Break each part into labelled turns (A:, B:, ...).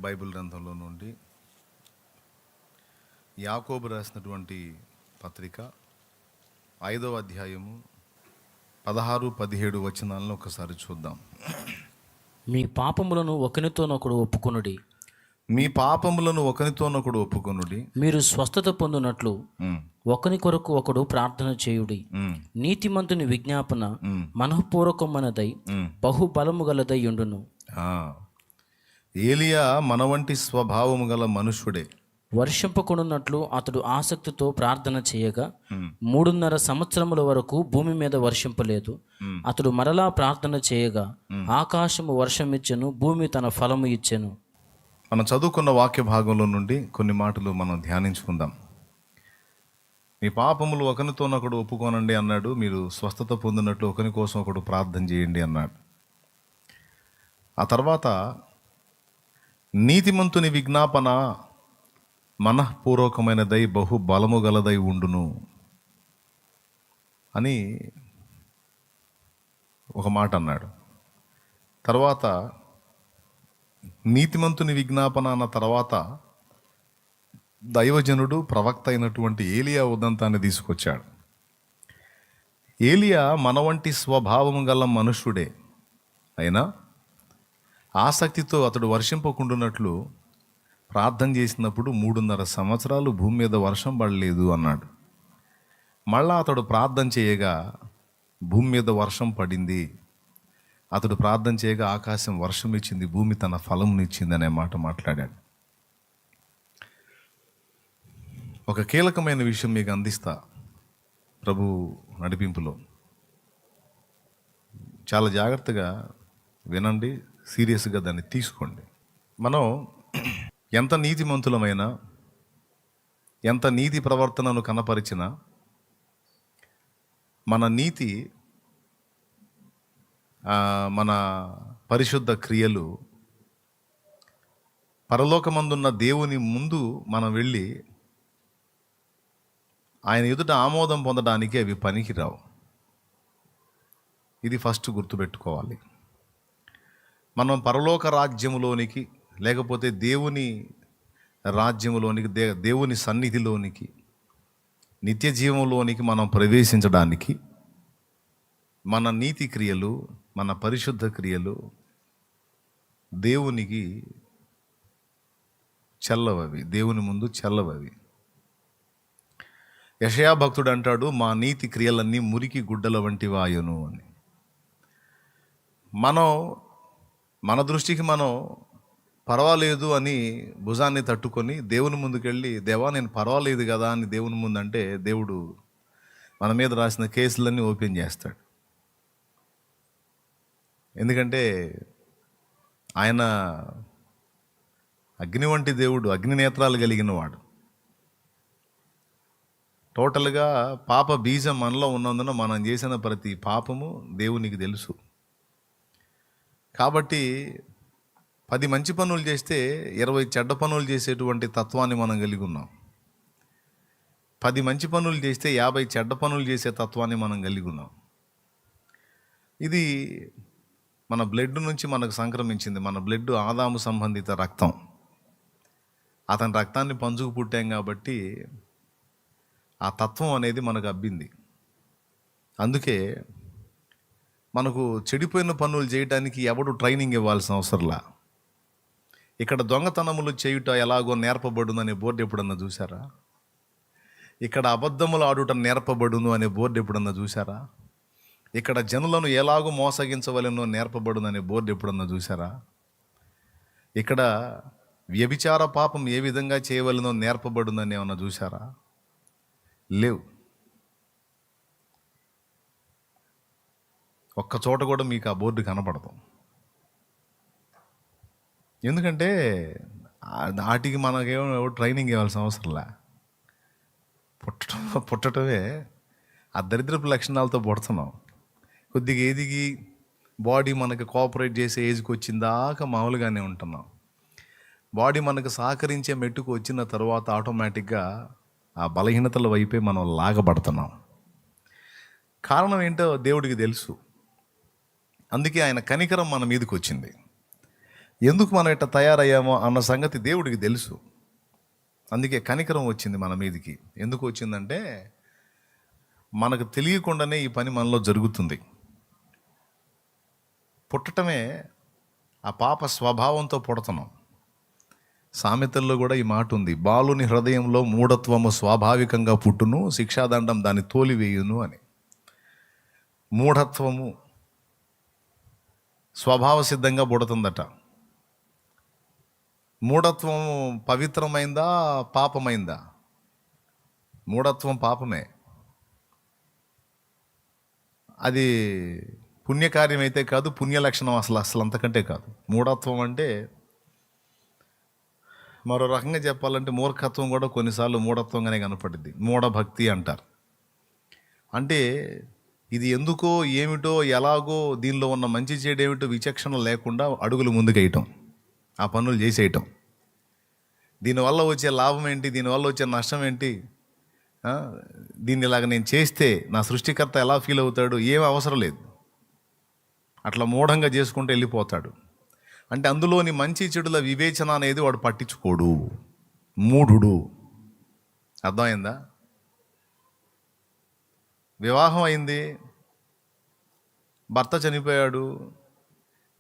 A: Bible గ్రంథంలో నుండి యాకోబు రాసినటువంటి పత్రిక 5వ అధ్యాయము 16-17 వచనాలను ఒకసారి చూద్దాం.
B: మీ పాపములను ఒకనితోనొకడు ఒప్పుకొనుడి.
A: మీ పాపములను ఒకనితోనొకడు ఒప్పుకొనుడి.
B: మీరు స్వస్థత పొందునట్లు ఒకని కొరకు ఒకడు ప్రార్థన చేయుడి. నీతిమంతుని విజ్ఞాపన మనఃపూర్వకమైనదై బహుబలము గలదై ఉండును.
A: ఏలియా మన వంటి స్వభావము గల మనుష్యుడే.
B: వర్షింపకొనున్నట్లు అతడు ఆసక్తితో ప్రార్థన చేయగా 3.5 సంవత్సరముల వరకు భూమి మీద వర్షింపలేదు. అతడు మరలా ప్రార్థన చేయగా ఆకాశము వర్షమిచ్చెను, భూమి తన ఫలము ఇచ్చెను.
A: మనం చదువుకున్న వాక్య భాగంలో నుండి కొన్ని మాటలు మనం ధ్యానించుకుందాం. మీ పాపములు ఒకరితోనొకడు ఒప్పుకోనండి అన్నాడు. మీరు స్వస్థత పొందినట్లు ఒకరి కోసం ఒకడు ప్రార్థన చేయండి అన్నాడు. ఆ తర్వాత నీతిమంతుని విజ్ఞాపన మనఃపూర్వకమైనదై బహు బలము గలదై ఉండును అని ఒక మాట అన్నాడు. తర్వాత నీతిమంతుని విజ్ఞాపన అన్న తర్వాత దైవజనుడు ప్రవక్త అయినటువంటి ఏలియా ఉదంతాన్ని తీసుకొచ్చాడు. ఏలియా మన వంటి స్వభావము గల మనుష్యుడే అయినా ఆసక్తితో అతడు వర్షింపకుండునట్లు ప్రార్థన చేసినప్పుడు 3.5 సంవత్సరాలు భూమి మీద వర్షం పడలేదు అన్నాడు. మళ్ళా అతడు ప్రార్థన చేయగా భూమి మీద వర్షం పడింది. అతడు ప్రార్థన చేయగా ఆకాశం వర్షం ఇచ్చింది, భూమి తన ఫలమునిచ్చింది అనే మాట మాట్లాడాడు. ఒక కీలకమైన విషయం మీకు అందిస్తా ప్రభు నడిపింపులో. చాలా జాగ్రత్తగా వినండి, సీరియస్గా దాన్ని తీసుకోండి. మనం ఎంత నీతిమంతులమైనా, ఎంత నీతి ప్రవర్తనను కనపరిచినా మన నీతి, మన పరిశుద్ధ క్రియలు పరలోకమందున్న దేవుని ముందు మనం వెళ్ళి ఆయన ఎదుట ఆమోదం పొందడానికి అవి పనికిరావు. ఇది ఫస్ట్ గుర్తుపెట్టుకోవాలి. మనం పరలోక రాజ్యములోనికి లేకపోతే దేవుని రాజ్యములోనికి, దేవుని సన్నిధిలోనికి, నిత్య జీవంలోనికి మనం ప్రవేశించడానికి మన నీతి క్రియలు, మన పరిశుద్ధ క్రియలు దేవునికి చెల్లవవి, దేవుని ముందు చెల్లవవి. యెషయా భక్తుడు అంటాడు, మా నీతి క్రియలన్నీ మురికి గుడ్డల వంటి వాయును అని. మన దృష్టికి మనం పర్వాలేదు అని భుజాన్ని తట్టుకొని దేవుని ముందుకెళ్ళి, దేవా నేను పర్వాలేదు కదా అని దేవుని ముందు అంటే దేవుడు మన మీద రాసిన కేసులన్నీ ఓపెన్ చేస్తాడు. ఎందుకంటే ఆయన అగ్ని వంటి దేవుడు, అగ్ని నేత్రాలు కలిగిన వాడు. టోటల్గా పాప బీజం మనలో ఉన్నందున మనం చేసిన ప్రతి పాపము దేవునికి తెలుసు. కాబట్టి 10 మంచి పనులు చేస్తే 20 చెడ్డ పనులు చేసేటువంటి తత్వాన్ని మనం కలిగి ఉన్నాం. 10 మంచి పనులు చేస్తే 50 చెడ్డ పనులు చేసే తత్వాన్ని మనం కలిగి ఉన్నాం. ఇది మన బ్లడ్ నుంచి మనకు సంక్రమించింది. మన బ్లడ్ ఆదాము సంబంధిత రక్తం. అతని రక్తాన్ని పంచుకు పుట్టాం కాబట్టి ఆ తత్వం అనేది మనకు అబ్బింది. అందుకే మనకు చెడిపోయిన పనులు చేయడానికి ఎవడు ట్రైనింగ్ ఇవ్వాల్సిన అవసరంలా. ఇక్కడ దొంగతనములు చేయుట ఎలాగో నేర్పబడును అనే బోర్డు ఎప్పుడన్నా చూసారా? ఇక్కడ అబద్ధములు ఆడుట నేర్పబడును అనే బోర్డు ఎప్పుడన్నా చూసారా? ఇక్కడ జనులను ఎలాగో మోసగించవలెనో నేర్పబడును అనే బోర్డు ఎప్పుడన్నా చూసారా? ఇక్కడ వ్యభిచార పాపం ఏ విధంగా చేయవలెనో నేర్పబడునని ఏమన్నా చూసారా? లేవు. ఒక్క చోట కూడా మీకు ఆ బోర్డు కనపడదు. ఎందుకంటే వాటికి మనకేమో ట్రైనింగ్ ఇవ్వాల్సిన అవసరంలా. పుట్టడమే ఆ దరిద్రపు లక్షణాలతో పుడుతున్నాం. కొద్దిగా ఎదిగి బాడీ మనకి కోఆపరేట్ చేసే ఏజ్కి వచ్చిందాకా మామూలుగానే ఉంటున్నాం. బాడీ మనకు సహకరించే మెట్టుకు వచ్చిన తర్వాత ఆటోమేటిక్గా ఆ బలహీనతల వైపే మనం లాగబడుతున్నాం. కారణం ఏంటో దేవుడికి తెలుసు. అందుకే ఆయన కనికరం మన మీదకి వచ్చింది. ఎందుకు మనం ఇట్లా తయారయ్యామో అన్న సంగతి దేవుడికి తెలుసు. అందుకే కనికరం వచ్చింది మన మీదికి. ఎందుకు వచ్చిందంటే మనకు తెలియకుండానే ఈ పని మనలో జరుగుతుంది. పుట్టటమే ఆ పాప స్వభావంతో పుడతున్నాం. సామెతల్లో కూడా ఈ మాట ఉంది, బాలుని హృదయంలో మూఢత్వము స్వాభావికంగా పుట్టును, శిక్షాదండం దాన్ని తోలివేయును అని. మూఢత్వము స్వభావ సిద్ధంగా పుడుతుందట. మూఢత్వం పవిత్రమైందా పాపమైందా? మూఢత్వం పాపమే. అది పుణ్యకార్యం అయితే కాదు, పుణ్య లక్షణం అసలు అంతకంటే కాదు. మూఢత్వం అంటే మరో రకంగా చెప్పాలంటే మూర్ఖత్వం కూడా కొన్నిసార్లు మూఢత్వంగానే కనపడుద్ది. మూఢభక్తి అంటారు. అంటే ఇది ఎందుకో ఏమిటో ఎలాగో దీనిలో ఉన్న మంచి చెడు ఏమిటో విచక్షణ లేకుండా అడుగులు ముందుకేయటం, ఆ పనులు చేసేయటం. దీనివల్ల వచ్చే లాభం ఏంటి, దీనివల్ల వచ్చే నష్టం ఏంటి, దీన్ని ఇలాగ నేను చేస్తే నా సృష్టికర్త ఎలా ఫీల్ అవుతాడు, ఏం అవసరం లేదు, అట్లా మూఢంగా చేసుకుంటూ వెళ్ళిపోతాడు. అంటే అందులోని మంచి చెడుల వివేచన అనేది వాడు పట్టించుకోడు, మూఢుడు. అర్థమైందా? వివాహం అయింది, భర్త చనిపోయాడు,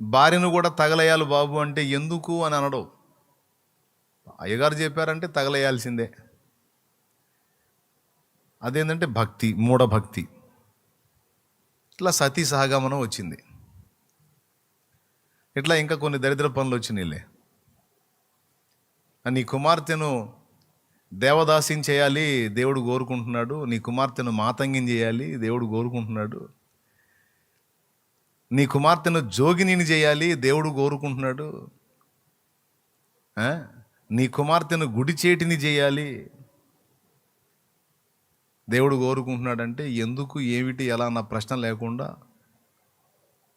A: భార్యను కూడా తగలేయాలి బాబు అంటే ఎందుకు అని అనడు. అయ్యగారు చెప్పారంటే తగలేయాల్సిందే. అదేంటంటే భక్తి, మూఢభక్తి. ఇట్లా సతీ సహగమనం వచ్చింది. ఇట్లా ఇంకా కొన్ని దరిద్ర పనులు వచ్చినాయిలే. నీ కుమార్తెను దేవదాసిని చేయాలి దేవుడు కోరుకుంటున్నాడు, నీ కుమార్తెను మాతంగిని చేయాలి దేవుడు కోరుకుంటున్నాడు, నీ కుమార్తెను జోగినిని చేయాలి దేవుడు కోరుకుంటున్నాడు, నీ కుమార్తెను గుడి చేటిని చేయాలి దేవుడు కోరుకుంటున్నాడంటే ఎందుకు, ఏమిటి, ఎలా అన్న ప్రశ్న లేకుండా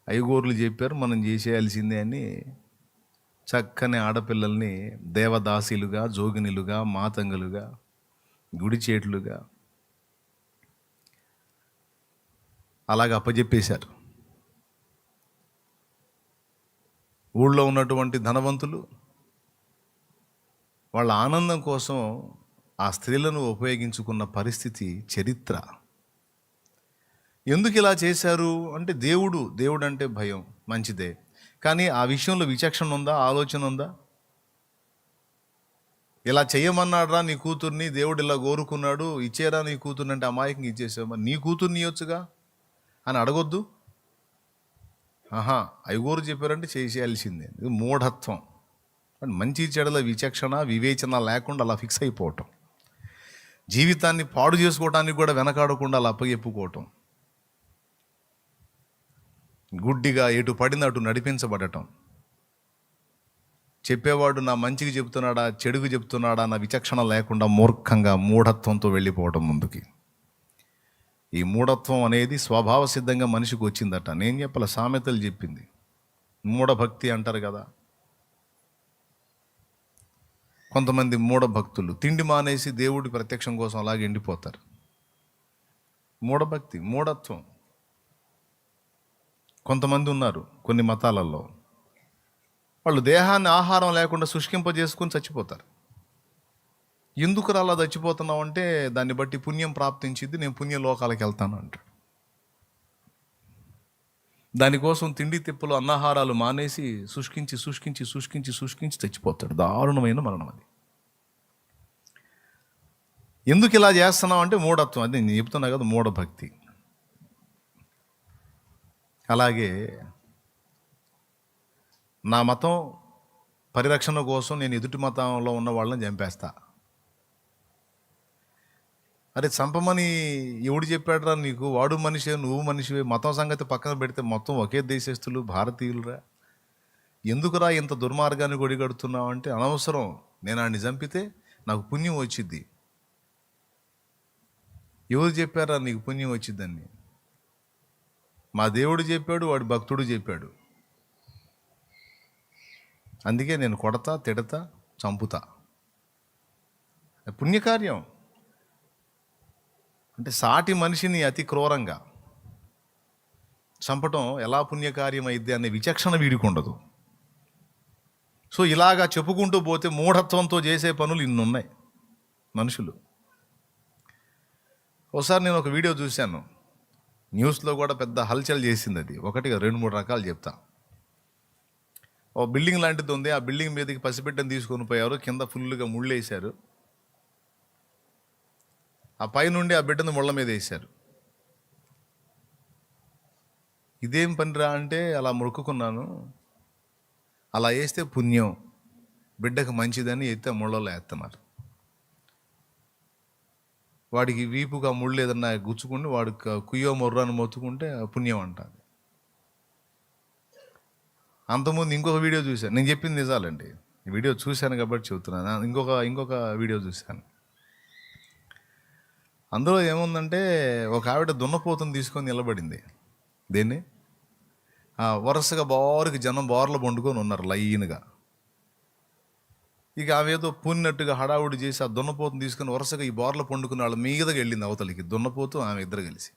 A: అయ్యగోర్లు చెప్పారు మనం చేసేయాల్సిందే అని చక్కని ఆడపిల్లల్ని దేవదాసీలుగా, జోగినిలుగా, మాతంగులుగా, గుడిచేట్లుగా అలాగ అప్పచెప్పేశారు. ఊళ్ళో ఉన్నటువంటి ధనవంతులు వాళ్ళ ఆనందం కోసం ఆ స్త్రీలను ఉపయోగించుకున్న పరిస్థితి చరిత్ర. ఎందుకు ఇలా చేశారు అంటే దేవుడు అంటే భయం, మంచిదే. కానీ ఆ విషయంలో విచక్షణ ఉందా, ఆలోచన ఉందా? ఇలా చేయమన్నాడురా నీ కూతుర్ని, దేవుడు ఇలా కోరుకున్నాడు, ఇచ్చేరా నీ కూతుర్ని అంటే అమాయకంగా ఇచ్చేసావు, నీ కూతుర్ని ఇవ్వచ్చుగా అని అడగొద్దు. అయ్యగోరు చెప్పారంటే చేసేయాల్సిందే. ఇది మూఢత్వం. మంచి చెడుల విచక్షణ వివేచన లేకుండా అలా ఫిక్స్ అయిపోవటం, జీవితాన్ని పాడు చేసుకోవడానికి కూడా వెనకాడకుండా అలా అప్పచెప్పుకోవటం, గుడ్డిగా ఎటు పడిన అటు నడిపించబడటం, చెప్పేవాడు నా మంచికి చెప్తున్నాడా చెడుకు చెప్తున్నాడా అన్న విచక్షణ లేకుండా మూర్ఖంగా మూఢత్వంతో వెళ్ళిపోవటం ముందుకి. ఈ మూఢత్వం అనేది స్వభావ సిద్ధంగా మనిషికి వచ్చిందట. నేను చెప్పాల, సామెతలు చెప్పింది. మూఢభక్తి అంటారు కదా. కొంతమంది మూఢభక్తులు తిండి మానేసి దేవుడి ప్రత్యక్షం కోసం అలాగే ఎండిపోతారు. మూఢభక్తి, మూఢత్వం. కొంతమంది ఉన్నారు కొన్ని మతాలలో, వాళ్ళు దేహాన్ని ఆహారం లేకుండా శుష్కింపజేసుకొని చచ్చిపోతారు. ఎందుకు అలా చచ్చిపోతున్నావు అంటే దాన్ని బట్టి పుణ్యం ప్రాప్తించింది, నేను పుణ్యలోకాలకు వెళ్తాను అంటాడు. దానికోసం తిండి తిప్పలు అన్నాహారాలు మానేసి శుష్కించి శుష్కించి శుష్కించి శుష్కించి చచ్చిపోతాడు. దారుణమైన మరణం అది. ఎందుకు ఇలా చేస్తున్నావు అంటే మూఢత్వం. అది నేను చెప్తున్నా కదా, మూఢభక్తి. అలాగే నా మతం పరిరక్షణ కోసం నేను ఎదుటి మతంలో ఉన్న వాళ్ళని చంపేస్తా. అరే చంపమని ఎవడు చెప్పాడురా నీకు? వాడు మనిషే, నువ్వు మనిషివే. మతం సంగతి పక్కన పెడితే మొత్తం ఒకే దేశస్తులు, భారతీయులురా. ఎందుకురా ఇంత దుర్మార్గాన్ని గొడిగడుతున్నావు అంటే అనవసరం, నేను ఆడిని చంపితే నాకు పుణ్యం వచ్చిద్ది. ఎవరు చెప్పారా నీకు పుణ్యం వచ్చిద్దని? మా దేవుడు చెప్పాడు, వాడి భక్తుడు చెప్పాడు. అందుకే నేను కొడతా, తిడతా, చంపుతా. పుణ్యకార్యం అంటే సాటి మనిషిని అతి క్రూరంగా చంపటం ఎలా పుణ్యకార్యం అయింది అనే విచక్షణ వీడికి ఉండదు. సో ఇలాగా చెప్పుకుంటూ పోతే మూఢత్వంతో చేసే పనులు ఇన్ని ఉన్నాయి మనుషులు. ఒకసారి నేను ఒక వీడియో చూశాను, న్యూస్లో కూడా పెద్ద హల్చల్ చేసింది. అది ఒకటిగా 2-3 రకాలు చెప్తా. ఓ బిల్డింగ్ లాంటిది ఉంది, ఆ బిల్డింగ్ మీదకి పసిబిడ్డను తీసుకొని పోయారు, కింద ఫుల్గా ముళ్ళు వేశారు, ఆ పైనుండి ఆ బిడ్డను ముళ్ళ మీద వేశారు. ఇదేం పనిరా అంటే అలా మొక్కుకున్నాను, అలా వేస్తే పుణ్యం, బిడ్డకు మంచిదని ఎత్తే ముళ్ళలో వేస్తున్నారు. వాడికి వీపుగా ముళ్ళు ఏదన్నా గుచ్చుకుని వాడు కుయ్యో మొర్రాన్ని మొత్తుకుంటే పుణ్యం అంటారు. అంతకుముందు ఇంకొక వీడియో చూశాను, నేను చెప్పింది నిజాలండి, ఈ వీడియో చూశాను కాబట్టి చెబుతున్నాను. ఇంకొక వీడియో చూశాను, అందులో ఏముందంటే ఒక ఆవిడ దున్నపోతుని తీసుకొని నిలబడింది. దేన్ని వరుసగా బారుకి జనం బార్లు పండుకొని ఉన్నారు లైన్గా. ఇక ఆమె ఏదో పూనినట్టుగా హడావుడి చేసి ఆ దున్నపోతుని తీసుకుని వరుసగా ఈ బార్లు పండుకున్న వాళ్ళ మీదకి వెళ్ళింది అవతలికి. దున్నపోతు ఆమె ఇద్దరు కలిసి,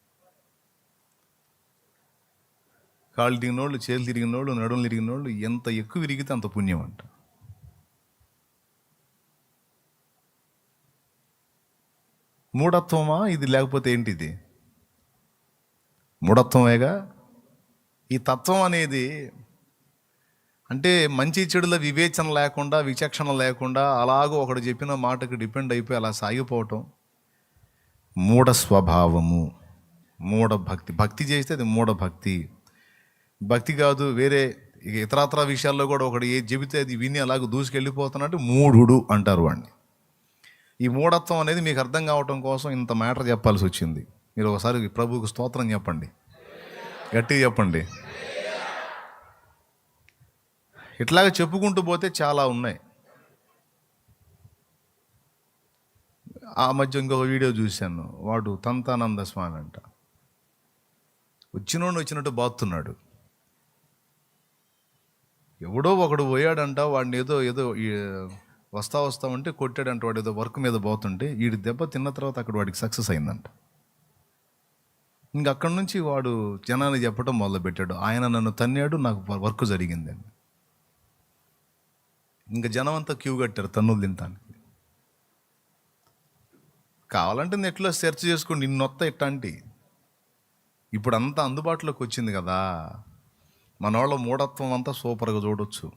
A: కాళ్ళు తిరిగినోళ్ళు, చేతులు తిరిగినోళ్ళు, నడుములు తిరిగినోళ్ళు, ఎంత ఎక్కువ విరిగితే అంత పుణ్యం అంట. మూఢత్వమా ఇది, లేకపోతే ఏంటిది? మూఢత్వమేగా. ఈ తత్వం అనేది అంటే మంచి చెడుల వివేచన లేకుండా, విచక్షణ లేకుండా అలాగో ఒకడు చెప్పిన మాటకు డిపెండ్ అయిపోయి అలా సాగిపోవటం మూఢ స్వభావము, మూఢ భక్తి. భక్తి చేస్తే అది మూఢ భక్తి. భక్తి కాదు, వేరే ఇతరత్ర విషయాల్లో కూడా ఒకడు ఏ చెబితే అది విని అలాగ దూసుకెళ్ళిపోతున్నట్టు మూఢుడు అంటారు వాడిని. ఈ మూఢత్వం అనేది మీకు అర్థం కావటం కోసం ఇంత మ్యాటర్ చెప్పాల్సి వచ్చింది. మీరు ఒకసారి ప్రభువుకు స్తోత్రం చెప్పండి, గట్టిగా చెప్పండి. ఇట్లాగ చెప్పుకుంటూ పోతే చాలా ఉన్నాయి. ఆ మధ్య ఇంకొక వీడియో చూశాను, వాడు తంతానంద స్వామి అంట, వచ్చినట్టు బాతున్నాడు. ఎవడో ఒకడు పోయాడంట, వాడిని ఏదో వస్తామంటే కొట్టాడంట. వాడు ఏదో వర్క్ మీద పోతుంటే వీడి దెబ్బ తిన్న తర్వాత అక్కడ వాడికి సక్సెస్ అయిందంట. ఇంక అక్కడి నుంచి వాడు జనాన్ని చెప్పడం మొదలుపెట్టాడు, ఆయన నన్ను తన్నాడు, నాకు వర్క్ జరిగిందని. ఇంకా జనం అంతా క్యూ కట్టారు తన్నులు తినటానికి. కావాలంటే నెట్లో సెర్చ్ చేసుకోండి, నిన్నొత్త ఇట్లాంటి. ఇప్పుడు అంతా అందుబాటులోకి వచ్చింది కదా, మన వాళ్ళ మూఢత్వం అంతా సూపర్గా చూడొచ్చు.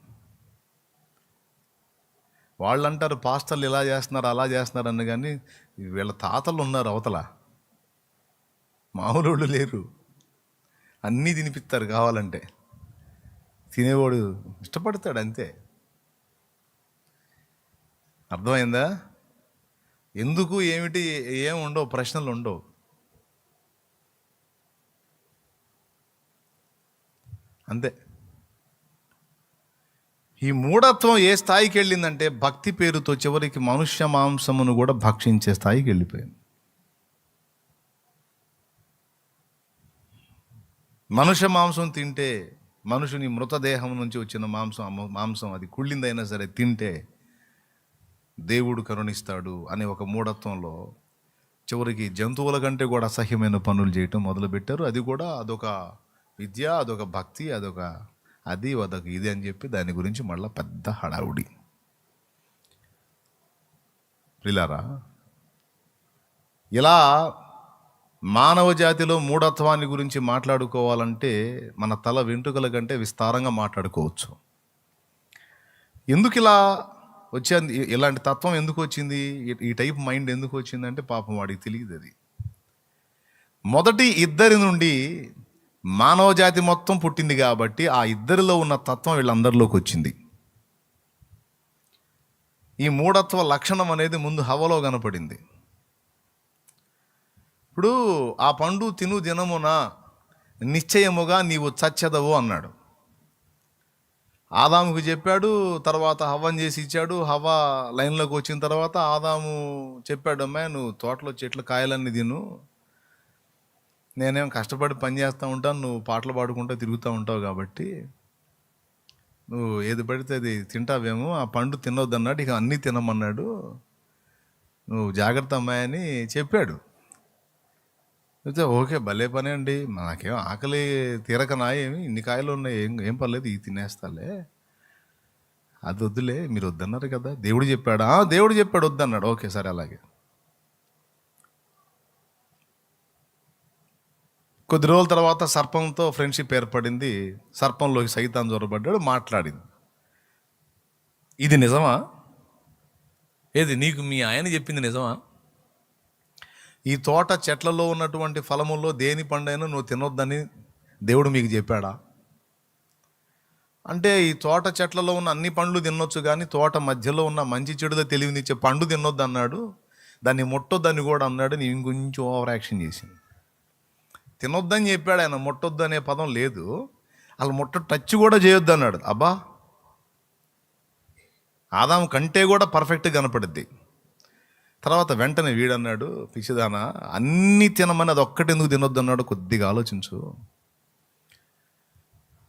A: వాళ్ళు అంటారు పాస్టర్లు ఇలా చేస్తున్నారు అలా చేస్తున్నారు అని, కానీ వీళ్ళ తాతలు ఉన్నారు అవతల, మామూలు వాళ్ళు లేరు. అన్నీ తినిపిస్తారు, కావాలంటే తినేవాడు ఇష్టపడతాడు అంతే. అర్థమైందా? ఎందుకు ఏమిటి ఏం ఉండవు, ప్రశ్నలు ఉండవు. అంతే. ఈ మూఢత్వం ఏ స్థాయికి వెళ్ళిందంటే భక్తి పేరుతో చివరికి మనుష్య మాంసమును కూడా భక్షించే స్థాయికి వెళ్ళిపోయింది. మనుష్య మాంసం తింటే, మనుషుని మృతదేహం నుంచి వచ్చిన మాంసం అది కుళ్ళిందైనా సరే తింటే దేవుడు కరుణిస్తాడు అనే ఒక మూఢత్వంలో చివరికి జంతువుల కంటే కూడా అసహ్యమైన పనులు చేయటం మొదలుపెట్టారు. అది కూడా అదొక విద్య, అదొక భక్తి, అదొక ఇది అని చెప్పి దాని గురించి మళ్ళీ పెద్ద హడావుడి. ప్రిలారా, ఇలా మానవ జాతిలో మూఢత్వాన్ని గురించి మాట్లాడుకోవాలంటే మన తల వెంట్రుకల కంటే విస్తారంగా మాట్లాడుకోవచ్చు. ఎందుకు ఇలా వచ్చింది, ఇలాంటి తత్వం ఎందుకు వచ్చింది, ఈ టైప్ మైండ్ ఎందుకు వచ్చిందంటే పాపం వాడికి తెలియదు. అది మొదటి ఇద్దరి నుండి మానవ జాతి మొత్తం పుట్టింది కాబట్టి ఆ ఇద్దరిలో ఉన్న తత్వం వీళ్ళందరిలోకి వచ్చింది. ఈ మూఢత్వ లక్షణం అనేది ముందు హవ్వలో కనపడింది. ఇప్పుడు ఆ పండు తిను దినమున నిశ్చయముగా నీవు చచ్చెదవు అన్నాడు. ఆదాముకు చెప్పాడు, తర్వాత హవ్వని చేసి ఇచ్చాడు. హవ్వ లైన్లోకి వచ్చిన తర్వాత ఆదాము చెప్పాడు, అమ్మాయి నువ్వు తోటలో చెట్ల కాయలన్నీ తిను, నేనేం కష్టపడి పని చేస్తూ ఉంటాను, నువ్వు పాటలు పాడుకుంటూ తిరుగుతూ ఉంటావు కాబట్టి నువ్వు ఏది పడితే అది తింటావేమో, ఆ పండు తినొద్దన్నాడు, ఇక అన్నీ తినమన్నాడు, నువ్వు జాగ్రత్త అమ్మాయి అని చెప్పాడు. అయితే ఓకే భలే పని అండి, నాకేం ఆకలి తీరక ఏమి ఇన్ని కాయలు ఉన్నాయి, ఏం పర్లేదు, ఇవి తినేస్తాలే అది వద్దులే, మీరు వద్దన్నారు కదా, దేవుడు చెప్పాడా? దేవుడు చెప్పాడు వద్దన్నాడు, ఓకే సరే అలాగే. కొద్ది రోజుల తర్వాత సర్పంతో ఫ్రెండ్షిప్ ఏర్పడింది. సర్పంలోకి సైతాన్ జొరబడ్డాడు, మాట్లాడింది. ఇది నిజమా? ఏది నీకు మీ ఆయన చెప్పింది నిజమా? ఈ తోట చెట్లలో ఉన్నటువంటి ఫలముల్లో దేని పండైనా నువ్వు తినొద్దని దేవుడు మీకు చెప్పాడా? అంటే ఈ తోట చెట్లలో ఉన్న అన్ని పండ్లు తినొచ్చు, కానీ తోట మధ్యలో ఉన్న మంచి చెడులో తెలివినిచ్చే పండు తినొద్దు అన్నాడు. దాన్ని ముట్టొద్దని కూడా అన్నాడు. నేను ఇంకొంచెం ఓవర్ యాక్షన్ చేసింది. తినొద్దని చెప్పాడు ఆయన, ముట్టొద్దు అనే పదం లేదు. అలా టచ్ కూడా చేయొద్దు అన్నాడు. అబ్బా, ఆదాము కంటే కూడా పర్ఫెక్ట్గా కనపడుద్ది. తర్వాత వెంటనే వీడన్నాడు, పిచ్చిదానా అన్నీ తినమని అది ఒక్కటి ఎందుకు తినొద్దు అన్నాడు, కొద్దిగా ఆలోచించు.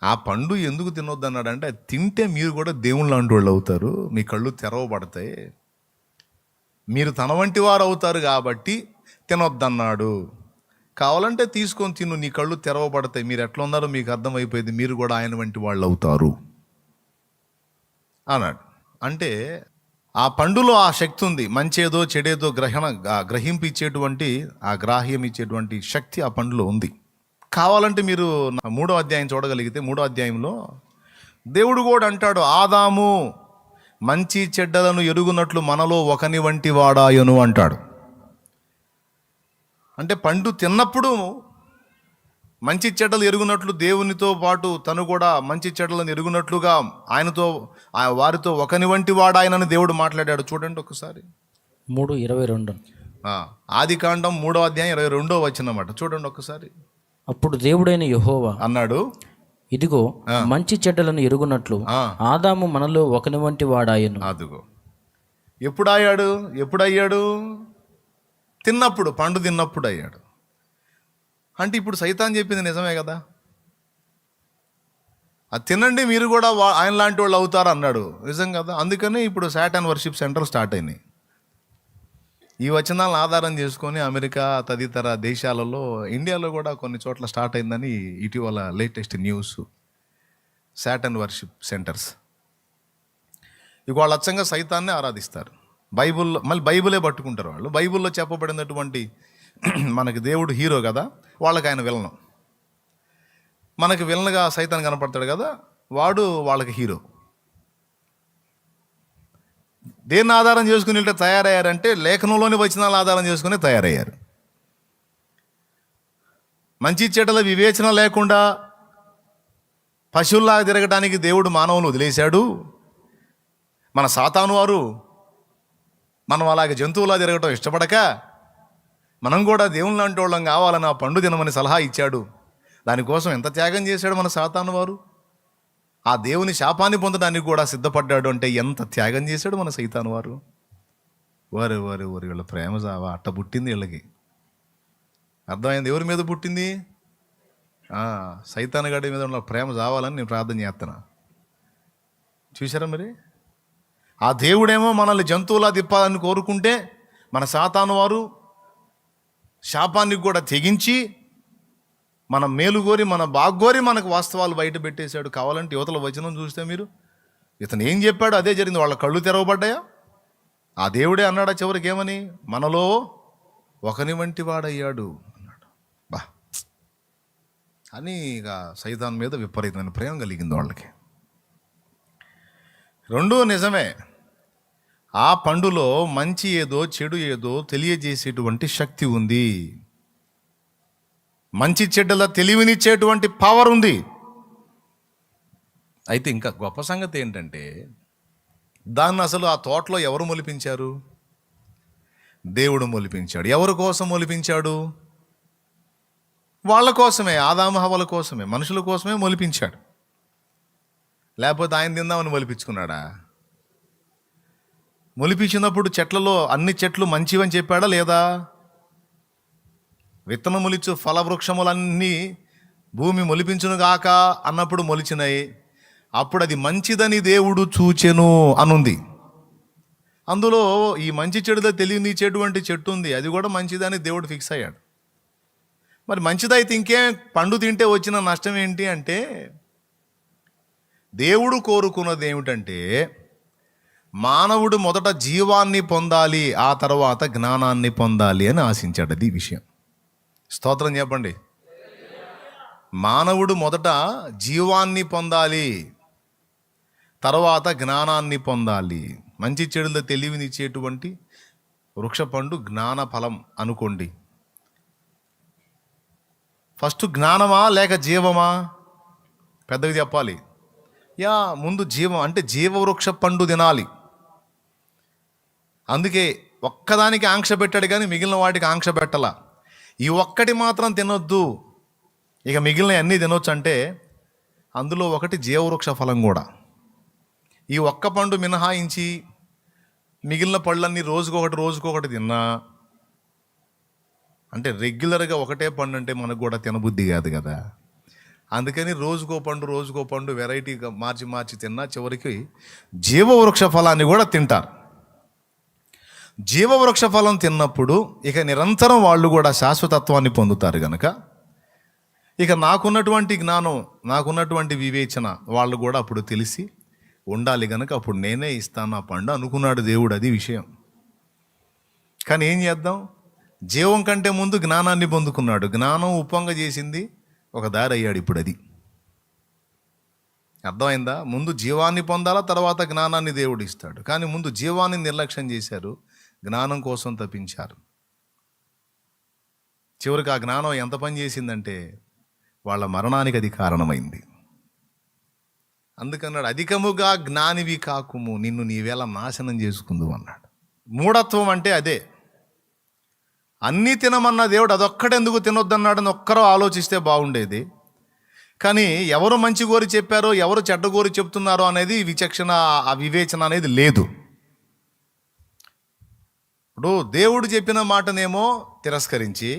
A: ఆ పండు ఎందుకు తినొద్దు అన్నాడు అంటే, అది తింటే మీరు కూడా దేవుళ్ళు లాంటి వాళ్ళు అవుతారు, మీ కళ్ళు తెరవబడతాయి, మీరు తన వంటి వారు అవుతారు కాబట్టి తినొద్దన్నాడు. కావాలంటే తీసుకొని తిను, నీ కళ్ళు తెరవబడతాయి, మీరు ఎట్లా ఉన్నారో మీకు అర్థమైపోయింది, మీరు కూడా ఆయన వంటి వాళ్ళు అవుతారు అన్నాడు. అంటే ఆ పండులో ఆ శక్తి ఉంది, మంచేదో చెడేదో గ్రహింపు ఇచ్చేటువంటి, ఆ గ్రాహ్యం ఇచ్చేటువంటి శక్తి ఆ పండులో ఉంది. కావాలంటే మీరు 3వ అధ్యాయం చూడగలిగితే, 3వ అధ్యాయంలో దేవుడు కూడా అంటాడు, ఆదాము మంచి చెడ్డలను ఎరుగునట్లు మనలో ఒకని వంటి వాడాయను అంటాడు. అంటే పండు తిన్నప్పుడు మంచి చెడ్డలు ఎరుగునట్లు దేవునితో పాటు తను కూడా మంచి చెడ్డలను ఎరుగునట్లుగా ఆయనతో వారితో ఒకని వంటి వాడాయనని దేవుడు మాట్లాడాడు. చూడండి ఒకసారి
B: 3:22.
A: ఆదికాండం 3వ అధ్యాయం 22వ వచనమాట. చూడండి ఒకసారి.
B: అప్పుడు దేవుడైన యెహోవా
A: అన్నాడు,
B: ఇదిగో మంచి చెడ్డలను ఎరుగునట్లు ఆదాము మనలో ఒకని వంటి వాడాయను.
A: అదిగో ఎప్పుడయ్యాడు? తిన్నప్పుడు, పండు తిన్నప్పుడు అయ్యాడు. అంటే ఇప్పుడు సైతాన్ చెప్పింది నిజమే కదా, అది తినండి మీరు కూడా ఆయన లాంటి వాళ్ళు అవుతారు అన్నాడు. నిజం కదా. అందుకని ఇప్పుడు సాటాన్ వర్షిప్ సెంటర్ స్టార్ట్ అయినాయి. ఈ వచనాలను ఆధారం చేసుకొని అమెరికా తదితర దేశాలలో, ఇండియాలో కూడా కొన్ని చోట్ల స్టార్ట్ అయిందని ఇటీవల latest news. Satan worship centres ఇవాళ అచ్చంగా సైతాన్నే ఆరాధిస్తారు. మళ్ళీ బైబులే పట్టుకుంటారు వాళ్ళు. బైబుల్లో చెప్పబడినటువంటి మనకి దేవుడు హీరో కదా, వాళ్ళకి ఆయన విలను. మనకి విలన్గా సైతాన్ కనపడతాడు కదా, వాడు వాళ్ళకి హీరో. దేన్ని ఆధారం చేసుకుని తయారయ్యారంటే, లేఖనంలోని వచనాలు ఆధారం చేసుకుని తయారయ్యారు. మంచి చెడ్డల వివేచన లేకుండా పశువుల్లాగా తిరగడానికి దేవుడు మానవుని వదిలేశాడు. మన సాతాను వారు మనం అలాగే జంతువులా తిరగటం ఇష్టపడక, మనం కూడా దేవుని లాంటి వాళ్ళం కావాలని ఆ పండు తినమని సలహా ఇచ్చాడు. దానికోసం ఎంత త్యాగం చేశాడు మన సాతాను వారు. ఆ దేవుని శాపాన్ని పొందడానికి కూడా సిద్ధపడ్డాడు. అంటే ఎంత త్యాగం చేశాడు మన సైతాను వారు. వారు వీళ్ళ ప్రేమ జావా అట్ట పుట్టింది వీళ్ళకి. అర్థమైంది ఎవరి మీద పుట్టింది? సైతాను గడి మీద ఉన్న ప్రేమ జావాలని నేను ప్రార్థన చేస్తున్నా. చూసారా మరి? ఆ దేవుడేమో మనల్ని జంతువులా తిప్పాలని కోరుకుంటే, మన సాతాను వారు శాపానికి కూడా తెగించి మన మేలు కోరి, మన బాగ్గోరి మనకు వాస్తవాలు బయట పెట్టేశాడు. కావాలంటే యువతల వచనం చూస్తే మీరు, ఇతను ఏం చెప్పాడు అదే జరిగింది. వాళ్ళ కళ్ళు తెరవబడ్డాయా? ఆ దేవుడే అన్నాడా చివరికి ఏమని? మనలో ఒకని వంటి వాడయ్యాడు అన్నాడు. బా అని ఇక సైతాన్ మీద విపరీతమైన ప్రేమ కలిగింది వాళ్ళకి. రెండూ నిజమే. ఆ పండులో మంచి ఏదో చెడు ఏదో తెలియజేసేటువంటి శక్తి ఉంది. మంచి చెడ్డల తెలివినిచ్చేటువంటి పవర్ ఉంది. అయితే ఇంకా గొప్ప సంగతి ఏంటంటే, దాన్ని అసలు ఆ తోటలో ఎవరు మొలిపించారు? దేవుడు మొలిపించాడు. ఎవరి కోసం మొలిపించాడు? వాళ్ళ కోసమే, ఆదాము హవ్వల కోసమే, మనుషుల కోసమే మొలిపించాడు. లేకపోతే ఆయన తిందామని మొలిపించుకున్నాడా? మొలిపించినప్పుడు చెట్లలో అన్ని చెట్లు మంచివని చెప్పాడా లేదా? విత్తనములిచ్చు ఫలవృక్షములన్నీ భూమి మొలిపించును గాక అన్నప్పుడు మొలిచినాయి. అప్పుడు అది మంచిదని దేవుడు చూచెను అనుంది. అందులో ఈ మంచి చెడులో తెలియనిచ్చేటువంటి చెట్టు ఉంది, అది కూడా మంచిదని దేవుడు ఫిక్స్ అయ్యాడు. మరి మంచిదైతే ఇంకేం, పండు తింటే వచ్చిన నష్టం ఏంటి అంటే, దేవుడు కోరుకున్నది ఏమిటంటే మానవుడు మొదట జీవాన్ని పొందాలి, ఆ తర్వాత జ్ఞానాన్ని పొందాలి అని ఆశించాడు. అది విషయం. స్తోత్రం చెప్పండి. మానవుడు మొదట జీవాన్ని పొందాలి, తర్వాత జ్ఞానాన్ని పొందాలి. మంచి చెడుల తెలివినిచ్చేటువంటి వృక్ష పండు జ్ఞాన ఫలం అనుకోండి. ఫస్ట్ జ్ఞానమా లేక జీవమా? పెద్దగా చెప్పాలి. ముందు జీవం, అంటే జీవవృక్ష పండు తినాలి. అందుకే ఒక్కదానికి ఆంక్ష పెట్టాడు కానీ మిగిలిన వాటికి ఆంక్ష పెట్టాల. ఈ ఒక్కటి మాత్రం తినొద్దు, ఇక మిగిలిన అన్నీ తినొచ్చు అంటే అందులో ఒకటి జీవవృక్ష ఫలం కూడా. ఈ ఒక్క పండు మినహాయించి మిగిలిన పళ్ళన్నీ రోజుకొకటి తిన్నా, అంటే రెగ్యులర్గా ఒకటే పండు అంటే మనకు కూడా తినబుద్ధి కాదు కదా. అందుకని రోజుకో పండు వెరైటీగా మార్చి తిన్నా చివరికి జీవవృక్ష ఫలాన్ని కూడా తింటారు. జీవవృక్ష ఫలం తిన్నప్పుడు ఇక నిరంతరం వాళ్ళు కూడా శాశ్వతత్వాన్ని పొందుతారు కనుక, ఇక నాకున్నటువంటి జ్ఞానం, నాకున్నటువంటి వివేచన వాళ్ళు కూడా అప్పుడు తెలిసి ఉండాలి కనుక అప్పుడు నేనే ఇస్తాను ఆ పండు అనుకున్నాడు దేవుడు. అది విషయం. కానీ ఏం చేద్దాం, జీవం కంటే ముందు జ్ఞానాన్ని పొందుకున్నాడు. జ్ఞానం ఉప్పొంగ చేసింది, ఒక దారి అయ్యాడు. ఇప్పుడు అది అర్థమైందా? ముందు జీవాన్ని పొందాలా, తర్వాత జ్ఞానాన్ని దేవుడు ఇస్తాడు. కానీ ముందు జీవాన్ని నిర్లక్ష్యం చేశారు, జ్ఞానం కోసం తప్పించారు. చివరికి ఆ జ్ఞానం ఎంత పని చేసిందంటే వాళ్ళ మరణానికి అది కారణమైంది. అందుకన్నాడు, అధికముగా జ్ఞానివి కాకుము, నిన్ను నీవేళ నాశనం చేసుకుందు అన్నాడు. మూఢత్వం అంటే అదే. అన్నీ తినమన్న దేవుడు అదొక్కడెందుకు తినొద్దన్నాడని ఒక్కరో ఆలోచిస్తే బాగుండేది. కానీ ఎవరు మంచి కోరి చెప్పారో, ఎవరు చెడ్డ కోరి చెప్తున్నారో అనేది విచక్షణ, ఆ వివేచన అనేది లేదు. ఇప్పుడు దేవుడు చెప్పిన మాటనేమో తిరస్కరించి,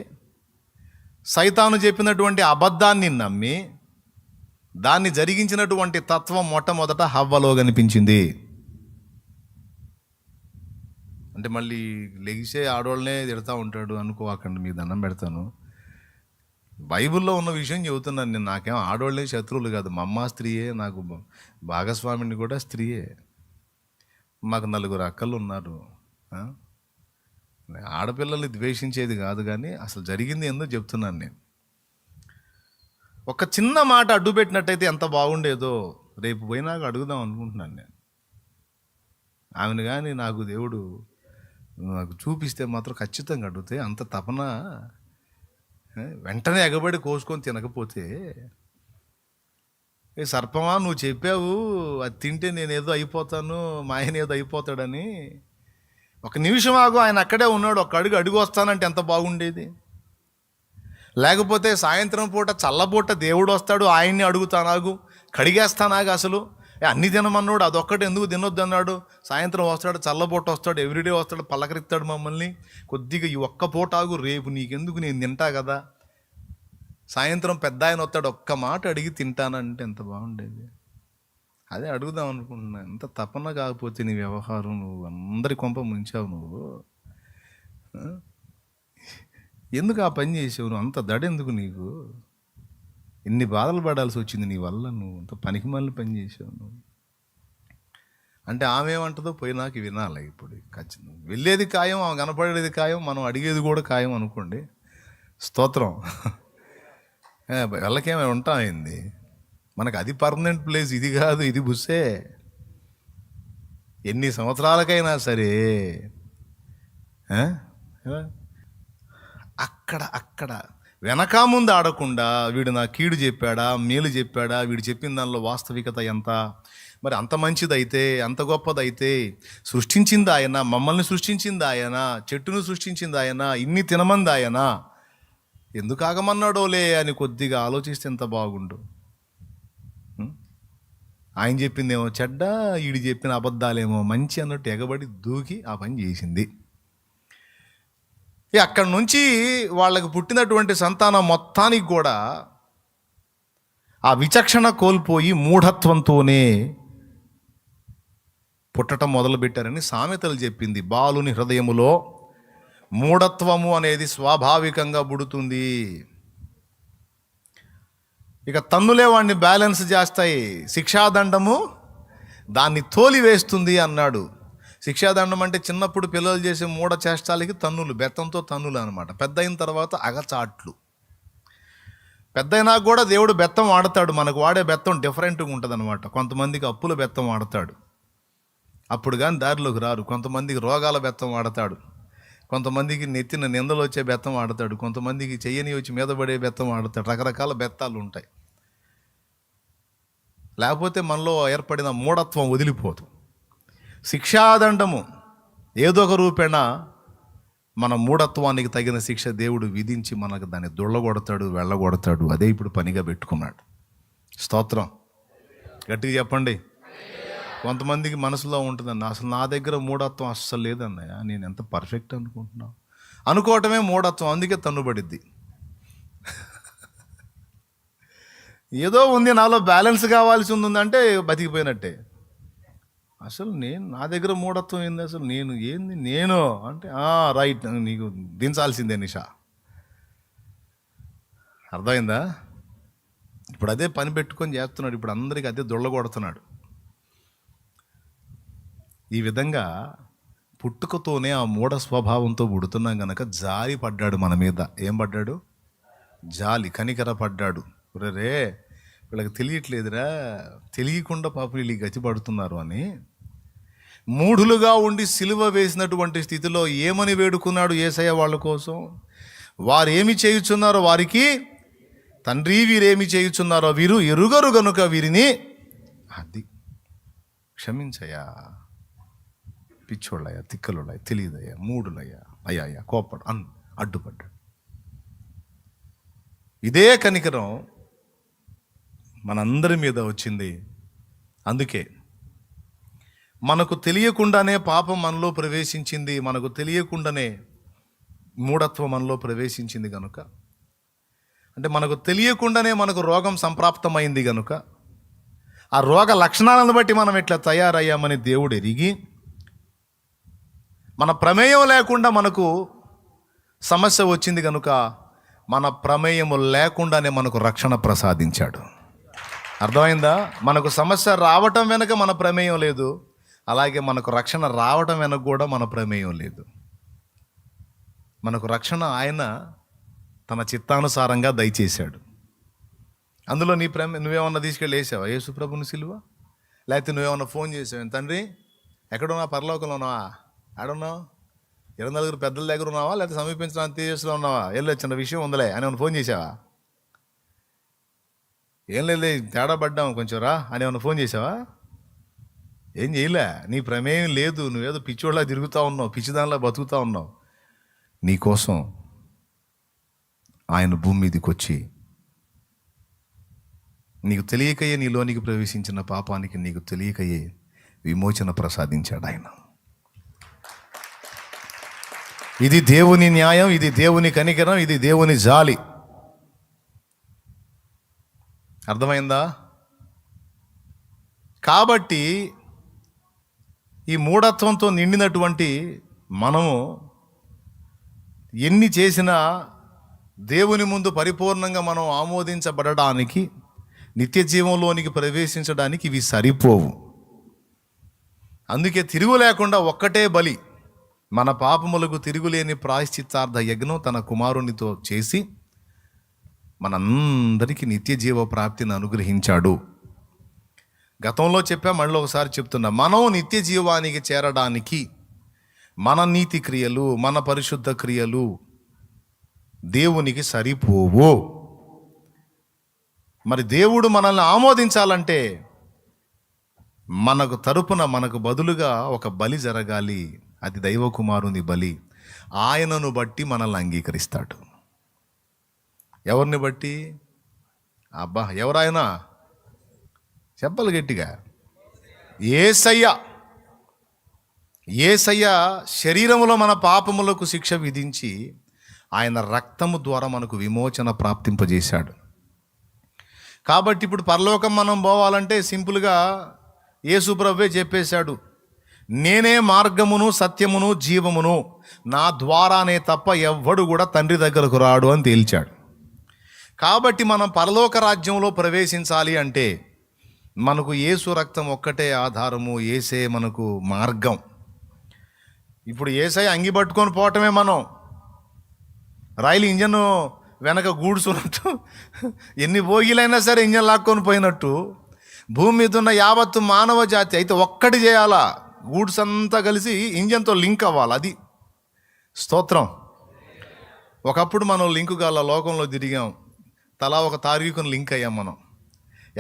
A: సైతాను చెప్పినటువంటి అబద్ధాన్ని నమ్మి, దాన్ని జరిగించినటువంటి తత్వం మొట్టమొదట హవ్వలో కనిపించింది. అంటే మళ్ళీ లెగిసే ఆడవాళ్ళనే తిడతా ఉంటాడు అనుకోవాకండి, మీ దండం పెడతాను. బైబిల్లో ఉన్న విషయం చెబుతున్నాను నేను. నాకేం ఆడవాళ్ళే శత్రువులు కాదు. మా అమ్మ స్త్రీయే, నాకు భాగస్వామిని కూడా స్త్రీయే. మాకు 4 అక్కలు ఉన్నారు. ఆడపిల్లల్ని ద్వేషించేది కాదు, కానీ అసలు జరిగింది ఏందో చెప్తున్నాను నేను. ఒక చిన్న మాట అడ్డు పెట్టినట్టయితే ఎంత బాగుండేదో రేపు పోయినాక అడుగుదాం అనుకుంటున్నాను నేను. ఆమెను కానీ నాకు దేవుడు నాకు చూపిస్తే మాత్రం ఖచ్చితంగా అడిగితే, అంత తపన వెంటనే ఎగబడి కోసుకొని తినకపోతే, ఏ సర్పమా నువ్వు చెప్పావు అది తింటే నేనేదో అయిపోతాను, మా ఆయన ఏదో అయిపోతాడని. ఒక నిమిషం ఆగు, ఆయన అక్కడే ఉన్నాడు, ఒక అడుగు వస్తానంటే ఎంత బాగుండేది. లేకపోతే సాయంత్రం పూట చల్లబూట దేవుడు వస్తాడు, ఆయన్ని అడుగుతానాగు, కడిగేస్తానాగు. అసలు అన్ని తినమన్నాడు, అదొక్కటి ఎందుకు తినొద్దు అన్నాడు. సాయంత్రం వస్తాడు, చల్లబూట వస్తాడు, ఎవ్రీడే వస్తాడు, పలకరిస్తాడు మమ్మల్ని. కొద్దిగా ఈ ఒక్క పూట ఆగు, రేపు నీకెందుకు, నేను తింటా కదా. సాయంత్రం పెద్ద ఆయన వస్తాడు, ఒక్క మాట అడిగి తింటానంటే ఎంత బాగుండేది. అదే అడుగుదాం అనుకుంటున్నా. ఎంత తపన కాకపోతే నీ వ్యవహారం, నువ్వు అందరి కొంప ముంచావు. నువ్వు ఎందుకు ఆ పని చేసావు? నువ్వు అంత దడెందుకు నీకు? ఎన్ని బాధలు పడాల్సి వచ్చింది నీ వల్ల. నువ్వు అంత పనికి మళ్ళీ పని చేసావు నువ్వు అంటే. ఆమె ఏమంటుందో పోయినాక వినాలి. ఇప్పుడు ఖచ్చితంగా వెళ్ళేది ఖాయం, ఆమె కనపడేది ఖాయం, మనం అడిగేది కూడా ఖాయం అనుకోండి. స్తోత్రం. వెళ్ళకేమై ఉంటాయింది మనకు. అది పర్మనెంట్ ప్లేస్, ఇది కాదు, ఇది బుస్సే. ఎన్ని సంవత్సరాలకైనా సరే అక్కడ వెనక ముందు ఆడకుండా, వీడు నా కీడు చెప్పాడా, మేలు చెప్పాడా, వీడు చెప్పిన దానిలో వాస్తవికత ఎంత, మరి అంత మంచిదైతే, అంత గొప్పదైతే, సృష్టించింది ఆయన, మమ్మల్ని సృష్టించింది ఆయన, చెట్టును సృష్టించింది ఆయన, ఇన్ని తినమంది ఆయన, ఎందుకు ఆగమన్నాడోలే అని కొద్దిగా ఆలోచిస్తే ఎంత బాగుండు. ఆయన చెప్పిందేమో చెడ్డ, వీడు చెప్పిన అబద్ధాలేమో మంచి అన్నట్టు ఎగబడి దూకి ఆ పని చేసింది. అక్కడి నుంచి వాళ్ళకు పుట్టినటువంటి సంతానం మొత్తానికి కూడా ఆ విచక్షణ కోల్పోయి మూఢత్వంతోనే పుట్టడం మొదలుపెట్టారని సామెతలు చెప్పింది. బాలుని హృదయములో మూఢత్వము అనేది స్వాభావికంగా పుడుతుంది. ఇక తన్నులే వాడిని బ్యాలెన్స్ చేస్తాయి, శిక్షాదండము దాన్ని తోలివేస్తుంది అన్నాడు. శిక్షాదండం అంటే చిన్నప్పుడు పిల్లలు చేసే మూఢ చేష్టాలకి తన్నులు, బెత్తంతో తన్నులు అనమాట. పెద్ద అయిన తర్వాత అగచాట్లు. పెద్ద అయినా కూడా దేవుడు బెత్తం వాడతాడు. మనకు వాడే బెత్తం డిఫరెంట్గా ఉంటుంది అనమాట. కొంతమందికి అప్పుల బెత్తం వాడతాడు, అప్పుడు కానీ దారిలోకి రారు. కొంతమందికి రోగాల బెత్తం వాడతాడు, కొంతమందికి నెత్తిన నిందలు వచ్చే బెత్తం వాడతాడు, కొంతమందికి చెయ్యని వచ్చి మీద పడే బెత్తం వాడతాడు. రకరకాల బెత్తాలు ఉంటాయి. లేకపోతే మనలో ఏర్పడిన మూఢత్వం వదిలిపోదు. శిక్షాదండము ఏదో ఒక రూపేణ మన మూఢత్వానికి తగిన శిక్ష దేవుడు విధించి మనకు దాన్ని దుళ్ళగొడతాడు, వెళ్ళగొడతాడు. అదే ఇప్పుడు పనిగా పెట్టుకున్నాడు. స్తోత్రం. గట్టిగా చెప్పండి. కొంతమందికి మనసులో ఉంటుందన్న, అసలు నా దగ్గర మూఢత్వం అస్సలు లేదన్నయ్య, నేను ఎంత పర్ఫెక్ట్ అనుకుంటున్నాను. అనుకోవటమే మూఢత్వం, అందుకే తన్నుబడిద్ది. ఏదో ఉంది నాలో బ్యాలెన్స్ కావాల్సి ఉందంటే బతికిపోయినట్టే. అసలు నా దగ్గర మూఢత్వం ఏంది, అసలు నేను అంటే రైట్, నీకు దించాల్సిందే నిషా. అర్థమైందా? ఇప్పుడు అదే పని పెట్టుకొని చేస్తున్నాడు. ఇప్పుడు అందరికీ అదే దొళ్ళగొడుతున్నాడు. ఈ విధంగా పుట్టుకతోనే ఆ మూఢ స్వభావంతో పుడుతున్నాం గనక జాలి పడ్డాడు మన మీద. ఏం పడ్డాడు? జాలి, కనికర పడ్డాడు. రే వీళ్ళకి తెలియట్లేదురా, తెలియకుండా పాపం వీళ్ళు గతి పడుతున్నారు అని. మూఢులుగా ఉండి సిలువ వేసినటువంటి స్థితిలో ఏమని వేడుకున్నాడు యేసయ్య వాళ్ళ కోసం? వారు ఏమి చేయుచున్నారో వారికి తండ్రి, వీరేమి చేయుచున్నారో వీరు ఎరుగరు గనుక వీరిని అది క్షమించయ్యా, పిచ్చోళ్ళయ్యా, తిక్కలుళ్ళయ్యా, తెలియదయ్యా, మూడులయ్యా, అయ్యా కోపడు అడ్డుపడ్డాడు. ఇదే కనికరం మనందరి మీద వచ్చింది. అందుకే మనకు తెలియకుండానే పాపం మనలో ప్రవేశించింది, మనకు తెలియకుండానే మూఢత్వం మనలో ప్రవేశించింది కనుక, అంటే మనకు తెలియకుండానే మనకు రోగం సంప్రాప్తమైంది కనుక, ఆ రోగ లక్షణాలను బట్టి మనం ఇట్లా తయారయ్యామని దేవుడు ఎరిగి, మన ప్రమేయం లేకుండా మనకు సమస్య వచ్చింది కనుక, మన ప్రమేయము లేకుండానే మనకు రక్షణ ప్రసాదించాడు. అర్థమైందా? మనకు సమస్య రావటం వెనక మన ప్రమేయం లేదు, అలాగే మనకు రక్షణ రావటం వెనక కూడా మన ప్రమేయం లేదు. మనకు రక్షణ ఆయన తన చిత్తానుసారంగా దయచేశాడు. అందులో నువ్వేమన్నా తీసుకెళ్ళి వేసావా యేసు ప్రభుని సిలువ? లేకపోతే నువ్వేమన్నా ఫోన్ చేసావు, తండ్రి ఎక్కడున్నా, పరలోకంలో ఉన్నావా, ఆడున్నావు, 24 పెద్దల దగ్గర ఉన్నావా, లేకపోతే సమీపించిన తీసేసులో ఉన్నావా, చిన్న విషయం ఉందిలే అని ఏమన్నా ఫోన్ చేసావా? ఏం లేదు, తేడా పడ్డాం కొంచెం రా అని ఏమన్నా ఫోన్ చేసావా? ఏం చేయలే. నీ ప్రమేయం లేదు, నువ్వేదో పిచ్చోళ్ళ తిరుగుతూ ఉన్నావు, పిచ్చిదానిలా బతుకుతూ ఉన్నావు. నీకోసం ఆయన భూమి మీదకి వచ్చి నీకు తెలియకయే నీలోనికి ప్రవేశించిన పాపానికి నీకు తెలియకయే విమోచన ప్రసాదించాడు ఆయన. ఇది దేవుని న్యాయం, ఇది దేవుని కనికరం, ఇది దేవుని జాలి. అర్థమైందా? కాబట్టి ఈ మూఢత్వంతో నిండినటువంటి మనము ఎన్ని చేసినా దేవుని ముందు పరిపూర్ణంగా మనం ఆమోదించబడడానికి, నిత్య జీవంలోనికి ప్రవేశించడానికి ఇవి సరిపోవు. అందుకే తిరుగు లేకుండా ఒక్కటే బలి, మన పాపములకు తిరుగులేని ప్రాయశ్చిత్తార్థ యజ్ఞం తన కుమారునితో చేసి మనందరికీ నిత్య జీవ ప్రాప్తిని అనుగ్రహించాడు. గతంలో చెప్పా, మళ్ళీ ఒకసారి చెప్తున్నా. మనం నిత్య జీవానికి చేరడానికి మన నీతి క్రియలు, మన పరిశుద్ధ క్రియలు దేవునికి సరిపోవు. మరి దేవుడు మనల్ని ఆమోదించాలంటే మనకు తరపున, మనకు బదులుగా ఒక బలి జరగాలి. అది దైవ కుమారుని బలి. ఆయనను బట్టి మనల్ని అంగీకరిస్తాడు. ఎవరిని బట్టి? అబ్బా, ఎవరాయనా? చెప్పాలి గట్టిగా. యేసయ్య శరీరములో మన పాపములకు శిక్ష విధించి ఆయన రక్తము ద్వారా మనకు విమోచన ప్రాప్తింపజేశాడు. కాబట్టి ఇప్పుడు పరలోకం మనం పోవాలంటే సింపుల్గా యేసు ప్రభువే చెప్పేశాడు, నేనే మార్గమును సత్యమును జీవమును, నా ద్వారానే తప్ప ఎవ్వడు కూడా తండ్రి దగ్గరకు రాడు అని తేల్చాడు. కాబట్టి మనం పరలోక రాజ్యంలో ప్రవేశించాలి అంటే మనకు యేసు రక్తం ఒక్కటే ఆధారము, యేసే మనకు మార్గం. ఇప్పుడు యేసయ్య అంగి పట్టుకొని పోవటమే మనం. రైలు ఇంజన్ వెనక గూడ్చున్నట్టు ఎన్ని బోగీలైనా సరే ఇంజన్ లాక్కొని పోయినట్టు భూమి మీద ఉన్న యావత్తు మానవ జాతి అయితే ఒక్కటి చేయాలా, గూడ్స్ అంతా కలిసి ఇంజన్తో లింక్ అవ్వాలి. అది స్తోత్రం. ఒకప్పుడు మనం లింకు గాల లోకంలో తిరిగాం, తలా ఒక తారీఖును లింక్ అయ్యాం మనం.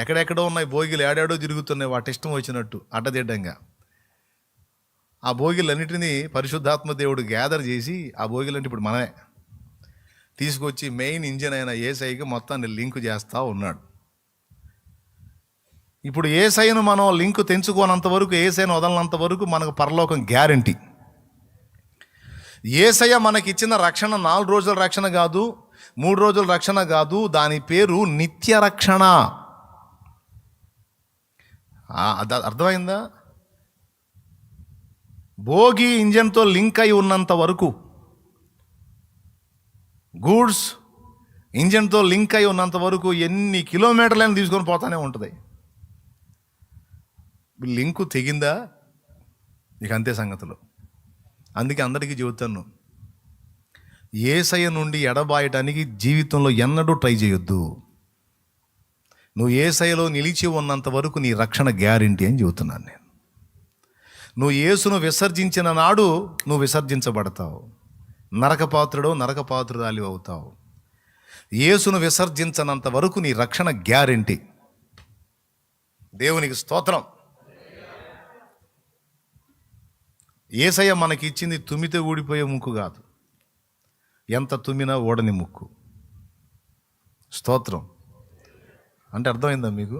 A: ఎక్కడెక్కడో ఉన్నాయి బోగిలు, ఏడాడో తిరుగుతున్నాయి వాటి ఇష్టం వచ్చినట్టు అడ్డదిడ్డంగా. ఆ బోగిలన్నిటినీ పరిశుద్ధాత్మ దేవుడు గ్యాదర్ చేసి ఆ బోగిలంటే ఇప్పుడు మనమే తీసుకొచ్చి మెయిన్ ఇంజిన్ అయిన యేసయ్యకి మొత్తాన్ని లింకు చేస్తూ ఉన్నాడు. ఇప్పుడు యేసయ్యను మనం లింకు తెంచుకోనంత వరకు, యేసయ్యను వదలనంత వరకు మనకు పరలోకం గ్యారంటీ. యేసయ్య మనకిచ్చిన రక్షణ 4 రోజుల రక్షణ కాదు, 3 రోజుల రక్షణ కాదు, దాని పేరు నిత్య రక్షణ. అర్థమైందా? భోగి ఇంజన్తో లింక్ అయి ఉన్నంత వరకు, గూడ్స్ ఇంజన్తో లింక్ అయి ఉన్నంత వరకు ఎన్ని కిలోమీటర్లైనా తీసుకొని పోతానే ఉంటుంది. లింకు తెగిందా ఇక అంతే సంగతులు. అందుకే అందరికీ చెబుతాను, యేసయ్య నుండి ఎడబాయటానికి జీవితంలో ఎన్నడూ ట్రై చేయొద్దు. నువ్వు యేసయ్యలో నిలిచి ఉన్నంత వరకు నీ రక్షణ గ్యారంటీ అని చెబుతున్నాను నేను. నువ్వు యేసును విసర్జించిన నాడు నువ్వు విసర్జించబడతావు, నరకపాత్రుడో నరకపాత్రురాలి అవుతావు. యేసును విసర్జించనంత వరకు నీ రక్షణ గ్యారంటీ. దేవునికి స్తోత్రం. యేసయ్య మనకి ఇచ్చింది తుమ్మితే ఊడిపోయే ముక్కు కాదు, ఎంత తుమ్మినా ఓడని ముక్కు. స్తోత్రం. అంటే అర్థమైందా మీకు?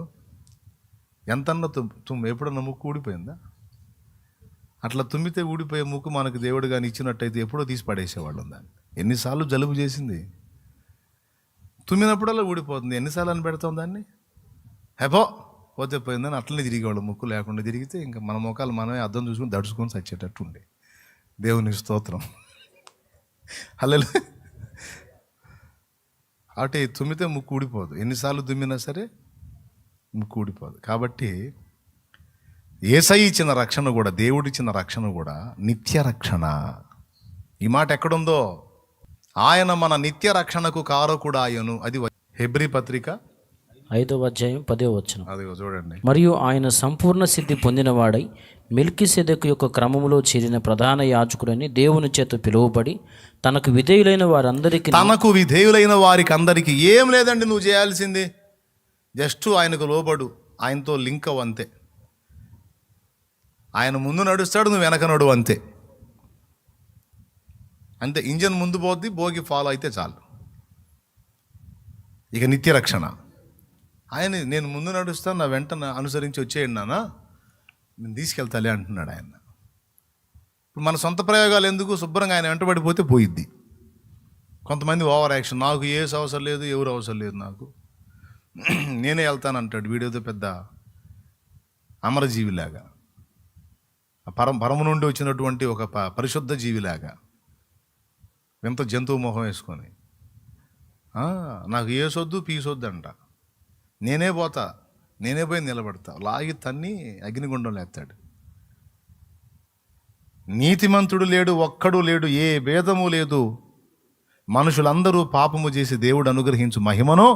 A: ఎంతన్నా ఎప్పుడన్నా ముక్కు ఊడిపోయిందా? అట్లా తుమ్మితే ఊడిపోయే ముక్కు మనకు దేవుడు కానీ ఇచ్చినట్టయితే ఎప్పుడో తీసి పడేసేవాళ్ళం దాన్ని. ఎన్నిసార్లు జలుబు చేసింది, తుమ్మినప్పుడల్లా ఊడిపోతుంది. ఎన్నిసార్లు అని పెడతాం దాన్ని, హెపో పోతే పోయిందని అట్లనే తిరిగేవాళ్ళు. ముక్కు లేకుండా తిరిగితే ఇంకా మన ముఖాలు మనమే అద్దం చూసుకుని దడుచుకొని చచ్చేటట్టు ఉండే. దేవునికి స్తోత్రం. హల్లెలూయా. అంటే తుమ్మితే ముక్కు ఊడిపోదు, ఎన్నిసార్లు తుమ్మినా సరే ముక్కు ఊడిపోదు. కాబట్టి యేసయ్య ఇచ్చిన రక్షణ కూడా, దేవుడిచ్చిన రక్షణ కూడా నిత్య రక్షణ. ఈ మాట ఎక్కడుందో, ఆయన మన నిత్య రక్షణకు కారకుడాయను. అది హెబ్రీ పత్రిక
B: 5వ అధ్యాయం 10వ వచనం.
A: అదిగో చూడండి.
B: మరియు ఆయన సంపూర్ణ సిద్ధి పొందినవాడై మెల్కీసెదెకు యొక్క క్రమములో చేరిన ప్రధాన యాజకుడని దేవుని చేత పిలువబడి తనకు విధేయులైన వారికి అందరికీ ఏం లేదండి నువ్వు చేయాల్సింది, జస్ట్ ఆయనకు లోబడు, ఆయనతో లింక్ అవ్వు అంతే. ఆయన ముందు నడుస్తాడు, నువ్వు వెనక నడువు అంతే. అంతే. ఇంజన్ ముందు పోద్ది, భోగి ఫాలో అయితే చాలు. ఇక నిత్య రక్షణ. ఆయన నేను ముందు నడుస్తాను, నా వెంట అనుసరించి వచ్చేయండి నాన్న, నేను తీసుకెళ్తాలే అంటున్నాడు ఆయన. ఇప్పుడు మన సొంత ప్రయోగాలు ఎందుకు, శుభ్రంగా ఆయన వెంటబడిపోతే పోయిద్ది. కొంతమంది ఓవర్ యాక్షన్, నాకు ఏసు అవసరం లేదు, ఎవరు అవసరం లేదు, నాకు నేనే వెళ్తానంటాడు. వీడియోతో పెద్ద అమరజీవిలాగా, పరము నుండి వచ్చినటువంటి ఒక పరిశుద్ధ జీవిలాగా, ఎంత జంతువు మొహం వేసుకొని నాకు ఏసొద్దు పీసొద్దు అంట. నేనే పోతా, నేనే పోయి నిలబడతా, లాగి తన్ని అగ్నిగుండం లేస్తాడు. నీతిమంతుడు లేడు, ఒక్కడు లేడు, ఏ భేదము లేదు. మనుషులందరూ పాపము చేసి దేవుడు అనుగ్రహించు మహిమను.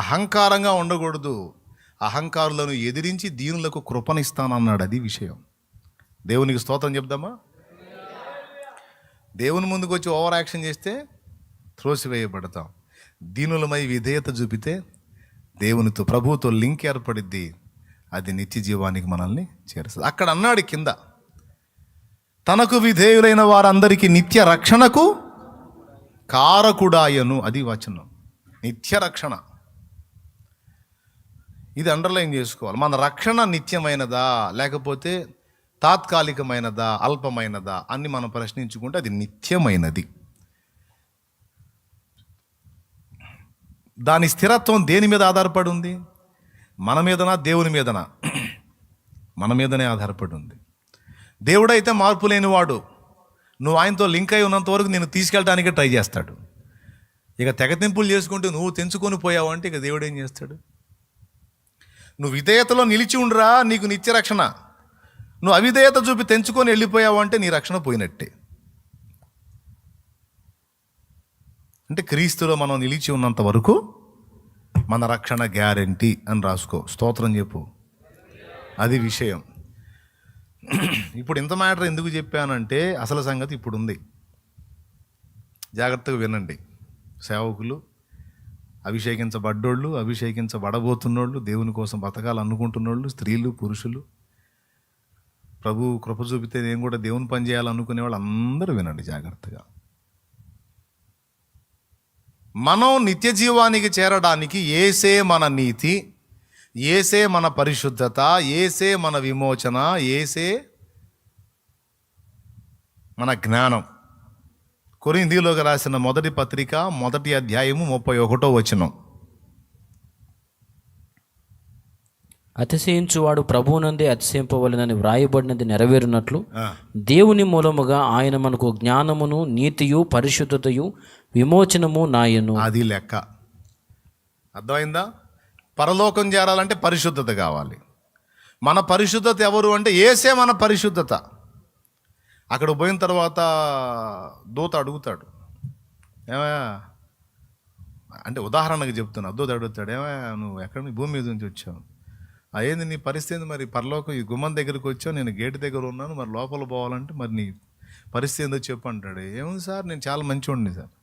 B: అహంకారంగా ఉండకూడదు, అహంకారులను ఎదిరించి దీనులకు కృపనిస్తానన్నాడు. అది విషయం. దేవునికి స్తోత్రం చెప్దామా? దేవుని ముందుకు వచ్చి ఓవర్ యాక్షన్ చేస్తే త్రోసివేయబడతాం. దీనులమై విధేయత చూపితే దేవునితో, ప్రభువుతో లింక్ ఏర్పడిద్ది. అది నిత్య జీవానికి మనల్ని చేరుస్తుంది. అక్కడ అన్నాడు కింద, తనకు విధేయులైన వారందరికీ నిత్య రక్షణకు కారకుడాయను. అది వచనం, నిత్య రక్షణ. ఇది అండర్లైన్ చేసుకోవాలి. మన రక్షణ నిత్యమైనదా లేకపోతే తాత్కాలికమైనదా, అల్పమైనదా అని మనం ప్రశ్నించుకుంటే అది నిత్యమైనది. దాని స్థిరత్వం దేని మీద ఆధారపడి ఉంది? మన మీదనా, దేవుని మీదనా? మన మీదనే ఆధారపడి ఉంది. దేవుడైతే మార్పు లేనివాడు. నువ్వు ఆయనతో లింక్ అయి ఉన్నంత వరకు నేను తీసుకెళ్ళడానికే ట్రై చేస్తాడు. ఇక తెగతింపులు చేసుకుంటూ నువ్వు తెంచుకొని పోయావు అంటే ఇక దేవుడు ఏం చేస్తాడు? నువ్వు విధేయతలో నిలిచి ఉండరా, నీకు నిత్య రక్షణ.
A: నువ్వు అవిధేయత చూపి తెంచుకొని వెళ్ళిపోయావు అంటే నీ రక్షణ పోయినట్టే. అంటే క్రీస్తులో మనం నిలిచి ఉన్నంత వరకు మన రక్షణ గ్యారెంటీ అని రాసుకో. స్తోత్రం చెప్పు. అది విషయం. ఇప్పుడు ఇంత మ్యాటర్ ఎందుకు చెప్పానంటే అసలు సంగతి ఇప్పుడు ఉంది. జాగ్రత్తగా వినండి. సేవకులు, అభిషేకించబడ్డోళ్ళు, అభిషేకించబడబోతున్నోళ్ళు, దేవుని కోసం బతకాలనుకుంటున్నోళ్ళు, స్త్రీలు, పురుషులు, ప్రభు కృప చూపితే నేను కూడా దేవుని పని చేయాలనుకునే వాళ్ళు అందరూ వినండి జాగ్రత్తగా. మనం నిత్య జీవానికి చేరడానికి యేసే మన నీతి, యేసే మన పరిశుద్ధత, యేసే మన విమోచన, యేసే మన జ్ఞానం. కొరింథీయులకు రాసిన మొదటి పత్రిక 1వ అధ్యాయము 31వ వచనం.
B: అతిశయించువాడు ప్రభువునందే అతిశయింపవలెనని వ్రాయబడినది నెరవేరునట్లు దేవుని మూలముగా ఆయన మనకు జ్ఞానమును, నీతియు, పరిశుద్ధతయు, విమోచనము నాయను.
A: అది లెక్క. అర్థమైందా? పరలోకం చేరాలంటే పరిశుద్ధత కావాలి. మన పరిశుద్ధత ఎవరు అంటే యేసే మన పరిశుద్ధత. అక్కడ పోయిన తర్వాత దూత అడుగుతాడు, ఏమయ్యా అంటే ఉదాహరణకు చెప్తున్నా, దూత అడుగుతాడు, ఏమయ్యా నువ్వు ఎక్కడ భూమి మీద నుంచి వచ్చావు, అయ్యింది నీ పరిస్థితి, మరి పరలోకం ఈ గుమ్మం దగ్గరికి వచ్చావు, నేను గేటు దగ్గర ఉన్నాను, మరి లోపల పోవాలంటే మరి నీ పరిస్థితి ఏందో చెప్పు అంటాడు. ఏముంది సార్, నేను చాలా మంచివాడిని సార్.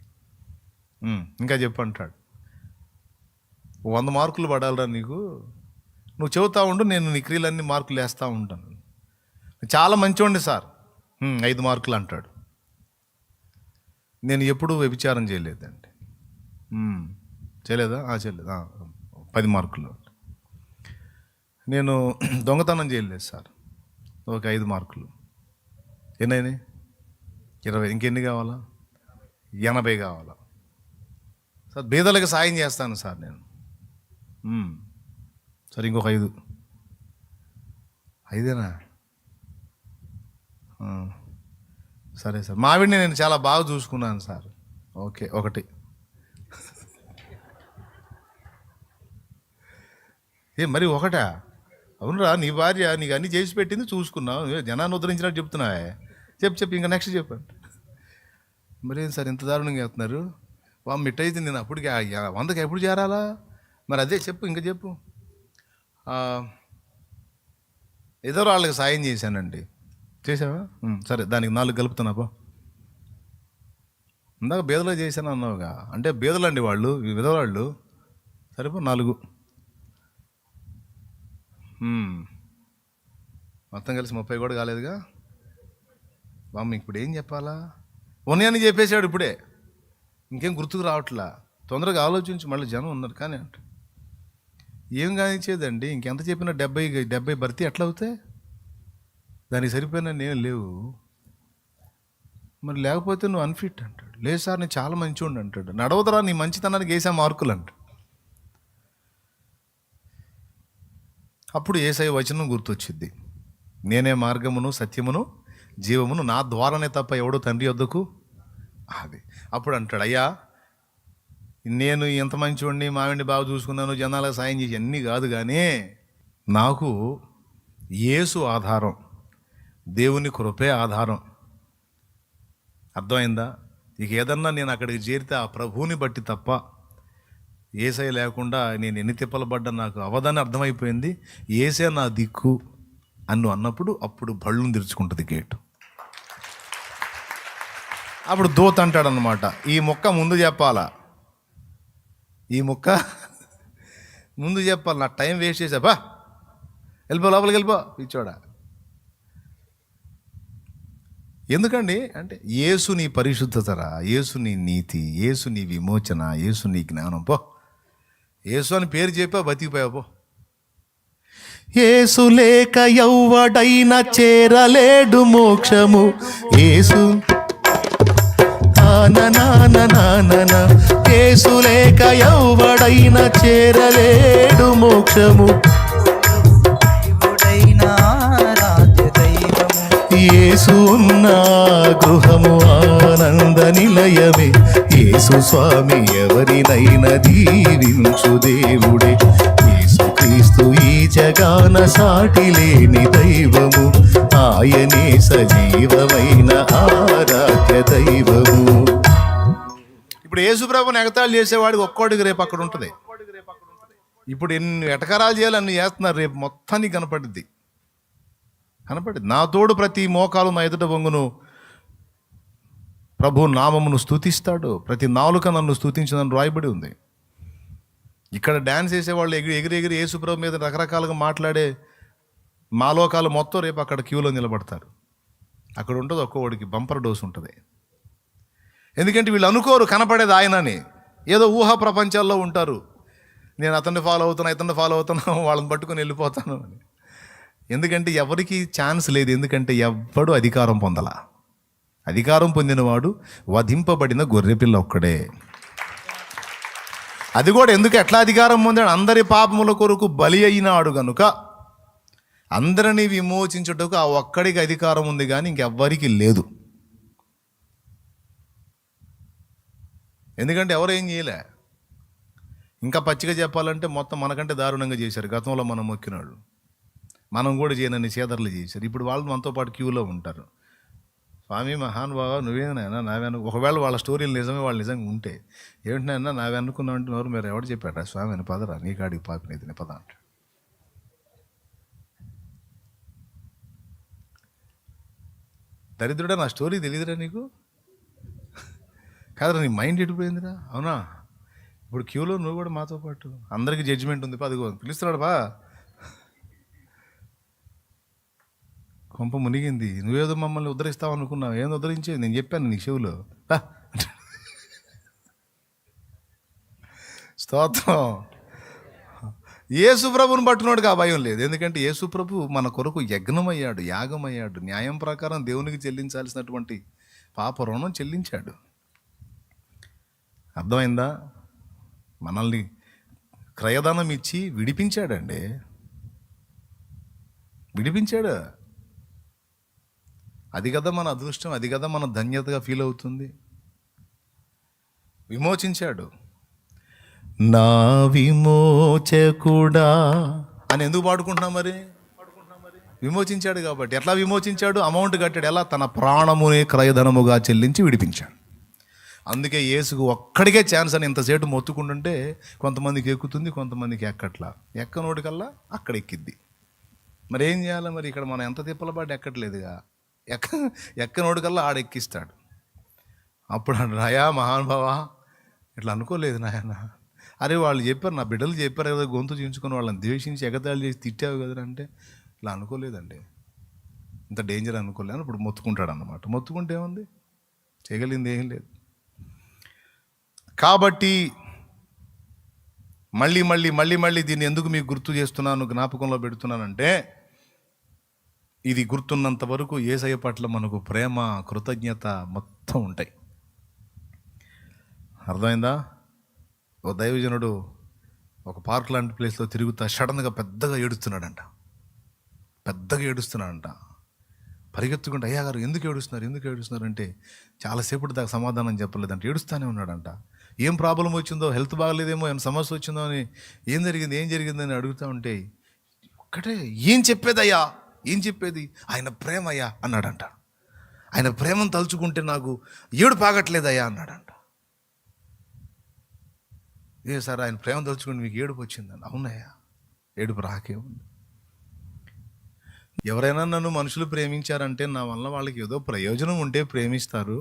A: ఇంకా చెప్పు అంటాడు. 100 మార్కులు పడాలిరా నీకు, నువ్వు చెబుతా ఉండు, నేను నీ క్రియలన్నీ మార్కులు వేస్తూ ఉంటాను. చాలా మంచివాడిని సార్. 5 మార్కులు అంటాడు. నేను ఎప్పుడూ వ్యభిచారం చేయలేదండి. చేయలేదా? చేయలేదు. 10 మార్కులు. నేను దొంగతనం చేయలేదు సార్. ఒక 5 మార్కులు. ఎన్నైనాయి? 20. ఇంకెన్ని కావాలా? 80 కావాలా సార్? బీదలకు సాయం చేస్తాను సార్ నేను. సరే ఇంకొక 5. 5ఏనా? సరే సార్. మావిడిని నేను చాలా బాగా చూసుకున్నాను సార్. ఓకే, 1. మరి 1? అవునురా, నీ భార్య నీకు అన్నీ చేసి పెట్టింది, చూసుకున్నావు, జనాన్ని ఉద్ధరించినట్టు చెప్తున్నావే. చెప్పు ఇంకా నెక్స్ట్ చెప్పండి. మరి ఏం సార్ ఇంత దారుణంగా వెళ్తున్నారు? మిట్టయితే నేను అప్పటికి 100కి ఎప్పుడు చేరాలా? మరి అదే చెప్పు, ఇంకా చెప్పు. ఏదో వాళ్ళకి సాయం చేశానండి. చేసావా? సరే, దానికి 4 కలుపుతున్నాపా. ఇందాక బీదలో చేశాను అన్నావుగా, అంటే బీదలండి వాళ్ళు, విధవాళ్ళు. సరేపో 4. మొత్తం కలిసి 30 కూడా కాలేదుగా. ఇప్పుడు ఏం చెప్పాలా? ఉన్నాయని చెప్పేశాడు ఇప్పుడే, ఇంకేం గుర్తుకు రావట్లా. తొందరగా ఆలోచించి, మళ్ళీ జనం ఉన్నారు కానీ అంట ఏం కానిచ్చేదండి. ఇంకెంత చెప్పినా 70 భర్తీ ఎట్లా అవుతాయి? దానికి సరిపోయినా నేను లేవు. మరి లేకపోతే నువ్వు అన్ఫిట్ అంటాడు. లేదు సార్, నేను చాలా మంచివాడిని అంటాడు. నడవదరా, నీ మంచితనానికి వేసా మార్కులు అంట. అప్పుడు యేసయ్య వచనం గుర్తొచ్చింది, నేనే మార్గమును, సత్యమును, జీవమును, నా ద్వారానే తప్ప ఎవడో తండ్రి వద్దకు. అది అప్పుడు అంటాడు, అయ్యా నేను ఎంత మంచివాడిని, మావిడిని బాగా చూసుకున్నాను, జనాలకు సాయం చేసి అన్నీ కాదు, కానీ నాకు యేసు ఆధారం, దేవుని కృపే ఆధారం. అర్థమైందా? ఇక ఏదన్నా నేను అక్కడికి చేరితే ఆ ప్రభువుని బట్టి తప్ప, యేసయ్య లేకుండా నేను ఎన్ని తిప్పలు పడ్డా నాకు అవదని అర్థమైపోయింది. యేసే నా దిక్కు అని అన్నప్పుడు అప్పుడు బళ్ళును తెరుచుకుంటుంది గేటు. అప్పుడు దూత అంటాడు అన్నమాట, ఈ ముక్క ముందు చెప్పాలా, ఈ ముక్క ముందు చెప్పాలి, నా టైం వేస్ట్ చేసాపా, వెళ్ళిపో, లోపలికి వెళ్ళిపో పిచ్చోడా. ఎందుకండి అంటే యేసు నీ పరిశుద్ధతరా, యేసు నీ నీతి, యేసు నీ విమోచన, యేసు నీ జ్ఞానం. పో, యేసు అని పేరు చెప్పా, బతికిపోయావు పో. యేసు లేక ఎవ్వడైనా చేరలేడు మోక్షము. యేసు యేసు లేక ఎవ్వడైనా చేరలేడు మోక్షము. యేసు ఉన్న గృహము ఆనంద నిలయమే. యేసు స్వామి ఎవరినైనా దీవించు దేవుడే. యేసు క్రీస్తు ఈ జగాన సాటి లేని దైవము. ఆయనే సజీవమైన ఆరాధ్య దైవము. ఇప్పుడు యేసుప్రభుని ఎగతాళి చేసేవాడికి ఒక్కోడికి రేపు అక్కడ ఉంటుంది. ఇప్పుడు ఎన్ని ఎటకరాలు చేయాలి అన్ని చేస్తున్నారు, రేపు మొత్తానికి కనపడుద్ది. నా తోడు ప్రతి మోకాలు నా ఎదుట వంగును ప్రభు నామమును స్తుతిస్తాడు, ప్రతి నాలుక నన్ను స్తుతించదని రాయబడి ఉంది. ఇక్కడ డ్యాన్స్ వేసేవాళ్ళు ఎగిరి యేసుప్రభు మీద రకరకాలుగా మాట్లాడే మాలోకాలు మొత్తం రేపు అక్కడ క్యూలో నిలబడతారు. అక్కడ ఉంటుంది ఒక్కోడికి బంపర్ డోస్ ఉంటుంది. ఎందుకంటే వీళ్ళు అనుకోరు కనపడేది ఆయనని, ఏదో ఊహా ప్రపంచాల్లో ఉంటారు. నేను అతన్ని ఫాలో అవుతున్నా వాళ్ళని పట్టుకొని వెళ్ళిపోతాను అని. ఎందుకంటే ఎవరికి ఛాన్స్ లేదు, ఎందుకంటే ఎవ్వడు అధికారం పొందలా. అధికారం పొందినవాడు వధింపబడిన గొర్రెపిల్ల ఒక్కడే. అది కూడా ఎందుకు ఎట్లా అధికారం పొందాడు? అందరి పాపముల కొరకు బలి అయినాడు గనుక అందరినీ విమోచించుటకు ఆ ఒక్కడికి అధికారం ఉంది, కానీ ఇంకెవ్వరికి లేదు. ఎందుకంటే ఎవరు ఏం చేయలే. ఇంకా పచ్చిగా చెప్పాలంటే మొత్తం మనకంటే దారుణంగా చేశారు గతంలో మనం మొక్కినాడు. మనం కూడా చేయనని చేదర్లు చేశారు. ఇప్పుడు వాళ్ళు మనతో పాటు క్యూలో ఉంటారు. స్వామి మహానుభావ నువ్వేనైనా నావే ఒకవేళ వాళ్ళ స్టోరీలు నిజమే, వాళ్ళు నిజంగా ఉంటే ఏంటనైనా నావే అనుకున్నావు అంటున్నారు. మీరు ఎవరు చెప్పారా స్వామి అని? పదరా నీ కాడికి పాపినది పద అంట. దరిద్రుడా, నా స్టోరీ తెలియదురా నీకు? కాదురా, నీ మైండ్ ఎడిపోయిందిరా. అవునా? ఇప్పుడు క్యూలో నువ్వు కూడా మాతో పాటు. అందరికీ జడ్జిమెంట్ ఉంది, అదిగో పిలుస్తున్నాడు బా. కొంప మునిగింది. నువ్వేదో మమ్మల్ని ఉద్ధరిస్తావు అనుకున్నావు. ఏం ఉద్ధరించేది? నేను చెప్పాను నీకు చెవులో. స్తోత్రం. యేసుప్రభుని పట్టుకున్నాడుగా భయం లేదు. ఎందుకంటే యేసుప్రభు మన కొరకు యజ్ఞమయ్యాడు, యాగమయ్యాడు. న్యాయం ప్రకారం దేవునికి చెల్లించాల్సినటువంటి పాప రుణం చెల్లించాడు. అర్థమైందా? మనల్ని క్రయధనం ఇచ్చి విడిపించాడండి, విడిపించాడు. అది కదా మన అదృష్టం, అది కదా మన ధన్యతగా ఫీల్ అవుతుంది. విమోచించాడు. నా విమోచకుడా అని ఎందుకు పాడుకుంటున్నాం మరి? విమోచించాడు కాబట్టి. ఎట్లా విమోచించాడు? అమౌంట్ కట్టాడు. ఎలా? తన ప్రాణమునే క్రయధనముగా చెల్లించి విడిపించాడు. అందుకే యేసుకు ఒక్కడికే ఛాన్స్ అని ఇంతసేపు మొత్తుకుంటుంటే కొంతమందికి ఎక్కుతుంది, కొంతమందికి ఎక్కట్లా. ఎక్కనోడికల్లా అక్కడ ఎక్కిద్ది. మరి ఏం చేయాలి? మరి ఇక్కడ మనం ఎంత తిప్పలపాటు ఎక్కట్లేదుగా. ఎక్కనోడికల్లా ఆడెక్కిస్తాడు. అప్పుడు రాయా మహానుభావా, ఇట్లా అనుకోలేదు నాయన. అరే వాళ్ళు చెప్పారు, నా బిడ్డలు చెప్పారు కదా, గొంతు చించుకొని వాళ్ళని ద్వేషించి ఎగతాళి చేసి తిట్టావు కదా అంటే, ఇలా అనుకోలేదండి, ఇంత డేంజర్ అనుకోలేదు. ఇప్పుడు మొత్తుకుంటాడు అన్నమాట. మొత్తుకుంటే ఏముంది? చేయగలిగింది ఏం లేదు. కాబట్టి మళ్ళీ మళ్ళీ మళ్ళీ మళ్ళీ దీన్ని ఎందుకు మీకు గుర్తు చేస్తున్నాను, జ్ఞాపకంలో పెడుతున్నానంటే, ఇది గుర్తున్నంత వరకు యేసయ్య పట్ల మనకు ప్రేమ, కృతజ్ఞత మొత్తం ఉంటాయి. అర్థమైందా? ఓ దైవజనుడు ఒక పార్క్ లాంటి ప్లేస్లో తిరుగుతా సడన్గా పెద్దగా ఏడుస్తున్నాడంట. పరిగెత్తుకుంటే, అయ్యా గారు ఎందుకు ఏడుస్తున్నారు అంటే, చాలాసేపటి దాకా సమాధానం చెప్పలేదంట. ఏడుస్తూనే ఉన్నాడంట. ఏం ప్రాబ్లం వచ్చిందో, హెల్త్ బాగలేదేమో, ఏమైనా సమస్య వచ్చిందో అని, ఏం జరిగిందని అడుగుతూ ఉంటే, ఒక్కటే, ఏం చెప్పేది ఆయన ప్రేమయ్యా అన్నాడంట. ఆయన ప్రేమను తలుచుకుంటే నాకు ఏడుపు ఆగట్లేదయ్యా అన్నాడంట. ఏ సార్, ఆయన ప్రేమ తలుచుకుంటే మీకు ఏడుపు వచ్చిందని? అవునయ్యా, ఏడుపు రాకే ఉంది. ఎవరైనా నన్ను మనుషులు ప్రేమించారంటే నా వల్ల వాళ్ళకి ఏదో ప్రయోజనం ఉంటే ప్రేమిస్తారు.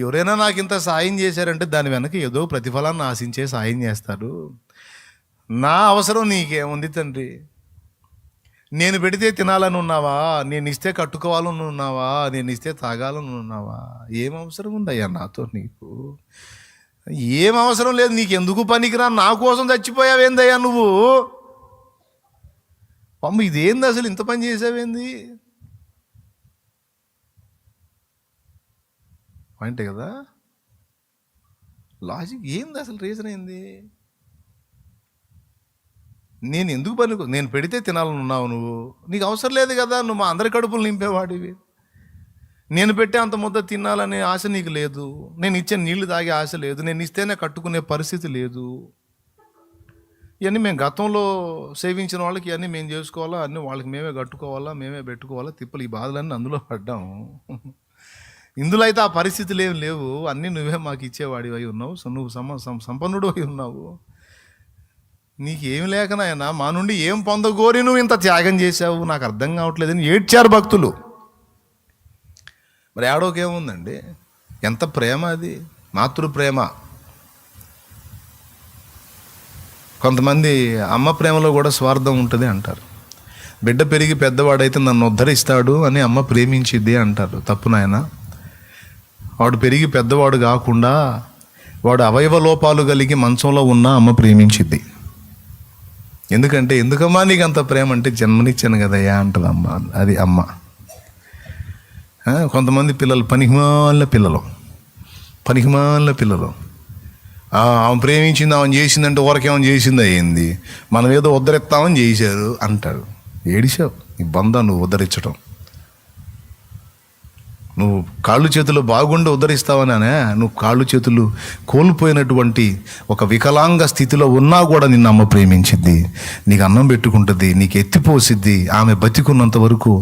A: ఎవరైనా నాకు ఇంత సాయం చేశారంటే దాని వెనక ఏదో ప్రతిఫలాన్ని ఆశించే సాయం చేస్తారు. నా అవసరం నీకేముంది తండ్రి? నేను పెడితే తినాలని ఉన్నావా? నేను ఇస్తే కట్టుకోవాలని ఉన్నావా? నేను ఇస్తే తాగాలని ఉన్నావా? ఏం అవసరం ఉందయ్యా నాతో నీకు? ఏం అవసరం లేదు. నీకు ఎందుకు పనికిరా? నా కోసం చచ్చిపోయావేందయ్యా నువ్వు? అమ్మ, ఇదేంది అసలు? ఇంత పని చేసావేంది? పాయింటే కదా. లాజిక్ ఏంది అసలు? రీజన్ ఏంది? నేను ఎందుకు నేను పెడితే తినాలని ఉన్నావు నువ్వు? నీకు అవసరం లేదు కదా, నువ్వు మా అందరి కడుపులు నింపేవాడివి. నేను పెట్టే అంత ముద్ద తినాలనే ఆశ నీకు లేదు. నేను ఇచ్చే నీళ్లు తాగే ఆశ లేదు. నేను ఇస్తేనే కట్టుకునే పరిస్థితి లేదు. ఇవన్నీ మేము గతంలో సేవించిన వాళ్ళకి ఇవన్నీ మేము చేసుకోవాలా, అన్నీ వాళ్ళకి మేమే కట్టుకోవాలా, మేమే పెట్టుకోవాలా, తిప్పలు ఈ బాధలన్నీ అందులో పడ్డాము. ఇందులో అయితే ఆ పరిస్థితులు ఏం లేవు. అన్నీ నువ్వే మాకు ఇచ్చేవాడివి అయి ఉన్నావు. సో నువ్వు సంపన్నుడు అయి ఉన్నావు. నీకేం లేకనాయనా మా నుండి ఏం పొందగోరి నువ్వు ఇంత త్యాగం చేశావు, నాకు అర్థం కావట్లేదని ఏడ్చారు భక్తులు. మరి ఏడోకేముందండి? ఎంత ప్రేమ అది, మాతృ ప్రేమ. కొంతమంది అమ్మ ప్రేమలో కూడా స్వార్థం ఉంటుంది అంటారు. బిడ్డ పెరిగి పెద్దవాడైతే నన్ను ఉద్ధరిస్తాడు అని అమ్మ ప్రేమించిద్ది అంటారు. తప్పు నాయన. వాడు పెరిగి పెద్దవాడు కాకుండా వాడు అవయవ లోపాలు కలిగి మంచంలో ఉన్నా అమ్మ ప్రేమించిద్ది. ఎందుకంటే ఎందుకమ్మా నీకు అంత ప్రేమ అంటే జన్మనిచ్చాను కదయ్యా అంటది అమ్మ. అది అమ్మ. కొంతమంది పిల్లలు పనికిమాల పిల్లలు ఆమె ప్రేమించింది, ఆమె చేసిందంటే ఊరకేమని చేసింది అయ్యింది, మనం ఏదో ఉద్ధరిస్తామని చేశారు అంటారు. ఏడిశావు ఈ బంధం నువ్వు ఉద్ధరించడం. నువ్వు కాళ్ళు చేతులు బాగుండి ఉద్ధరిస్తావనే, నువ్వు కాళ్ళు చేతులు కోల్పోయినటువంటి ఒక వికలాంగ స్థితిలో ఉన్నా కూడా నిన్ను అమ్మ ప్రేమించిద్ది, నీకు అన్నం పెట్టుకుంటుంది, నీకు ఎత్తిపోసిద్ది. ఆమె బతికున్నంత వరకు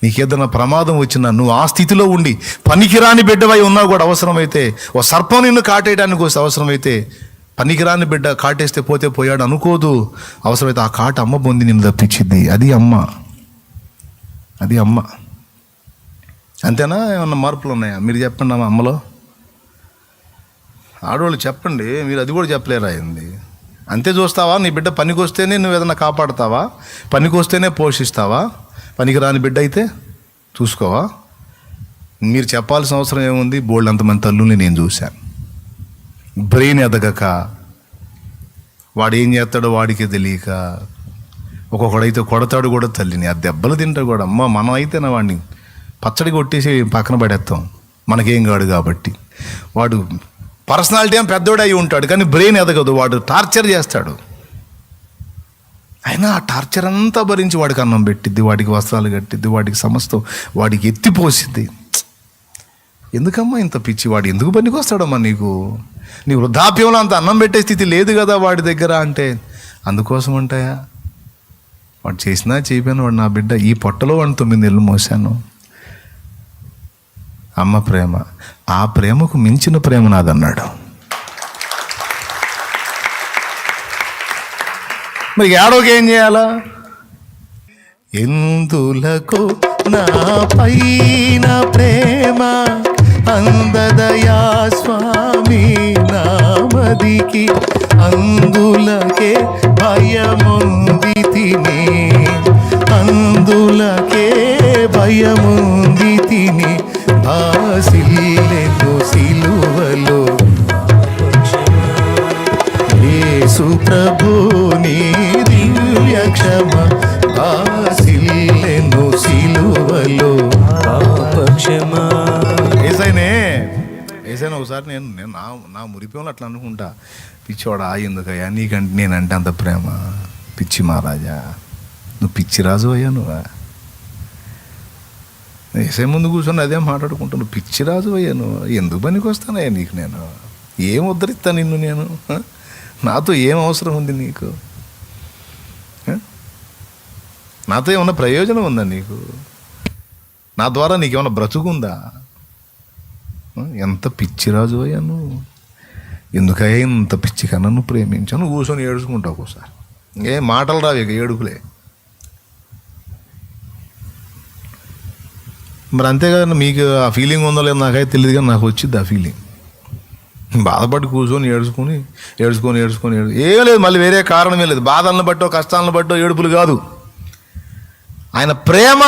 A: నీకేదైనా ప్రమాదం వచ్చినా నువ్వు ఆ స్థితిలో ఉండి పనికిరాని బిడ్డవై ఉన్నా కూడా అవసరమైతే ఓ సర్పం నిన్ను కాటేయడానికి వస్తే, అవసరమైతే పనికిరాని బిడ్డ కాటేస్తే పోతే పోయాడు అనుకోదు, అవసరమైతే ఆ కాట అమ్మ పొంది నిన్ను తప్పించిద్ది. అది అమ్మ. అంతేనా? ఏమన్నా మార్పులు ఉన్నాయా? మీరు చెప్పండి అమ్మ అమ్మలో. ఆడవాళ్ళు చెప్పండి, మీరు అది కూడా చెప్పలేరా అయింది. అంతే చూస్తావా? నీ బిడ్డ పనికి వస్తేనే నువ్వు ఏదైనా కాపాడుతావా? పనికి వస్తేనే పోషిస్తావా? పనికి రాని బిడ్డ అయితే చూసుకోవా? మీరు చెప్పాల్సిన అవసరం ఏముంది? బోల్డ్ అంతమంది తల్లుల్ని నేను చూశాను. బ్రెయిన్ ఎదగక వాడు ఏం చేస్తాడో వాడికే తెలియక ఒక్కొక్కడైతే కొడతాడు కూడా తల్లిని, ఆ దెబ్బలు తింటాడు కూడా. అమ్మ మనం అయితేనా వాడిని పచ్చడి కొట్టేసి పక్కన పడేస్తాం, మనకేం కాడు కాబట్టి. వాడు పర్సనాలిటీ ఏం పెద్దోడు అయి ఉంటాడు కానీ బ్రెయిన్ ఎదగదు, వాడు టార్చర్ చేస్తాడు. అయినా ఆ టార్చర్ అంతా భరించి వాడికి అన్నం పెట్టిద్ది, వాడికి వస్త్రాలు కట్టిద్ది, వాడికి సమస్తం వాడికి ఎత్తిపోసిద్ది. ఎందుకమ్మా ఇంత పిచ్చి? వాడు ఎందుకు పనికి వస్తాడమ్మా నీకు? నీ వృద్ధాప్యంలో అంత అన్నం పెట్టే స్థితి లేదు కదా వాడి దగ్గర అంటే. అందుకోసం ఉంటాయా? వాడు చేసినా చేయపోయినా వాడు నా బిడ్డ. ఈ పొట్టలో వాడిని 9 నెలలు మోసాను. అమ్మ ప్రేమ, ఆ ప్రేమకు మించిన ప్రేమ నాదన్నాడు. మరి ఏడోకి ఏం చేయాలా? ఎందులకు నా పైన ప్రేమ అందదయా స్వామి నామదికి, అందులకే భయముంది తిని, అందులకే భయముంది తిని, ఆశిల్లెను సిలువలో యేసు ప్రభు నీ దివ్య క్షమ, ఆశిల్లెను సిలువలో పాపక్షమా. ఏసైనా ఒకసారి నేను నా మురిపేమో అట్లా అనుకుంటా, పిచ్చివాడా ఎందుకయ్యా నీకంటే నేనంటే అంత ప్రేమ? పిచ్చి మహారాజా, నువ్వు పిచ్చి రాజు అయ్యా నువ్వా? ఏసై ముందు కూర్చొని అదే మాట్లాడుకుంటా, నువ్వు పిచ్చి రాజు అయ్యా నువ్వు, ఎందుకు పనికి వస్తానయ్యా నీకు? నేను ఏం ఉద్ధరిస్తా నిన్ను? నేను నాతో ఏం అవసరం ఉంది నీకు? నాతో ఏమన్నా ప్రయోజనం ఉందా నీకు? నా ద్వారా నీకేమన్నా బ్రతుకుందా? ఎంత పిచ్చిరాజు అయ్యా నువ్వు, ఎందుకయ్యా ఇంత పిచ్చి కన్నా నువ్వు ప్రేమించాను? కూర్చొని ఏడుచుకుంటావు ఒకసారి, ఏ మాటలు రావు ఇక ఏడుకులే. మరి అంతేకాదు, మీకు ఆ ఫీలింగ్ ఉందో లేదో నాకైతే తెలియదు కానీ నాకు వచ్చింది ఆ ఫీలింగ్. బాధపడి కూర్చొని ఏడుచుకొని ఏం లేదు, మళ్ళీ వేరే కారణమే లేదు. బాధలను బట్టో కష్టాలను బట్టో ఏడుపులు కాదు. ఆయన ప్రేమ,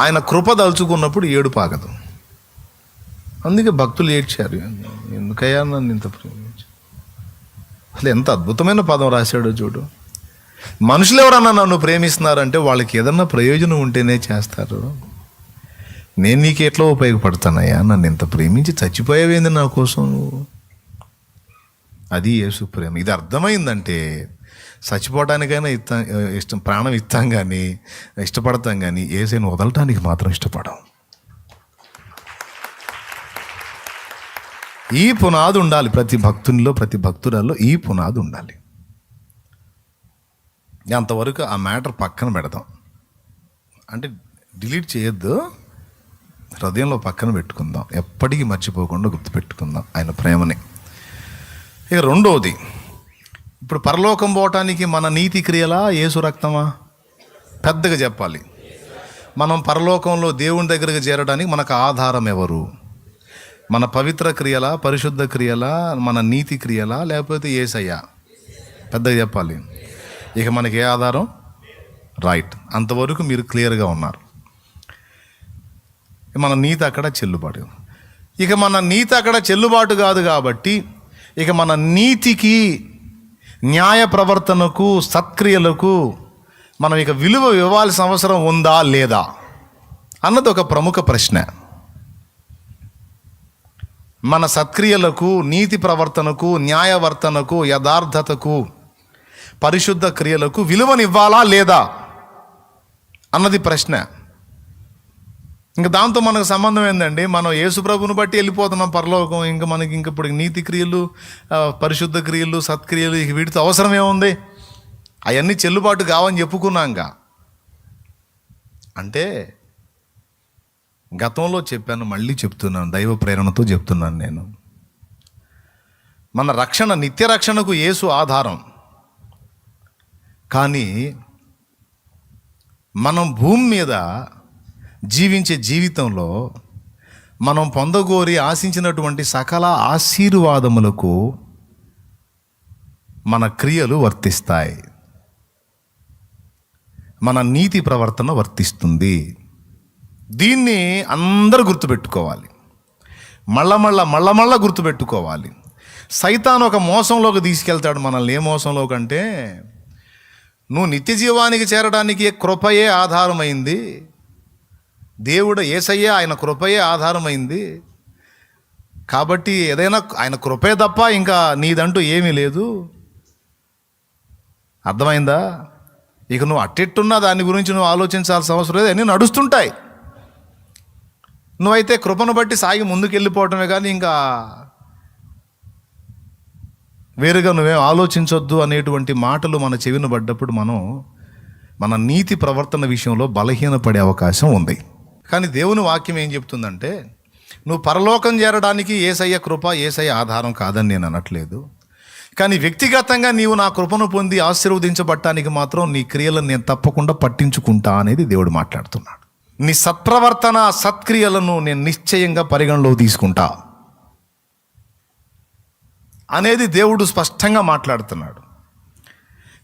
A: ఆయన కృప దలుచుకున్నప్పుడు ఏడుపు ఆగదు. అందుకే భక్తులు ఏడ్చారు, ఎందుకయ్యా నన్ను ఇంత ప్రేమించు. అసలు ఎంత అద్భుతమైన పదం రాశాడో చూడు. మనుషులు ఎవరన్నా నన్ను ప్రేమిస్తున్నారంటే వాళ్ళకి ఏదన్నా ప్రయోజనం ఉంటేనే చేస్తారు. నేను నీకు ఎట్లా ఉపయోగపడతానయ్యా? నన్ను ఇంత ప్రేమించి చచ్చిపోయేవేంది నా కోసం నువ్వు? అది యేసు ప్రేమ. ఇది అర్థమైందంటే చచ్చిపోవటానికైనా ఇష్టం, ప్రాణం ఇస్తాం కానీ ఇష్టపడతాం కానీ యేసుని వదలటానికి మాత్రం ఇష్టపడం. ఈ పునాది ఉండాలి ప్రతి భక్తునిలో, ప్రతి భక్తురాల్లో ఈ పునాది ఉండాలి. అంతవరకు ఆ మ్యాటర్ పక్కన పెడదాం. అంటే డిలీట్ చేయొద్దు, హృదయంలో పక్కన పెట్టుకుందాం, ఎప్పటికీ మర్చిపోకుండా గుర్తుపెట్టుకుందాం ఆయన ప్రేమని. ఇక రెండవది, ఇప్పుడు పరలోకం పోవటానికి మన నీతి క్రియలా యేసు రక్తమా? పెద్దగా చెప్పాలి. మనం పరలోకంలో దేవుని దగ్గరికి చేరడానికి మనకు ఆధారం ఎవరు? మన పవిత్ర క్రియలా, పరిశుద్ధ క్రియలా, మన నీతి క్రియలా, లేకపోతే యేసయ్యా? పెద్దగా చెప్పాలి. ఇక మనకి ఏ ఆధారం? రైట్, అంతవరకు మీరు క్లియర్గా ఉన్నారు. మన నీతి అక్కడ చెల్లుబాటు. ఇక మన నీతి అక్కడ చెల్లుబాటు కాదు కాబట్టి ఇక మన నీతికి, న్యాయ ప్రవర్తనకు, సత్క్రియలకు మనం ఇక విలువ ఇవ్వాల్సిన అవసరం ఉందా లేదా అన్నది ఒక ప్రముఖ ప్రశ్న. మన సత్క్రియలకు, నీతి ప్రవర్తనకు, న్యాయవర్తనకు, యథార్థతకు, పరిశుద్ధ క్రియలకు విలువనివ్వాలా లేదా అన్నది ప్రశ్న. ఇంకా దాంతో మనకు సంబంధం ఏందండి? మనం యేసుప్రభుని బట్టి వెళ్ళిపోతున్నాం పరలోకం. ఇంకా మనకి ఇప్పుడు నీతి క్రియలు, పరిశుద్ధ క్రియలు, సత్క్రియలు ఇక వీటితో అవసరం ఏముంది? అవన్నీ చెల్లుబాటు కావని చెప్పుకున్నాంగా. అంటే గతంలో చెప్పాను, మళ్ళీ చెప్తున్నాను, దైవ ప్రేరణతో చెప్తున్నాను నేను. మన రక్షణ, నిత్య రక్షణకు యేసు ఆధారం. కానీ మనం భూమి మీద జీవించే జీవితంలో మనం పొందగోరి ఆశించినటువంటి సకల ఆశీర్వాదములకు మన క్రియలు వర్తిస్తాయి, మన నీతి ప్రవర్తన వర్తిస్తుంది. దీన్ని అందరూ గుర్తుపెట్టుకోవాలి, మళ్ళా గుర్తుపెట్టుకోవాలి. సైతాను ఒక మోసంలోకి తీసుకెళ్తాడు మనల్ని. ఏ మోసంలోకి అంటే, నువ్వు నిత్య జీవానికి చేరడానికి కృపయే ఆధారమైంది, దేవుడు యేసయ్య ఆయన కృపయే ఆధారమైంది, కాబట్టి ఏదైనా ఆయన కృపే తప్ప ఇంకా నీదంటూ ఏమీ లేదు. అర్థమైందా? ఇక నువ్వు అట్టెట్టున్నా దాని గురించి నువ్వు ఆలోచించాల్సిన అవసరం లేదు, అన్నీ నడుస్తుంటాయి. నువ్వైతే కృపను బట్టి సాగి ముందుకు వెళ్ళిపోవటమే కానీ ఇంకా వేరుగా నువ్వేం ఆలోచించొద్దు అనేటువంటి మాటలు మన చెవిన పడ్డప్పుడు మనం మన నీతి ప్రవర్తన విషయంలో బలహీనపడే అవకాశం ఉంది. కానీ దేవుని వాక్యం ఏం చెప్తుందంటే, నువ్వు పరలోకం చేరడానికి యేసయ్య కృప, యేసయ్య ఆధారం కాదని నేను అనట్లేదు. కానీ వ్యక్తిగతంగా నీవు నా కృపను పొంది ఆశీర్వదించబడటానికి మాత్రం నీ క్రియలను నేను తప్పకుండా పట్టించుకుంటా అనేది దేవుడు మాట్లాడుతున్నాడు. నీ సత్ప్రవర్తన, సత్క్రియలను నేను నిశ్చయంగా పరిగణలో తీసుకుంటా అనేది దేవుడు స్పష్టంగా మాట్లాడుతున్నాడు.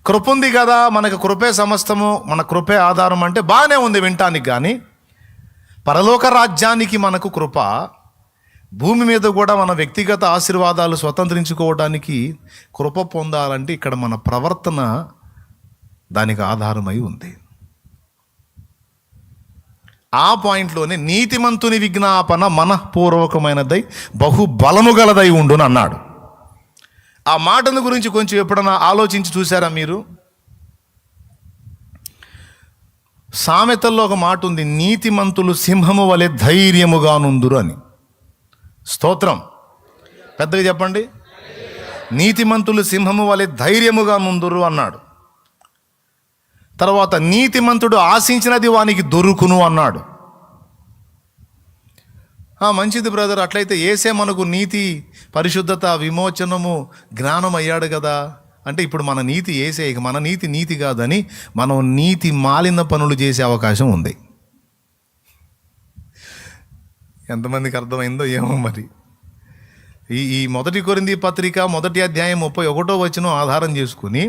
A: కృప ఉంది కదా, మనకు కృపే సమస్తము, మన కృపే ఆధారం అంటే బాగానే ఉంది వినటానికి. కానీ పరలోక రాజ్యానికి మనకు కృప, భూమి మీద కూడా మన వ్యక్తిగత ఆశీర్వాదాలు స్వతంత్రించుకోవడానికి కృప పొందాలంటే ఇక్కడ మన ప్రవర్తన దానికి ఆధారమై ఉంది. ఆ పాయింట్లోనే నీతిమంతుని విజ్ఞాపన మనఃపూర్వకమైనదై బహుబలము గలదై ఉండును అన్నాడు. ఆ మాటను గురించి కొంచెం ఎప్పుడన్నా ఆలోచించి చూసారా మీరు? సామెతల్లో ఒక మాట ఉంది, నీతిమంతులు సింహము వలె ధైర్యముగా నుందురు అని. స్తోత్రం, పెద్దగా చెప్పండి. నీతిమంతులు సింహము వలె ధైర్యముగా నుందురు అన్నాడు. తర్వాత నీతిమంతుడు ఆశించినది వానికి దొరుకును అన్నాడు. మంచిది బ్రదర్, అట్లయితే యేసే మనకు నీతి, పరిశుద్ధత, విమోచనము, జ్ఞానం అయ్యాడు కదా అంటే ఇప్పుడు మన నీతి యేసే, ఇక మన నీతి కాదని మనం నీతి మాలిన పనులు చేసే అవకాశం ఉంది. ఎంతమందికి అర్థమైందో ఏమో మరి. ఈ 1 కొరింథీ పత్రిక 1వ అధ్యాయం 31వ వచనం ఆధారం చేసుకుని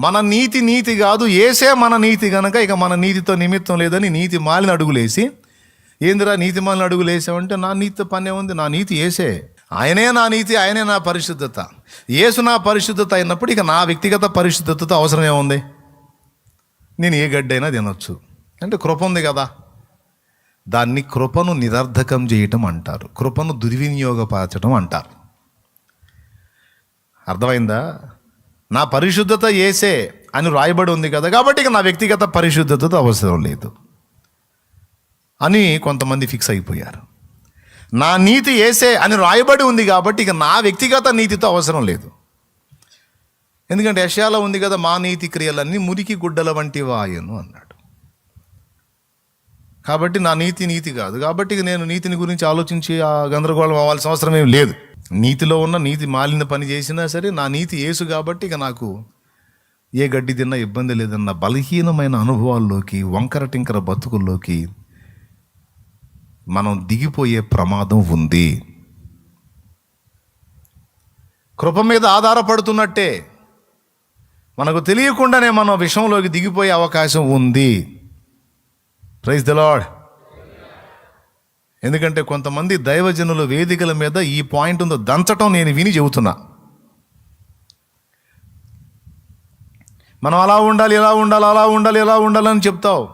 A: మన నీతి కాదు, యేసే మన నీతి గనక ఇక మన నీతితో నిమిత్తం లేదని నీతి మాలిన అడుగులేసి, ఏందిరా నీతి మాలిన అడుగులేసావంటే నా నీతితో పనే ఉంది, నా నీతి యేసే, ఆయనే నా నీతి, ఆయనే నా పరిశుద్ధత. యేసు నా పరిశుద్ధత అయినప్పుడు ఇక నా వ్యక్తిగత పరిశుద్ధతతో అవసరం ఏముంది? నేను ఏ గడ్డైనా తినొచ్చు అంటే కృప ఉంది కదా. దాన్ని కృపను నిరర్ధకం చేయటం అంటారు, కృపను దుర్వినియోగపరచడం అంటారు. అర్థమైందా? నా పరిశుద్ధత యేసే అని రాయబడి ఉంది కదా, కాబట్టి ఇక నా వ్యక్తిగత పరిశుద్ధతతో అవసరం లేదు అని కొంతమంది ఫిక్స్ అయిపోయారు. నా నీతి యేసే అని రాయబడి ఉంది కాబట్టి ఇక నా వ్యక్తిగత నీతితో అవసరం లేదు. ఎందుకంటే యెషయాలో ఉంది కదా, మా నీతి క్రియలన్నీ మురికి గుడ్డల వంటి వాయును అన్నాడు. కాబట్టి నా నీతి కాదు, కాబట్టి ఇక నేను నీతిని గురించి ఆలోచించి ఆ గందరగోళం అవ్వాల్సిన అవసరం ఏం లేదు. నీతిలో ఉన్న నీతి మాలిన పని చేసినా సరే నా నీతి యేసు కాబట్టి ఇక నాకు ఏ గడ్డి తిన్నా ఇబ్బంది లేదన్న బలహీనమైన అనుభవాల్లోకి, వంకర టింకర బతుకుల్లోకి మనం దిగిపోయే ప్రమాదం ఉంది. కృప మీద ఆధారపడుతున్నట్టే మనకు తెలియకుండానే మనం విషయంలోకి దిగిపోయే అవకాశం ఉంది. Praise the Lord. ఎందుకంటే కొంతమంది దైవజనుల వేదికల మీద ఈ పాయింట్ ఉందో దంచటం నేను విని చెబుతున్నా. మనం అలా ఉండాలి, ఇలా ఉండాలి, అలా ఉండాలి, ఇలా ఉండాలని చెప్తావు.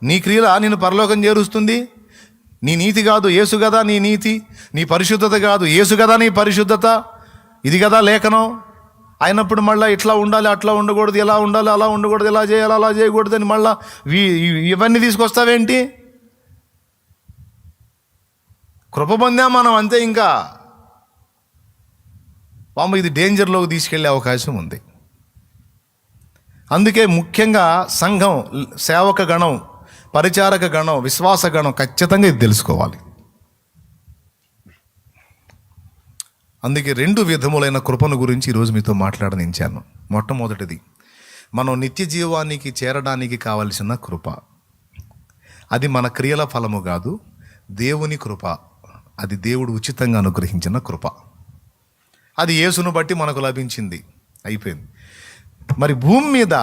A: నీ క్రియల నిన్ను పరలోకం చేరుస్తుంది. నీ నీతి కాదు యేసు కదా నీ నీతి, నీ పరిశుద్ధత కాదు యేసు కదా నీ పరిశుద్ధత. ఇది కదా లేఖనం. అయినప్పుడు మళ్ళీ ఇట్లా ఉండాలి, అట్లా ఉండకూడదు, ఇలా ఉండాలి, అలా ఉండకూడదు, ఇలా చేయాలి, అలా చేయకూడదు అని మళ్ళీ ఇవన్నీ తీసుకొస్తావేంటి? కృప పొందాం మనం అంతే. ఇంకా పాము ఇది డేంజర్లోకి తీసుకెళ్లే అవకాశం ఉంది. అందుకే ముఖ్యంగా సంఘం, సేవక గణం, పరిచారక గణం, విశ్వాస గణం ఖచ్చితంగా ఇది తెలుసుకోవాలి. అందుకే 2 విధములైన కృపను గురించి ఈరోజు మీతో మాట్లాడనించాను. మొట్టమొదటిది, మనం నిత్య జీవానికి చేరడానికి కావలసిన కృప. అది మన క్రియల ఫలము కాదు, దేవుని కృప. అది దేవుడు ఉచితంగా అనుగ్రహించిన కృప. అది యేసును బట్టి మనకు లభించింది, అయిపోయింది. మరి భూమి మీద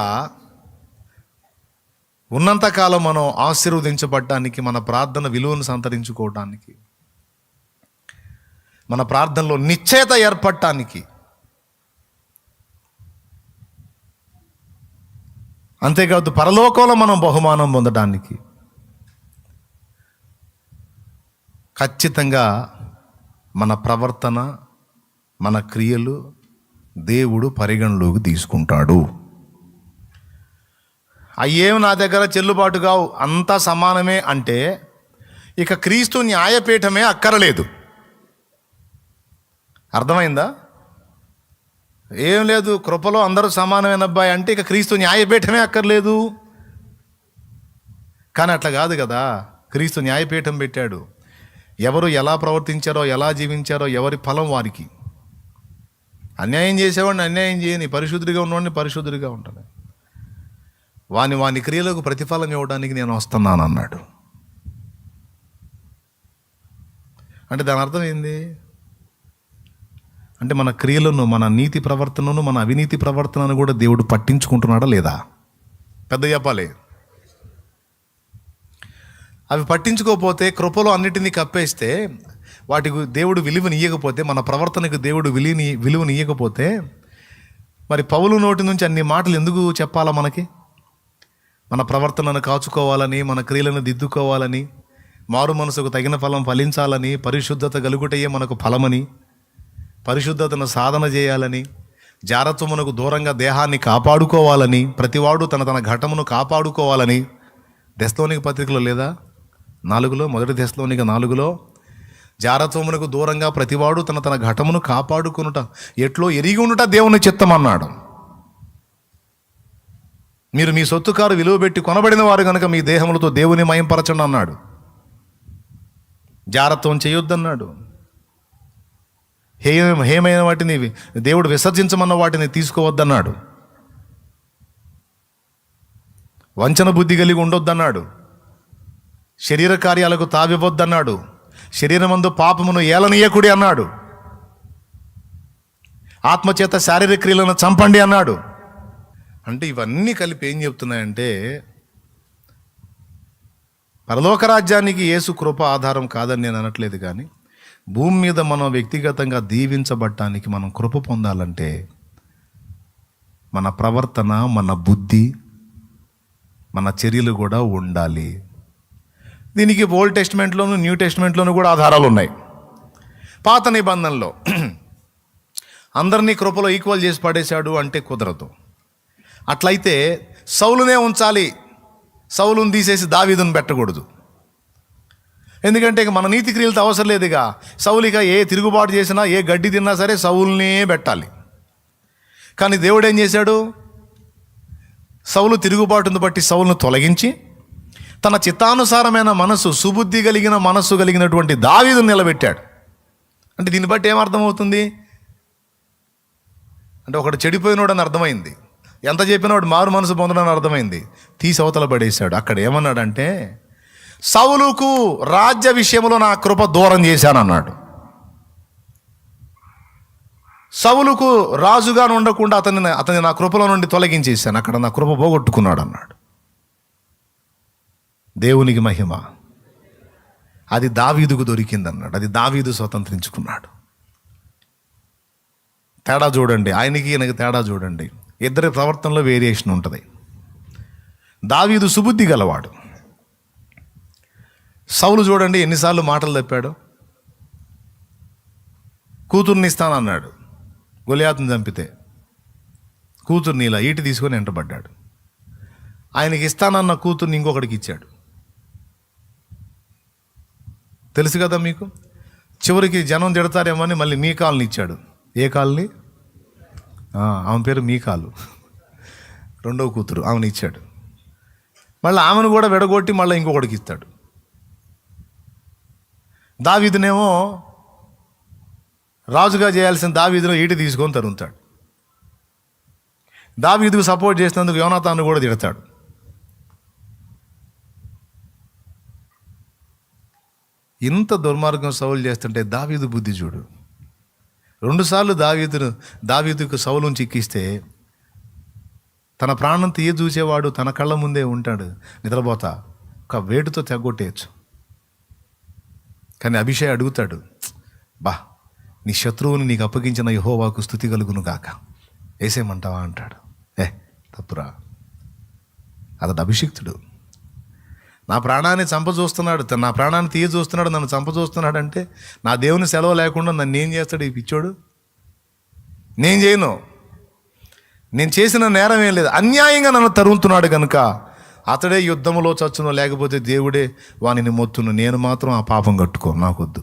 A: ఉన్నంతకాలం మనం ఆశీర్వదించబడ్డానికి, మన ప్రార్థన విలువను సంతరించుకోవడానికి, మన ప్రార్థనలో నిశ్చయత ఏర్పడటానికి, అంతేకాదు పరలోకంలో మనం బహుమానం పొందడానికి ఖచ్చితంగా మన ప్రవర్తన, మన క్రియలు దేవుడు పరిగణలోకి తీసుకుంటాడు. అయ్యేమి నా దగ్గర చెల్లుబాటు కావు, అంతా సమానమే అంటే ఇక క్రీస్తు న్యాయపీఠమే అక్కరలేదు. అర్థమైందా? ఏం లేదు, కృపలో అందరూ సమానమైన అబ్బాయి అంటే ఇక క్రీస్తు న్యాయపీఠమే అక్కర్లేదు. కానీ అట్లా కాదు కదా. క్రీస్తు న్యాయపీఠం పెట్టాడు. ఎవరు ఎలా ప్రవర్తించారో, ఎలా జీవించారో ఎవరి ఫలం వారికి. అన్యాయం చేసేవాడిని అన్యాయం చేయని, పరిశుద్ధుడిగా ఉన్నవాడిని పరిశుద్ధుడిగా ఉంటాను, వాని క్రియలకు ప్రతిఫలం ఇవ్వడానికి నేను వస్తున్నాను అన్నాడు. అంటే దాని అర్థం ఏంది? అంటే మన క్రియలను, మన నీతి ప్రవర్తనను, మన అవినీతి ప్రవర్తనను కూడా దేవుడు పట్టించుకుంటున్నాడా లేదా? పెద్ద చెప్పాలి. అవి పట్టించుకోకపోతే, కృపలో అన్నిటినీ కప్పేస్తే, వాటికి దేవుడు విలువని ఇయ్యకపోతే, మన ప్రవర్తనకు దేవుడు విలువని ఇయ్యకపోతే, మరి పౌలు నోటి నుంచి అన్ని మాటలు ఎందుకు చెప్పాలా? మన ప్రవర్తనను కాచుకోవాలని, మన క్రియలను దిద్దుకోవాలని, మారు మనసుకు తగిన ఫలం ఫలించాలని, పరిశుద్ధత కలుగుటయే మనకు ఫలమని, పరిశుద్ధతను సాధన చేయాలని, జారత్వమునకు దూరంగా దేహాన్ని కాపాడుకోవాలని, ప్రతివాడు తన ఘటమును కాపాడుకోవాలని దెస్సలోనిక పత్రికలో లేదా 4లో, మొదటి దెస్సలోనిక 4లో, జారత్వమునకు దూరంగా ప్రతివాడు తన ఘటమును కాపాడుకొనుట ఎట్లో ఎరిగి ఉండుట దేవుని చిత్తం అన్నాడు. మీరు మీ సొత్తుకారు విలువ పెట్టి కొనబడిన వారు కనుక మీ దేహములతో దేవుని మయంపరచండి అన్నాడు. జారత్వం చేయొద్దన్నాడు. హేమైన వాటిని దేవుడు విసర్జించమన్న వాటిని తీసుకోవద్దన్నాడు. వంచన బుద్ధి కలిగి ఉండొద్దన్నాడు. శరీర కార్యాలకు తావివ్వద్దన్నాడు. శరీరమందు పాపమును ఏలనీయకుడి అన్నాడు. ఆత్మచేత శారీరక క్రియలను చంపండి అన్నాడు. అంటే ఇవన్నీ కలిపి ఏం చెప్తున్నాయంటే, పరలోక రాజ్యానికి యేసు కృప ఆధారం కాదని నేను అనట్లేదు, కానీ భూమి మీద మనం వ్యక్తిగతంగా దీవించబడటానికి, మనం కృప పొందాలంటే మన ప్రవర్తన, మన బుద్ధి, మన చర్యలు కూడా ఉండాలి. దీనికి ఓల్డ్ టెస్టిమెంట్లోను, న్యూ టెస్టిమెంట్లోను కూడా ఆధారాలు ఉన్నాయి. పాత నిబంధనలో అందరినీ కృపలో ఈక్వల్ చేసి పడేశాడు అంటే కుదరదు. అట్లయితే సౌలునే ఉంచాలి, సౌలుని తీసేసి దావీదును పెట్టకూడదు. ఎందుకంటే ఇక మన నీతి క్రియలతో అవసరం లేదు. ఇక సౌలు ఇక ఏ తిరుగుబాటు చేసినా, ఏ గడ్డి తిన్నా సరే సౌలునే పెట్టాలి. కానీ దేవుడు ఏం చేశాడు? సౌలు తిరుగుబాటును బట్టి సౌలును తొలగించి తన చిత్తానుసారమైన మనసు, సుబుద్ధి కలిగిన మనస్సు కలిగినటువంటి దావీదును నిలబెట్టాడు. అంటే దీన్ని బట్టి ఏమర్థమవుతుంది అంటే ఒకడు చెడిపోయినోడు అని అర్థమైంది. ఎంత చెప్పినోడు మారు మనసు పొందడని అర్థమైంది. తీసి అవతల పడేశాడు. అక్కడ ఏమన్నాడంటే, సౌలుకు రాజ్య విషయంలో నా కృప దూరం చేశానన్నాడు. సౌలుకు రాజుగా ఉండకుండా అతని నా కృపలో నుండి తొలగించేశాను, అక్కడ నా కృప పోగొట్టుకున్నాడు అన్నాడు. దేవునికి మహిమ. అది దావీదుకు దొరికిందన్నాడు. అది దావీదు స్వతంత్రించుకున్నాడు. తేడా చూడండి, ఆయనకి ఈయనకి తేడా చూడండి. ఇద్దరి ప్రవర్తనలో వేరియేషన్ ఉంటుంది. దావీదు సుబుద్ధి గలవాడు. సౌలు చూడండి ఎన్నిసార్లు మాటలు తప్పాడు. కూతుర్ని ఇస్తానన్నాడు, గొలియాతుని చంపితే కూతుర్ని ఇలా ఈటి తీసుకొని వెంటబడ్డాడు. ఆయనకి ఇస్తానన్న కూతుర్ని ఇంకొకటికి ఇచ్చాడు. తెలుసు కదా మీకు. చివరికి జనం తిడతారేమో అని మళ్ళీ మీకాల్ని ఇచ్చాడు. ఏ కాల్ని? ఆమె పేరు మీకాలు, రెండవ కూతురు, ఆమెను ఇచ్చాడు. మళ్ళీ ఆమెను కూడా విడగొట్టి మళ్ళీ ఇంకొకటికి ఇస్తాడు. దావీదునేమో రాజుగా చేయాల్సిన దావీదును ఈటి తీసుకొని తరుముతాడు. దావీదుకు సపోర్ట్ చేసినందుకు యోనాతాను కూడా తిడతాడు. ఇంత దుర్మార్గం సౌలు చేస్తుంటే దావీదు బుద్ధి చూడు. 2 సార్లు దావీదుకు సౌలును చిక్కిస్తే తన ప్రాణం తీయ చూసేవాడు తన కళ్ళ ముందే ఉంటాడు. నిద్రపోతా ఒక వేటుతో తెగొట్టేయచ్చు. కానీ అభిషేక్ అడుగుతాడు, బా నీ శత్రువుని నీకు అప్పగించిన యెహోవాకు స్తుతి కలుగును గాక, వేసేయమంటావా అంటాడు. తప్పురా, అతడు అభిషిక్తుడు. నా ప్రాణాన్ని చంపచూస్తున్నాడు, నా ప్రాణాన్ని తీయ చూస్తున్నాడు, నన్ను చంపచూస్తున్నాడు అంటే నా దేవుని సెలవు లేకుండా నన్ను ఏం చేస్తాడు ఈ పిచ్చోడు? నేను చేయను. నేను చేసిన నేరం ఏం లేదు, అన్యాయంగా నన్ను తరుముతున్నాడు కనుక అతడే యుద్ధములో చచ్చునో లేకపోతే దేవుడే వానిని మొత్తును, నేను మాత్రం ఆ పాపం కట్టుకోను, నాకొద్దు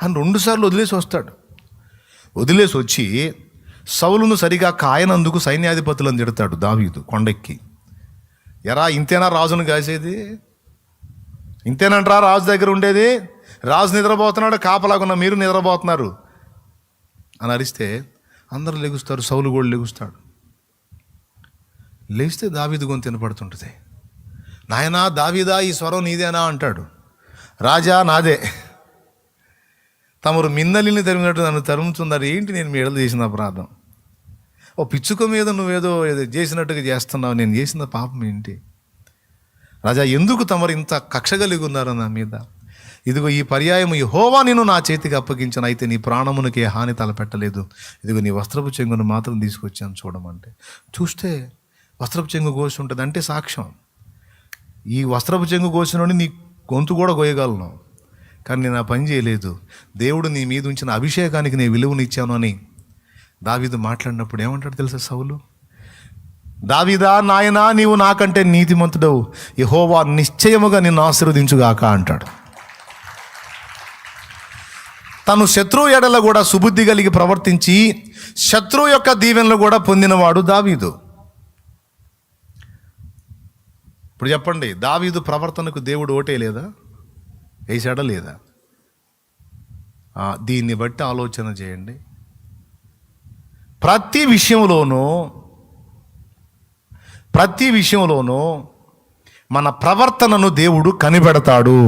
A: అని 2 సార్లు వదిలేసి వస్తాడు. వదిలేసి వచ్చి సౌలును సరిగా కాయనందుకు సైన్యాధిపతులను తిడతాడు దావీదు కొండెక్కి. ఎరా ఇంతేనా రాజును కాసేది? ఇంతేనంటారా రాజు దగ్గర ఉండేది? రాజు నిద్రపోతున్నాడు, కాపలాగున్న మీరు నిద్రపోతున్నారు అని అరిస్తే అందరూ లెగుస్తారు. సౌలు కూడా లెగుస్తాడు. లేస్తే దావీదు గొంతు వినపడుతుంటుంది. నాయనా దావీదా, ఈ స్వరం నీదేనా అంటాడు. రాజా నాదే. తమరు మిన్నలిని తరిమినట్టు నన్ను తరుముతున్నారు, ఏంటి నేను మీ ఎడలు చేసిన అపరాధం? ఓ పిచ్చుక మీద నువ్వేదో చేసినట్టుగా చేస్తున్నావు, నేను చేసిన పాపం ఏంటి? రాజా ఎందుకు తమరు ఇంత కక్ష కలిగి ఉన్నారు నా మీద? ఇదిగో ఈ పర్యాయం యెహోవా నిన్ను నా చేతికి అప్పగించను, అయితే నీ ప్రాణమునికి హాని తలపెట్టలేదు. ఇదిగో నీ వస్త్రపు చెంగును మాత్రం తీసుకొచ్చాను చూడమంటే చూస్తే వస్త్రపు చెంగు కోసి ఉంటుంది. అంటే సాక్ష్యం, ఈ వస్త్రపు చెంగు కోసినోని నీ గొంతు కూడా కోయగలను, కానీ నేను ఆ పని చేయలేదు. దేవుడు నీ మీద ఉంచిన అభిషేకానికి నేను విలువనిచ్చాను అని దావీదు మాట్లాడినప్పుడు ఏమంటాడు తెలుసా సౌలు? దావీదా నాయనా, నీవు నాకంటే నీతిమంతుడవు, యెహోవా నిశ్చయముగా నిన్ను ఆశీర్వదించుగాక అంటాడు. తను శత్రువు ఎడల కూడా సుబుద్ధి కలిగి ప్రవర్తించి శత్రువు యొక్క దీవెనలు కూడా పొందినవాడు దావీదు. ఇప్పుడు చెప్పండి, దావీదు ప్రవర్తనకు దేవుడు ఓటే లేదా? వేసాడా లేదా? దీన్ని బట్టి ఆలోచన చేయండి. ప్రతి విషయంలోనూ మన ప్రవర్తనను దేవుడు కనిపెడతాడు.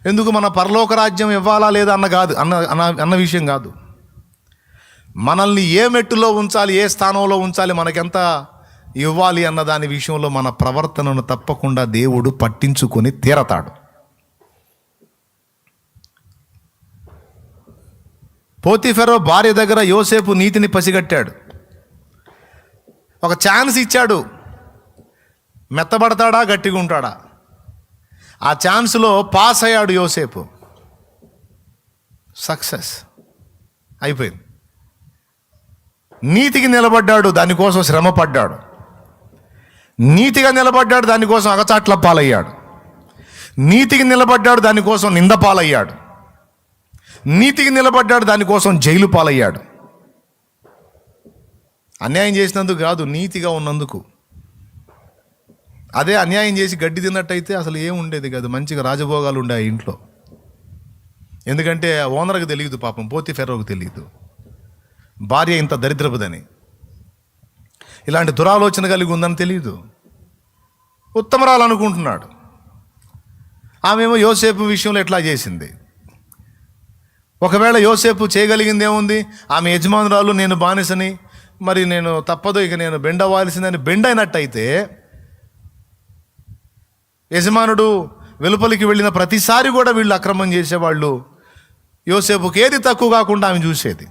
A: ఎందుకు? మన పరలోక రాజ్యం ఇవ్వాలా లేదా అన్న విషయం కాదు. మనల్ని ఏ మెట్టులో ఉంచాలి, ఏ స్థానంలో ఉంచాలి, మనకెంత ఇవ్వాలి అన్న దాని విషయంలో మన ప్రవర్తనను తప్పకుండా దేవుడు పట్టించుకొని తీరతాడు. పోతీఫెరో భార్య దగ్గర యోసేపు నీతిని పసిగట్టాడు. ఒక ఛాన్స్ ఇచ్చాడు. మెత్తబడతాడా గట్టిగా ఉంటాడా? ఆ ఛాన్స్లో పాస్ అయ్యాడు యోసేపు. సక్సెస్ అయిపోయింది. నీతికి నిలబడ్డాడు, దానికోసం శ్రమ పడ్డాడు. నీతిగా నిలబడ్డాడు, దానికోసం అగచాట్ల పాలయ్యాడు. నీతికి నిలబడ్డాడు, దానికోసం నింద పాలయ్యాడు. నీతికి నిలబడ్డాడు, దానికోసం జైలు పాలయ్యాడు. అన్యాయం చేసినందుకు కాదు, నీతిగా ఉన్నందుకు. అదే అన్యాయం చేసి గడ్డి తిన్నట్టయితే అసలు ఏం ఉండేది కాదు, మంచిగా రాజభోగాలు ఉండే ఆ ఇంట్లో. ఎందుకంటే ఓనర్కి తెలియదు పాపం, పోతీఫెరోకు తెలియదు భార్య ఇంత దరిద్రపుదని, ఇలాంటి దురాలోచన కలిగి ఉందని తెలియదు. ఉత్తమరాలు అనుకుంటున్నాడు. ఆమెమో యోసేపు విషయంలో ఎట్లా చేసింది. ఒకవేళ యోసేపు చేయగలిగింది ఏముంది, ఆమె యజమానురాలు నేను బానిసని, మరి నేను తప్పదు ఇక నేను బెండ్ అవ్వాల్సిందని బెండ్ అయినట్టయితే, యజమానుడు వెలుపలికి వెళ్ళిన ప్రతిసారి కూడా వీళ్ళు అక్రమం చేసేవాళ్ళు, యోసేపుకి ఏది తక్కువ కాకుండా ఆమె చూసేది.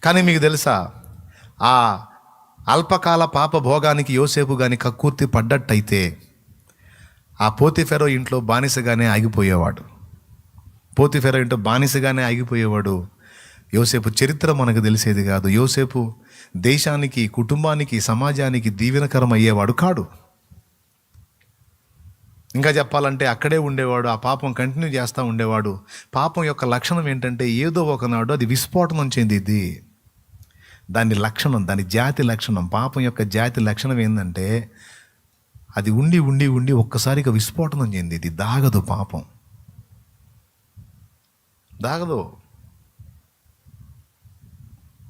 A: కానీ మీకు తెలుసా, ఆ అల్పకాల పాప భోగానికి యోసేపు కానీ కక్కుర్తి పడ్డట్టయితే ఆ పోతీఫెరో ఇంట్లో బానిసగానే ఆగిపోయేవాడు. పోతీఫెరో ఇంట్లో బానిసగానే ఆగిపోయేవాడు. యోసేపు చరిత్ర మనకు తెలిసేది కాదు. యోసేపు దేశానికి, కుటుంబానికి, సమాజానికి దీవెనకరం అయ్యేవాడు కాడు. ఇంకా చెప్పాలంటే అక్కడే ఉండేవాడు, ఆ పాపం కంటిన్యూ చేస్తూ ఉండేవాడు. పాపం యొక్క లక్షణం ఏంటంటే ఏదో ఒకనాడు అది విస్ఫోటనం చెందిద్ది. దాని లక్షణం, దాని జాతి లక్షణం, పాపం యొక్క జాతి లక్షణం ఏంటంటే అది ఉండి ఉండి ఉండి ఒక్కసారిగా విస్ఫోటనం చెందిద్ది. దాగదు, పాపం దాగదు,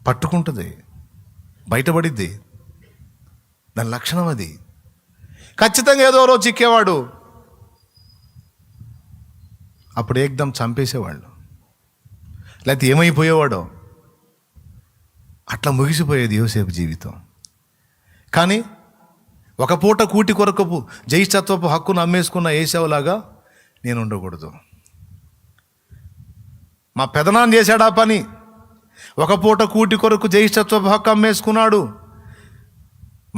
A: పట్టుకుంటుంది, బయటపడిద్ది. దాని లక్షణం అది. ఖచ్చితంగా ఏదో రోజు చిక్కేవాడు, అప్పుడు ఏకదం చంపేసేవాళ్ళు, లేకపోతే ఏమైపోయేవాడో. అట్లా ముగిసిపోయేది యోసేపు జీవితం. కానీ ఒక పూట కూటి కొరకు జ్యేష్ఠత్వపు హక్కును అమ్మేసుకున్న ఏశావులాగా నేను ఉండకూడదు. మా పెదనాన్న చేశాడు ఆ పని. ఒక పూట కూటి కొరకు జ్యేష్ఠత్వపు హక్కు అమ్మేసుకున్నాడు.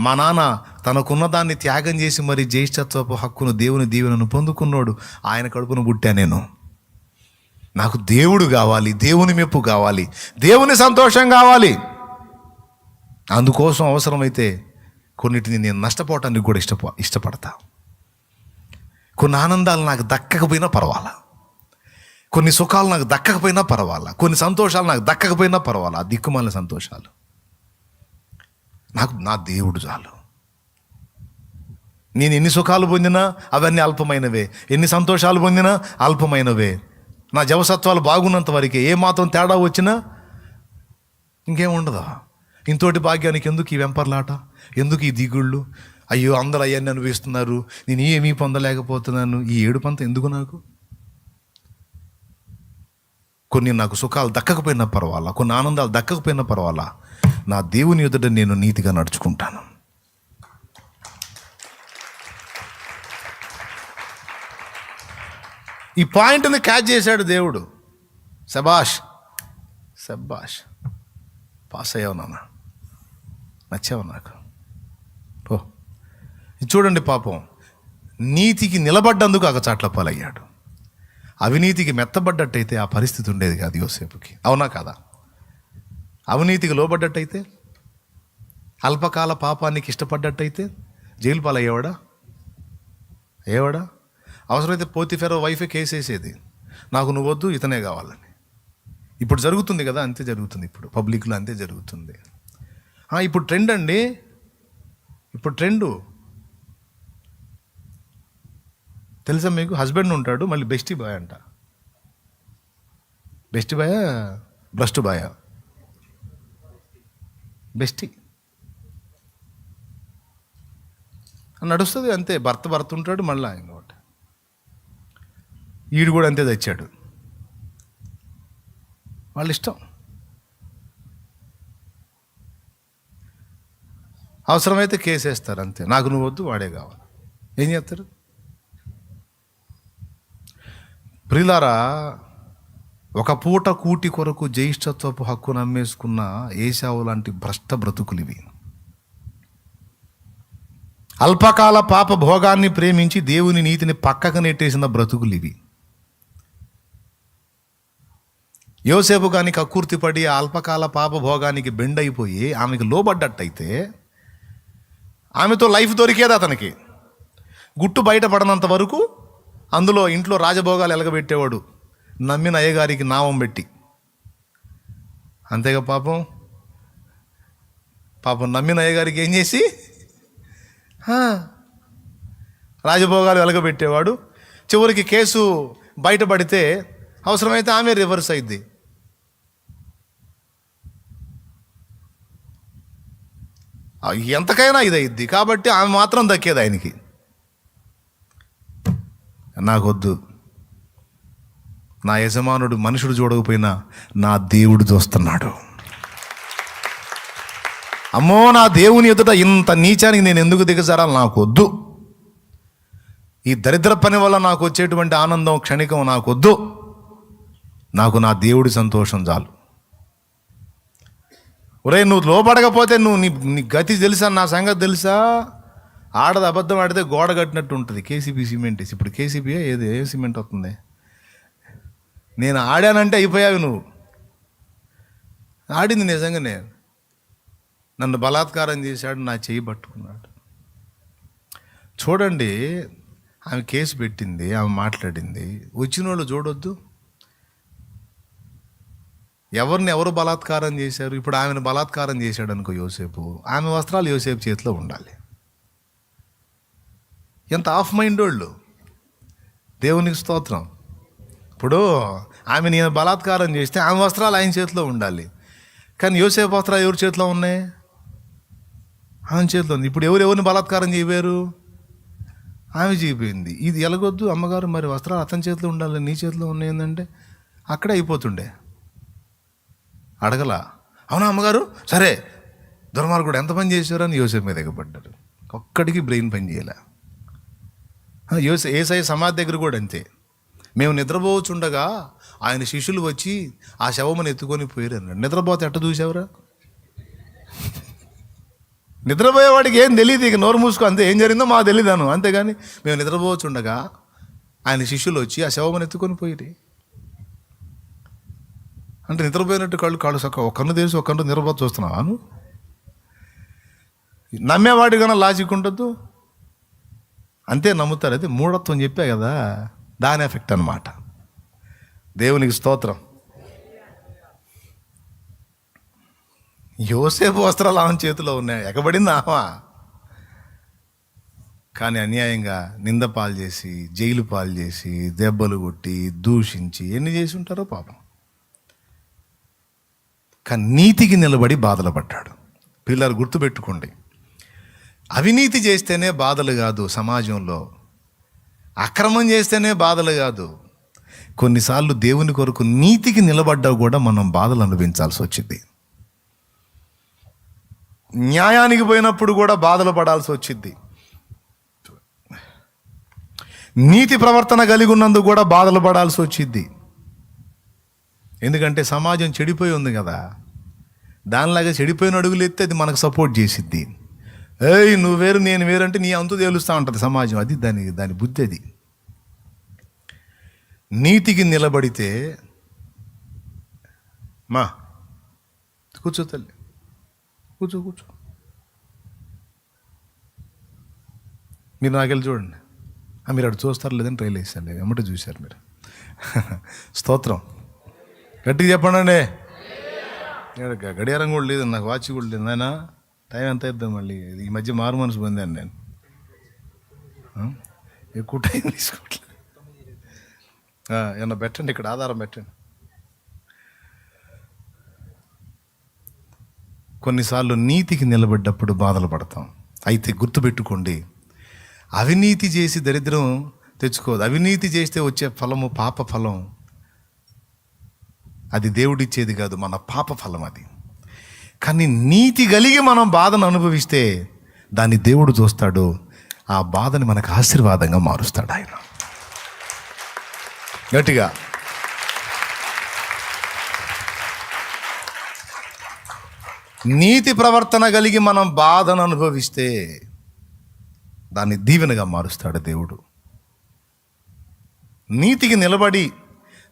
A: మా నాన్న తనకున్న దాన్ని త్యాగం చేసి మరి జ్యేష్ఠత్వపు హక్కును, దేవుని దీవెనను పొందుకున్నాడు. ఆయన కడుపును పుట్టా నేను. నాకు దేవుడు కావాలి, దేవుని మెప్పు కావాలి, దేవుని సంతోషం కావాలి. అందుకోసం అవసరమైతే కొన్నిటిని నేను నష్టపోవటానికి కూడా ఇష్టపడతా. కొన్ని ఆనందాలు నాకు దక్కకపోయినా పర్వాలా, కొన్ని సుఖాలు నాకు దక్కకపోయినా పర్వాలా, కొన్ని సంతోషాలు నాకు దక్కకపోయినా పర్వాలా. ఆ దిక్కుమాలిన సంతోషాలు నాకు నా దేవుడు చాలు. నేను ఎన్ని సుఖాలు పొందినా అవన్నీ అల్పమైనవే, ఎన్ని సంతోషాలు పొందినా అల్పమైనవే. నా జవసత్వాలు బాగున్నంత వరకే. ఏ మాత్రం తేడా వచ్చినా ఇంకేం ఉండదు. ఇంతోటి భాగ్యానికి ఎందుకు ఈ వెంపర్లాట, ఎందుకు ఈ దిగుళ్ళు? అయ్యో అందరూ అయ్యాన్ని అనుభవిస్తున్నారు, నేను ఏమీ పొందలేకపోతున్నాను, ఈ ఏడుపంత ఎందుకు నాకు? కొన్ని నాకు సుఖాలు దక్కకపోయినా పర్వాలా, కొన్ని ఆనందాలు దక్కకపోయినా పర్వాలా, నా దేవుని ఎదుట నేను నీతిగా నడుచుకుంటాను. ఈ పాయింట్ని క్యాచ్ చేశాడు దేవుడు. శబాష్ శబాష్, పాస్ అయ్యావు నాన్న, నచ్చావు నాకు. ఓ చూడండి, పాపం నీతికి నిలబడ్డందుకు అగచాట్ల పాలయ్యాడు. అవినీతికి మెత్తబడ్డట్టయితే ఆ పరిస్థితి ఉండేది కాదు యోసేపుకి. అవునా కాదా? అవినీతికి లోబడ్డట్టయితే, అల్పకాల పాపానికి ఇష్టపడ్డట్టయితే జైలు పాలయ్యేవాడా? అయ్యేవాడా? అవసరమైతే పోతీఫెరో వైఫే కేసేసేది, నాకు నువ్వొద్దు ఇతనే కావాలని. ఇప్పుడు జరుగుతుంది కదా, అంతే జరుగుతుంది. ఇప్పుడు పబ్లిక్లో అంతే జరుగుతుంది. ఇప్పుడు ట్రెండ్ అండి, ఇప్పుడు ట్రెండు తెలుసా మీకు? హస్బెండ్ ఉంటాడు, మళ్ళీ బెస్టీ బాయ్ అంట. బెస్టీ బాయా భ్రష్టు బాయా? బెస్టీ నడుస్తుంది అంతే. భర్త ఉంటాడు, మళ్ళీ ఇంకోటి. ఈడు కూడా అంతే తెచ్చాడు, వాళ్ళ ఇష్టం. అవసరమైతే కేసు వేస్తారు అంతే. నాకు నువ్వు వద్దు, వాడే కావాలి. ఏం చేస్తారు? ప్రియులారా, ఒక పూట కూటి కొరకు జ్యేష్ఠత్వపు హక్కును అమ్మేసుకున్న ఏశావు లాంటి భ్రష్ట బ్రతుకులు ఇవి. అల్పకాల పాప భోగాన్ని ప్రేమించి దేవుని నీతిని పక్కకు నెట్టేసిన బ్రతుకులు ఇవి. యోసేపు కానీ కక్కుర్తిపడి ఆ అల్పకాల పాప భోగానికి బెండ్ అయిపోయి ఆమెకు లోబడ్డట్టయితే ఆమెతో లైఫ్ దొరికేది అతనికి. గుట్టు బయటపడనంత వరకు అందులో ఇంట్లో రాజభోగాలు ఎలగబెట్టేవాడు, నమ్మిన అయ్యగారికి నామం పెట్టి. అంతేగా పాపం. పాపం నమ్మిన అయ్యగారికి ఏం చేసి రాజభోగాలు వెలగబెట్టేవాడు. చివరికి కేసు బయటపడితే అవసరమైతే ఆమె రివర్స్ అయింది. ఎంతకైనా ఇది అయింది కాబట్టి ఆమె మాత్రం దక్కేది ఆయనకి. నాకొద్దు, నా యజమానుడు మనుషుడు చూడకపోయినా నా దేవుడు చూస్తున్నాడు. అమ్మో, నా దేవుని ఎదుట ఇంత నీచానికి నేను ఎందుకు దిగజారాలి? నాకొద్దు. ఈ దరిద్ర పని వల్ల నాకు వచ్చేటువంటి ఆనందం క్షణికం నాకొద్దు. నాకు నా దేవుడి సంతోషం చాలు. ఒరే, నువ్వు లోపడకపోతే నీ గతి తెలుసా? నా సంగతి తెలుసా? ఆడది అబద్ధం ఆడితే గోడ కట్టినట్టు ఉంటుంది. కేసీపీ సిమెంట్ వేసి, ఇప్పుడు కేసీపీ ఏ సిమెంట్ వస్తుంది? నేను ఆడానంటే అయిపోయావు నువ్వు. ఆడింది నిజంగానే. నన్ను బలాత్కారం చేశాడు, నా చెయ్యి పట్టుకున్నాడు. చూడండి, ఆమె కేసు పెట్టింది, ఆమె మాట్లాడింది. వచ్చిన వాళ్ళు చూడొద్దు. ఎవరు బలాత్కారం చేశారు? ఇప్పుడు ఆమెను బలాత్కారం చేశాడు అనుకో యోసేపు, ఆమె వస్త్రాలు యోసేపు చేతిలో ఉండాలి. ఎంత ఆఫ్ మైండ్ వాళ్ళు! దేవునికి స్తోత్రం. ఇప్పుడు ఆమె నేను బలాత్కారం చేస్తే ఆమె వస్త్రాలు ఆయన చేతిలో ఉండాలి. కానీ యోసేపు వస్త్రాలు ఎవరి చేతిలో ఉన్నాయి? ఆమె చేతిలో ఉంది. ఇప్పుడు ఎవరిని బలాత్కారం చేయలేరు? ఆమె చేయిపోయింది. ఇది ఎలాగొద్దు అమ్మగారు, మరి వస్త్రాలు అతని చేతిలో ఉండాలి, నీ చేతిలో ఉన్నాయి ఏంటంటే అక్కడే అయిపోతుండే. అడగలా. అవునా అమ్మగారు, సరే దుర్మార్గుడు ఎంత పని చేశారని యోసేపు మీద ఎగబడ్డారు. ఒక్కడికి బ్రెయిన్ పని చేయలే. యేసయ్య సమాధి దగ్గర కూడా అంతే. మేము నిద్రపోవచ్చుండగా ఆయన శిష్యులు వచ్చి ఆ శవమును ఎత్తుకొని పోయారు అన్నాడు. నిద్రపోతే ఎట్ట చూసావురా? నిద్రపోయేవాడికి ఏం తెలియదు, ఇక నోరు మూసుకో అంతే. ఏం జరిగిందో మాకు తెలియదాను. అంతేగాని మేము నిద్రపోవచ్చుండగా ఆయన శిష్యులు వచ్చి ఆ శవమును ఎత్తుకొని పోయి అంటే నిద్రపోయినట్టు కాళ్ళు సక్క ఒక కన్ను తెలిసి ఒక కన్ను నిద్రపోతూ చూస్తున్నాను. నమ్మేవాడి కన్నా లాజిక్ ఉండద్దు, అంతే నమ్ముతారు. అయితే మూఢత్వం చెప్పా కదా, దాని ఎఫెక్ట్ అన్నమాట. దేవునికి స్తోత్రం. యోసేపు వస్త్రాలు ఆమె చేతిలో ఉన్నాయి, ఎగబడింది ఆమె. కానీ అన్యాయంగా నింద పాలు చేసి, జైలు పాలు చేసి, దెబ్బలు కొట్టి, దూషించి ఎన్ని చేసి ఉంటారో పాపం. కానీ నీతికి నిలబడి బాధలు పడ్డాడు. పిల్లలు గుర్తుపెట్టుకోండి, అవినీతి చేస్తేనే బాధలు కాదు సమాజంలో, అక్రమం చేస్తేనే బాధలు కాదు. కొన్నిసార్లు దేవుని కొరకు నీతికి నిలబడ్డా కూడా మనం బాధలు అనుభవించాల్సి వచ్చింది. న్యాయానికి పోయినప్పుడు కూడా బాధలు పడాల్సి వచ్చింది. నీతి ప్రవర్తన కలిగి ఉన్నందుకు కూడా బాధలు పడాల్సి వచ్చింది. ఎందుకంటే సమాజం చెడిపోయి ఉంది కదా, దానిలాగా చెడిపోయిన అడుగులు ఎత్తే అది మనకు సపోర్ట్ చేసిద్ది. ఏయ్ నువ్వు వేరు నేను వేరు అంటే నీ అంతు తేలుస్తూ ఉంటుంది సమాజం. అది దాని బుద్ధి. అది నీతికి నిలబడితే మా కూర్చో తల్లి, కూర్చో. మీరు నాకెళ్ళి చూడండి. మీరు అటు చూస్తారు లేదని ట్రైల్ వేసారు, లేదు ఎమ్మటి చూశారు మీరు. స్తోత్రం. గట్టిగా చెప్పండి. గడియారం కూడా లేదు, నాకు వాచ్ కూడా లేదు. నాయన టైం ఎంత అవుతుంది మళ్ళీ? ఈ మధ్య మారు మనసు పొందాను నేను, ఎక్కువ టైం తీసుకోవట్లేదు. ఏమన్నా పెట్టండి, ఇక్కడ ఆధారం పెట్టండి. కొన్నిసార్లు నీతికి నిలబడ్డప్పుడు బాధలు పడతాం. అయితే గుర్తుపెట్టుకోండి, అవినీతి చేసి దరిద్రం తెచ్చుకోదు. అవినీతి చేస్తే వచ్చే ఫలము పాప ఫలం. అది దేవుడిచ్చేది కాదు, మన పాప ఫలం అది. కానీ నీతి కలిగి మనం బాధను అనుభవిస్తే దాన్ని దేవుడు చూస్తాడు. ఆ బాధని మనకు ఆశీర్వాదంగా మారుస్తాడు ఆయన. గట్టిగా నీతి ప్రవర్తన కలిగి మనం బాధను అనుభవిస్తే దాన్ని దీవెనగా మారుస్తాడు దేవుడు. నీతికి నిలబడి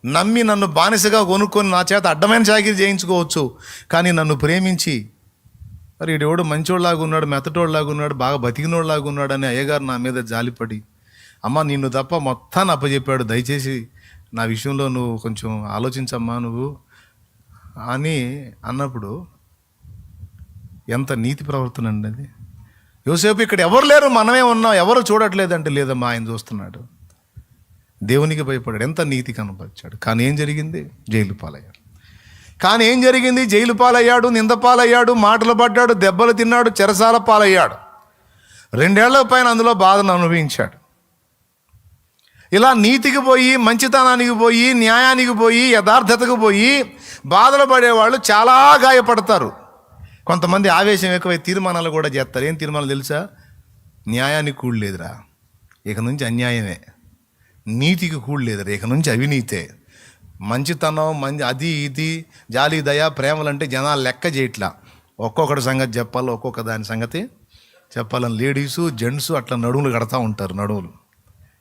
A: నమ్మి నన్ను బానిసగా కొనుక్కొని నా చేత అడ్డమైన చాకిరీ చేయించుకోవచ్చు, కానీ నన్ను ప్రేమించి మరి ఈడెవడు మంచోళ్ళలాగా ఉన్నాడు, మెత్తటోళ్ళలాగా ఉన్నాడు, బాగా బతికినోళ్ళలాగా ఉన్నాడు అని అయ్యగారు నా మీద జాలిపడి, అమ్మ నిన్ను తప్ప మొత్తాన్ని అప్పచెప్పాడు, దయచేసి నా విషయంలో నువ్వు కొంచెం ఆలోచించమ్మా నువ్వు అని అన్నప్పుడు ఎంత నీతి ప్రవర్తన అండి అది. యోసేపు ఇక్కడ ఎవరు లేరు, మనమే ఉన్నాం, ఎవరు చూడట్లేదంటే లేదమ్మా ఆయన చూస్తున్నాడు. దేవునికి భయపడాడు, ఎంత నీతి కనపరిచాడు. కానీ ఏం జరిగింది? జైలు పాలయ్యాడు. జైలు పాలయ్యాడు, నింద పాలయ్యాడు, మాటలు పడ్డాడు, దెబ్బలు తిన్నాడు, చెరసాల పాలయ్యాడు. 2 ఏళ్ల పైన అందులో బాధను అనుభవించాడు. ఇలా నీతికి పోయి, మంచితనానికి పోయి, న్యాయానికి పోయి, యథార్థతకు పోయి బాధలు పడేవాళ్ళు చాలా గాయపడతారు. కొంతమంది ఆవేశం ఎక్కువై తీర్మానాలు కూడా చేస్తారు. ఏం తీర్మానాలు తెలుసా? న్యాయానికి కూడు లేదురా, ఇక నుంచి అన్యాయమే. నీతికి కూడు లేదురా, ఇక నుంచి అవినీతే. మంచితనం, అది ఇది, జాలి, దయ, ప్రేమలంటే జనాలు లెక్క చేయట్లా. ఒక్కొక్కటి సంగతి చెప్పాలి, ఒక్కొక్క దాని సంగతి చెప్పాలని లేడీసు జెంట్స్ అట్లా నడుములు కడతా ఉంటారు. నడుములు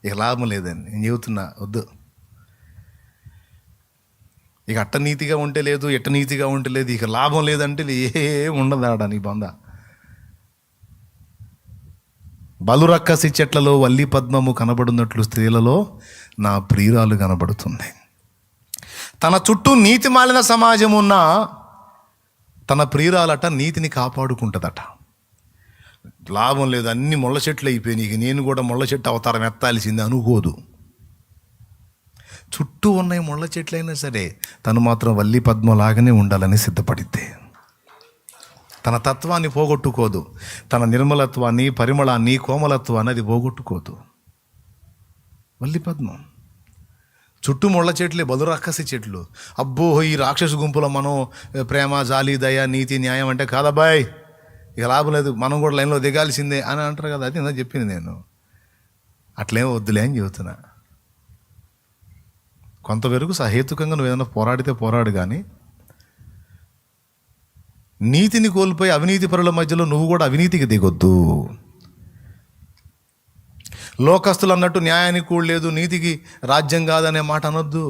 A: ఇక లాభం లేదండి, నేను చెబుతున్నా, వద్దు. ఇక అట్ట నీతిగా ఉంటే లేదు, ఎట్ట నీతిగా ఉంటే లేదు, ఇక లాభం లేదంటే ఏం ఉండదు ఆడ నీ బంద. బలురక్కసి చెట్లలో వల్లి పద్మము కనబడున్నట్లు స్త్రీలలో నా ప్రియురాలు కనబడుతుంది. తన చుట్టూ నీతి మాలిన సమాజం ఉన్న తన ప్రియురాలట నీతిని కాపాడుకుంటుందట. లాభం లేదు, అన్ని ముళ్ళ చెట్లు అయిపోయినాయి, ఇక నేను కూడా ముళ్ళ చెట్టు అవతారం ఎత్తాల్సింది అనుకోదు. చుట్టూ ఉన్నాయి ముళ్ళ చెట్లైనా సరే తను మాత్రం వల్లి పద్మలాగానే ఉండాలని సిద్ధపడితే తన తత్వాన్ని పోగొట్టుకోదు. తన నిర్మలత్వాన్ని, పరిమళాన్ని, కోమలత్వాన్ని అది పోగొట్టుకోదు. వల్లి పద్మం. చుట్టూ ముళ్ళ చెట్లే, బలురక్కసి చెట్లు. అబ్బో, ఈ రాక్షసు గుంపులో మనం ప్రేమ, జాలి, దయ, నీతి, న్యాయం అంటే కాదబ్బాయ్, ఇక లాభం లేదు, మనం కూడా లైన్లో దిగాల్సిందే అని అంటారు కదా. అది నా చెప్పింది నేను. అట్లేం వద్దులే అని చెబుతున్నా. కొంతవరకు సహేతుకంగా నువ్వు ఏదైనా పోరాడితే పోరాడు, కానీ నీతిని కోల్పోయి అవినీతి పరుల మధ్యలో నువ్వు కూడా అవినీతికి దిగొద్దు. లోకస్తులు అన్నట్టు న్యాయానికి కూడా లేదు, నీతికి రాజ్యం కాదనే మాట అనొద్దు.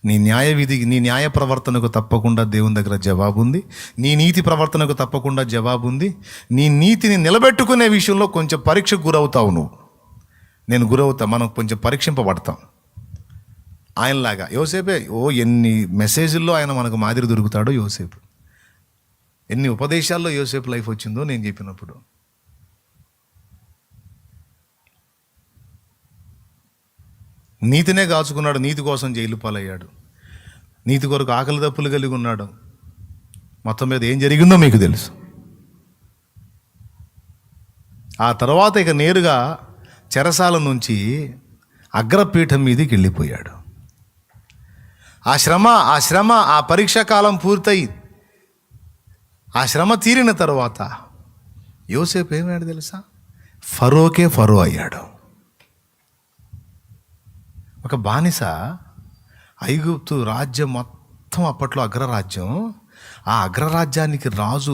A: నీ న్యాయ విధికి, నీ న్యాయ ప్రవర్తనకు తప్పకుండా దేవుని దగ్గర జవాబు ఉంది. నీ నీతి ప్రవర్తనకు తప్పకుండా జవాబు ఉంది. నీ నీతిని నిలబెట్టుకునే విషయంలో కొంచెం పరీక్షకు గురవుతావు నువ్వు, నేను గురవుతా, మనం కొంచెం పరీక్షింపబడతాం. ఆయనలాగా యోసేపే, ఎన్ని మెసేజ్ల్లో ఆయన మనకు మాదిరి దొరుకుతాడో యోసేపు, ఎన్ని ఉపదేశాల్లో యోసేపు లైఫ్ వచ్చిందో నేను చెప్పినప్పుడు. నీతినే కాచుకున్నాడు, నీతి కోసం జైలు పాలయ్యాడు, నీతి కొరకు ఆకలి దప్పులు కలిగి ఉన్నాడు. మొత్తం మీద ఏం జరిగిందో మీకు తెలుసు. ఆ తర్వాత ఇక నేరుగా చెరసాల నుంచి అగ్రపీఠం మీదకి వెళ్ళిపోయాడు. ఆ శ్రమ ఆ పరీక్షా కాలం పూర్తయి ఆ శ్రమ తీరిన తర్వాత యోసేపు ఏమయ్యాడు తెలుసా? ఫరోకే ఫరో అయ్యాడు. ఒక బానిస, ఐగుప్తు రాజ్యం మొత్తం అప్పట్లో అగ్రరాజ్యం. ఆ అగ్రరాజ్యానికి రాజు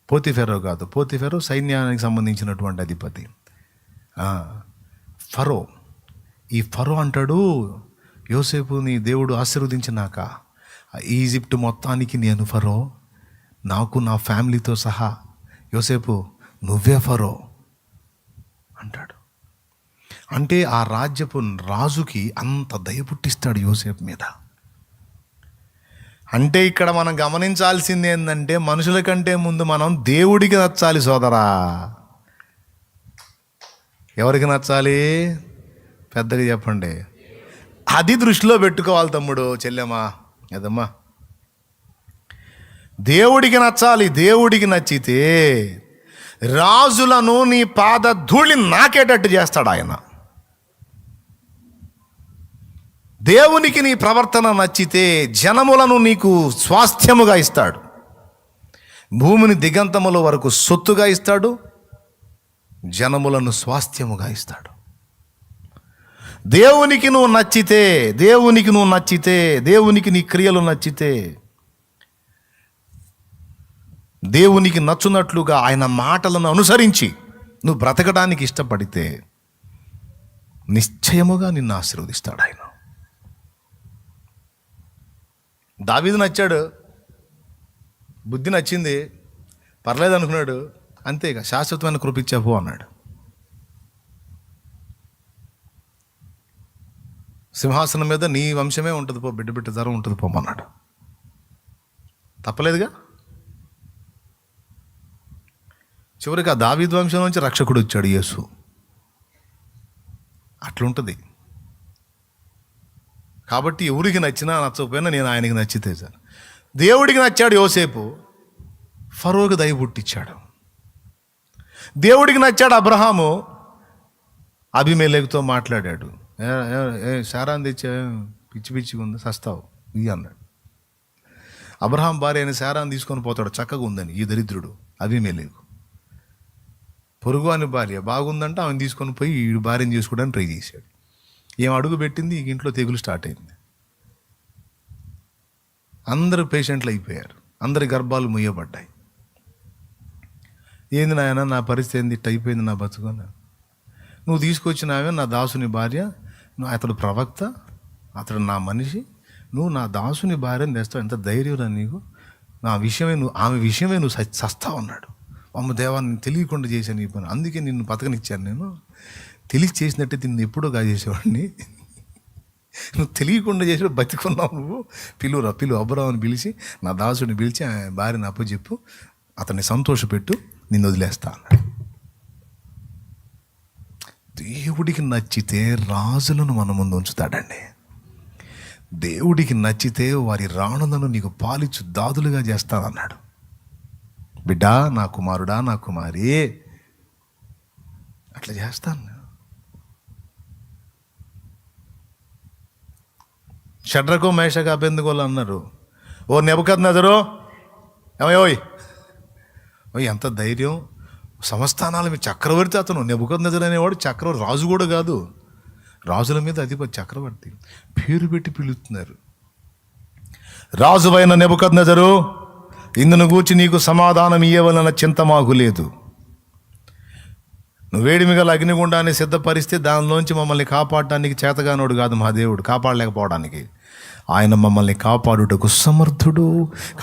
A: పోతిఫెరో సైన్యానికి సంబంధించినటువంటి అధిపతి ఫరో. ఈ ఫరో అంటాడు, యోసేపుని దేవుడు ఆశీర్వదించినాక ఈజిప్ట్ మొత్తానికి నేను ఫరో, నాకు నా ఫ్యామిలీతో సహా యోసేపు నువ్వే ఫరో అంటాడు. అంటే ఆ రాజ్యపు రాజుకి అంత దయ పుట్టిస్తాడు యోసేపు మీద. అంటే ఇక్కడ మనం గమనించాల్సింది ఏంటంటే, మనుషుల కంటే ముందు మనం దేవుడికి నచ్చాలి సోదరా. ఎవరికి నచ్చాలి? పెద్దగా చెప్పండి. అది దృష్టిలో పెట్టుకోవాలి తమ్ముడు, చెల్లెమ్మా, అదమ్మా. దేవుడికి నచ్చాలి. దేవుడికి నచ్చితే రాజులను నీ పాద ధూళి నాకేటట్టు చేస్తాడు ఆయన. దేవునికి నీ ప్రవర్తన నచ్చితే జనములను నీకు స్వాస్థ్యముగా ఇస్తాడు. భూమిని దిగంతముల వరకు సొత్తుగా ఇస్తాడు, జనములను స్వాస్థ్యముగా ఇస్తాడు. దేవునికి నువ్వు నచ్చితే, దేవునికి నీ క్రియలు నచ్చితే, దేవునికి నచ్చునట్లుగా ఆయన మాటలను అనుసరించి నువ్వు బ్రతకడానికి ఇష్టపడితే నిశ్చయముగా నిన్ను ఆశీర్వదిస్తాడు ఆయన. దావీదు నచ్చాడు, బుద్ధి నచ్చింది, పర్లేదు అనుకున్నాడు, అంతేగా శాశ్వతమైన కృప ఇచ్చావు అన్నాడు. సింహాసనం మీద నీ వంశమే ఉంటుంది పో, బిడ్డ తరం ఉంటుంది పోమన్నాడు. తప్పలేదుగా. చివరికి ఆ దావీదు వంశం నుంచి రక్షకుడు వచ్చాడు, యేసు. అట్లుంటుంది. కాబట్టి ఎవరికి నచ్చినా నచ్చకపోయినా నేను ఆయనకి నచ్చితే సార్. దేవుడికి నచ్చాడు యోసేపు, ఫరోకి దయ పుట్టించాడు. దేవుడికి నచ్చాడు అబ్రహాము, అబీమెలెకుతో మాట్లాడాడు. సారాన్ని తెచ్చా, పిచ్చి పిచ్చిగా ఉంది, సస్తావు ఇవి అన్నాడు. అబ్రహాం భార్య అయిన సారాన్ని తీసుకొని పోతాడు, చక్కగా ఉందని. ఈ దరిద్రుడు అబీమెలెకు పొరుగు అని భార్య బాగుందంటే ఆమెను తీసుకొని పోయి ఈ భార్యను చేసుకోవడానికి ట్రై చేశాడు. ఏం అడుగు పెట్టింది, ఈ ఇంట్లో తెగులు స్టార్ట్ అయింది. అందరు పేషెంట్లు అయిపోయారు, అందరి గర్భాలు ముయ్యబడ్డాయి. ఏంది నాయన నా పరిస్థితి ఏంది, ఇట్ట అయిపోయింది నా బతుకున్నా. నువ్వు తీసుకొచ్చినావే నా దాసుని భార్య, అతడు ప్రవక్త, అతడు నా మనిషి, నువ్వు నా దాసుని భార్యను తెస్తావు, ఎంత ధైర్యం రా నీకు, నా విషయమే నువ్వు, ఆమె విషయమే నువ్వు సస్తావు అన్నాడు. అమ్మ దేవాన్ని తెలియకుండా చేశాను ఈ పని, అందుకే నిన్ను బతకనిచ్చాను. నేను తెలిసి చేసినట్టే నిన్ను ఎప్పుడో కాజేసేవాడిని, నువ్వు తెలియకుండా చేసి బతికున్నావు నువ్వు. పిలువు అబ్రాహాముని పిలిచి, నా దాసుని పిలిచి భార్యను అప్పచెప్పు, అతన్ని సంతోషపెట్టు, నిన్ను వదిలేస్తా అన్నాడు. దేవుడికి నచ్చితే రాజులను మన ముందు ఉంచుతాడండి. దేవుడికి నచ్చితే వారి రాణులను నీకు పాలిచ్చు దాదులుగా చేస్తానన్నాడు. బిడ్డా, నా కుమారుడా, నా కుమారి, అట్లా చేస్తాను. షడ్రకు మేషకు అబేద్నెగోలు అన్నారు, ఓ నెబుకద్నెజరు, ఏమయ్యోయ్ ఎంత ధైర్యం, సంస్థానాల మీద చక్రవర్తి అతను. నెబుకద్నెజరు అనేవాడు చక్రవర్తి, రాజు కూడా కాదు, రాజుల మీద అధిపతి, చక్రవర్తి. పేరు పెట్టి పిలుస్తున్నారు. రాజువైన నెబుకద్నెజరు, ఇందును గూర్చి నీకు సమాధానం ఇయ్యవలన చింత మాకు లేదు. నువ్వు వేడిమి గల అగ్నిగుండాన్ని సిద్ధపరిస్తే దానిలోంచి మమ్మల్ని కాపాడడానికి చేతగానోడు కాదు మా దేవుడు, కాపాడలేకపోవడానికి. ఆయన మమ్మల్ని కాపాడుటకు సమర్థుడు.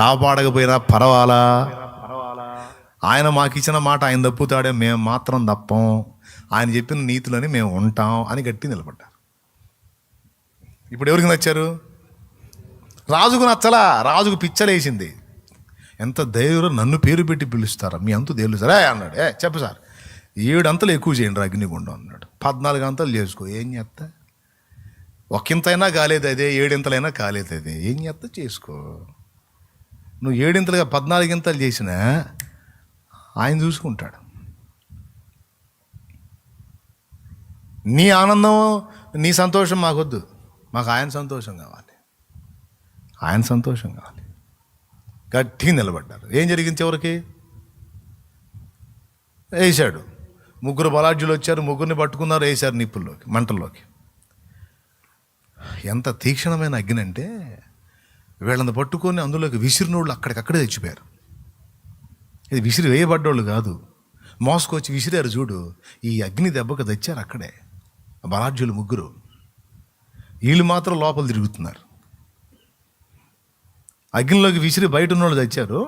A: కాపాడకపోయినా పర్వాలా, ఆయన మాకు ఇచ్చిన మాట ఆయన తప్పుతాడే, మేము మాత్రం తప్పం, ఆయన చెప్పిన నీతులని మేము ఉంటాం అని గట్టి నిలబడ్డారు. ఇప్పుడు ఎవరికి నచ్చారు? రాజుకు నచ్చలా, రాజుకు పిచ్చలేసింది. ఎంత ధైర్యం, నన్ను పేరు పెట్టి పిలుస్తారా, మీ అంతు తేలు సరే అన్నాడు. చెప్పు సార్, 7 అంతలు ఎక్కువ చేయండి అగ్నిగుండం అన్నాడు. 14 అంతలు చేసుకో, ఏం చేస్తా, ఒకంతైనా కాలేదు అదే, 7 ఇంతలైనా కాలేదు అదే, ఏం చేస్తా చేసుకో. నువ్వు 7 ఇంతలుగా 14 ఇంతలు చేసినా ఆయన చూసుకుంటాడు. నీ ఆనందం, నీ సంతోషం మాకొద్దు, మాకు ఆయన సంతోషం కావాలి, ఆయన సంతోషం కావాలి. గట్టిగా నిలబడ్డారు. ఏం జరిగింది చివరికి? వేశాడు. 3 బలాఢ్యులు వచ్చారు, 3 పట్టుకున్నారు, వేశారు నిప్పుల్లోకి, మంటల్లోకి. ఎంత తీక్షణమైన అగ్ని అంటే, వీళ్ళని పట్టుకొని అందులోకి విసిరినోళ్ళు అక్కడికక్కడే చచ్చిపోయారు. ఇది విసిరి వేయబడ్డోళ్ళు కాదు, మోసుకొచ్చి విసిరారు చూడు, ఈ అగ్ని దెబ్బకు తెచ్చారు అక్కడే బలాఢ్యులు 3. వీళ్ళు మాత్రం లోపల తిరుగుతున్నారు. అగ్నిలోకి విసిరి బయట ఉన్నోళ్ళు తెచ్చారు,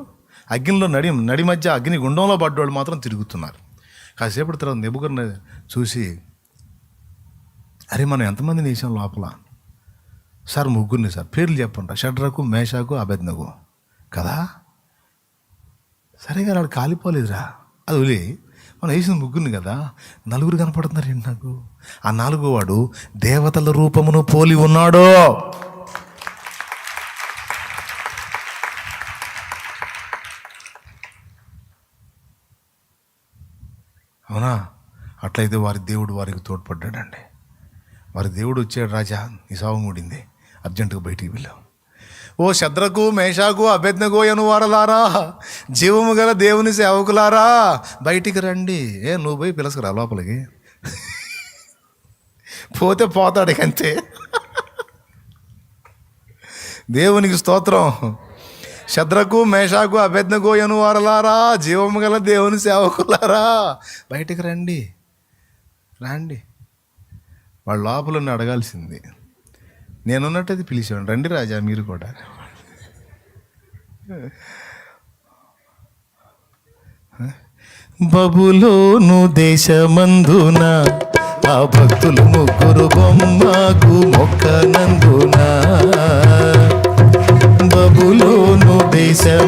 A: అగ్నిలో నడి మధ్య అగ్ని గుండంలో పడ్డోళ్ళు మాత్రం తిరుగుతున్నారు. కాసేపటి తర్వాత నెబుకద్నెజరు చూసి, అరే మనం ఎంతమందిని వేసాం లోపల? సార్ 3 సార్, పేర్లు చెప్పండి, షడ్రకు, మేషాకు, అబేద్నెగో కదా. సరే కానీ వాడు కాలిపోలేదురా, అది వదిలే, మనం వేసిన 3 కదా, 4 కనపడుతున్నారు ఏంటి నాకు? ఆ 4వ వాడు దేవతల రూపమును పోలి ఉన్నాడు. అవునా? అట్లయితే వారి దేవుడు వారికి తోడ్పడ్డాడండి. వారి దేవుడు వచ్చాడు, రాజా నీ సావు మూడింది, అర్జెంటుగా బయటికి వెళ్ళాం. ఓ షద్రకు, మేషాకు, అబేద్నెగో అను వారలారా, జీవము గల దేవుని సేవకులారా, బయటికి రండి. నువ్వు పోయి పిలసకరా లోపలికి, పోతే పోతాడు అంతే. దేవునికి స్తోత్రం. షద్రకు, మేషాకు, అబేద్నెగో అను వారలారా, జీవము గల దేవుని సేవకులారా, బయటికి రండి. వాళ్ళ లోపల అడగాల్సింది, నేనున్నట్టయితే పిలిచాను, రండి రాజా మీరు కూడా. బబులోను దేశమందున ఆ భక్తులు 3 బొమ్మకు మొక్కనందున, బబులోను దేశం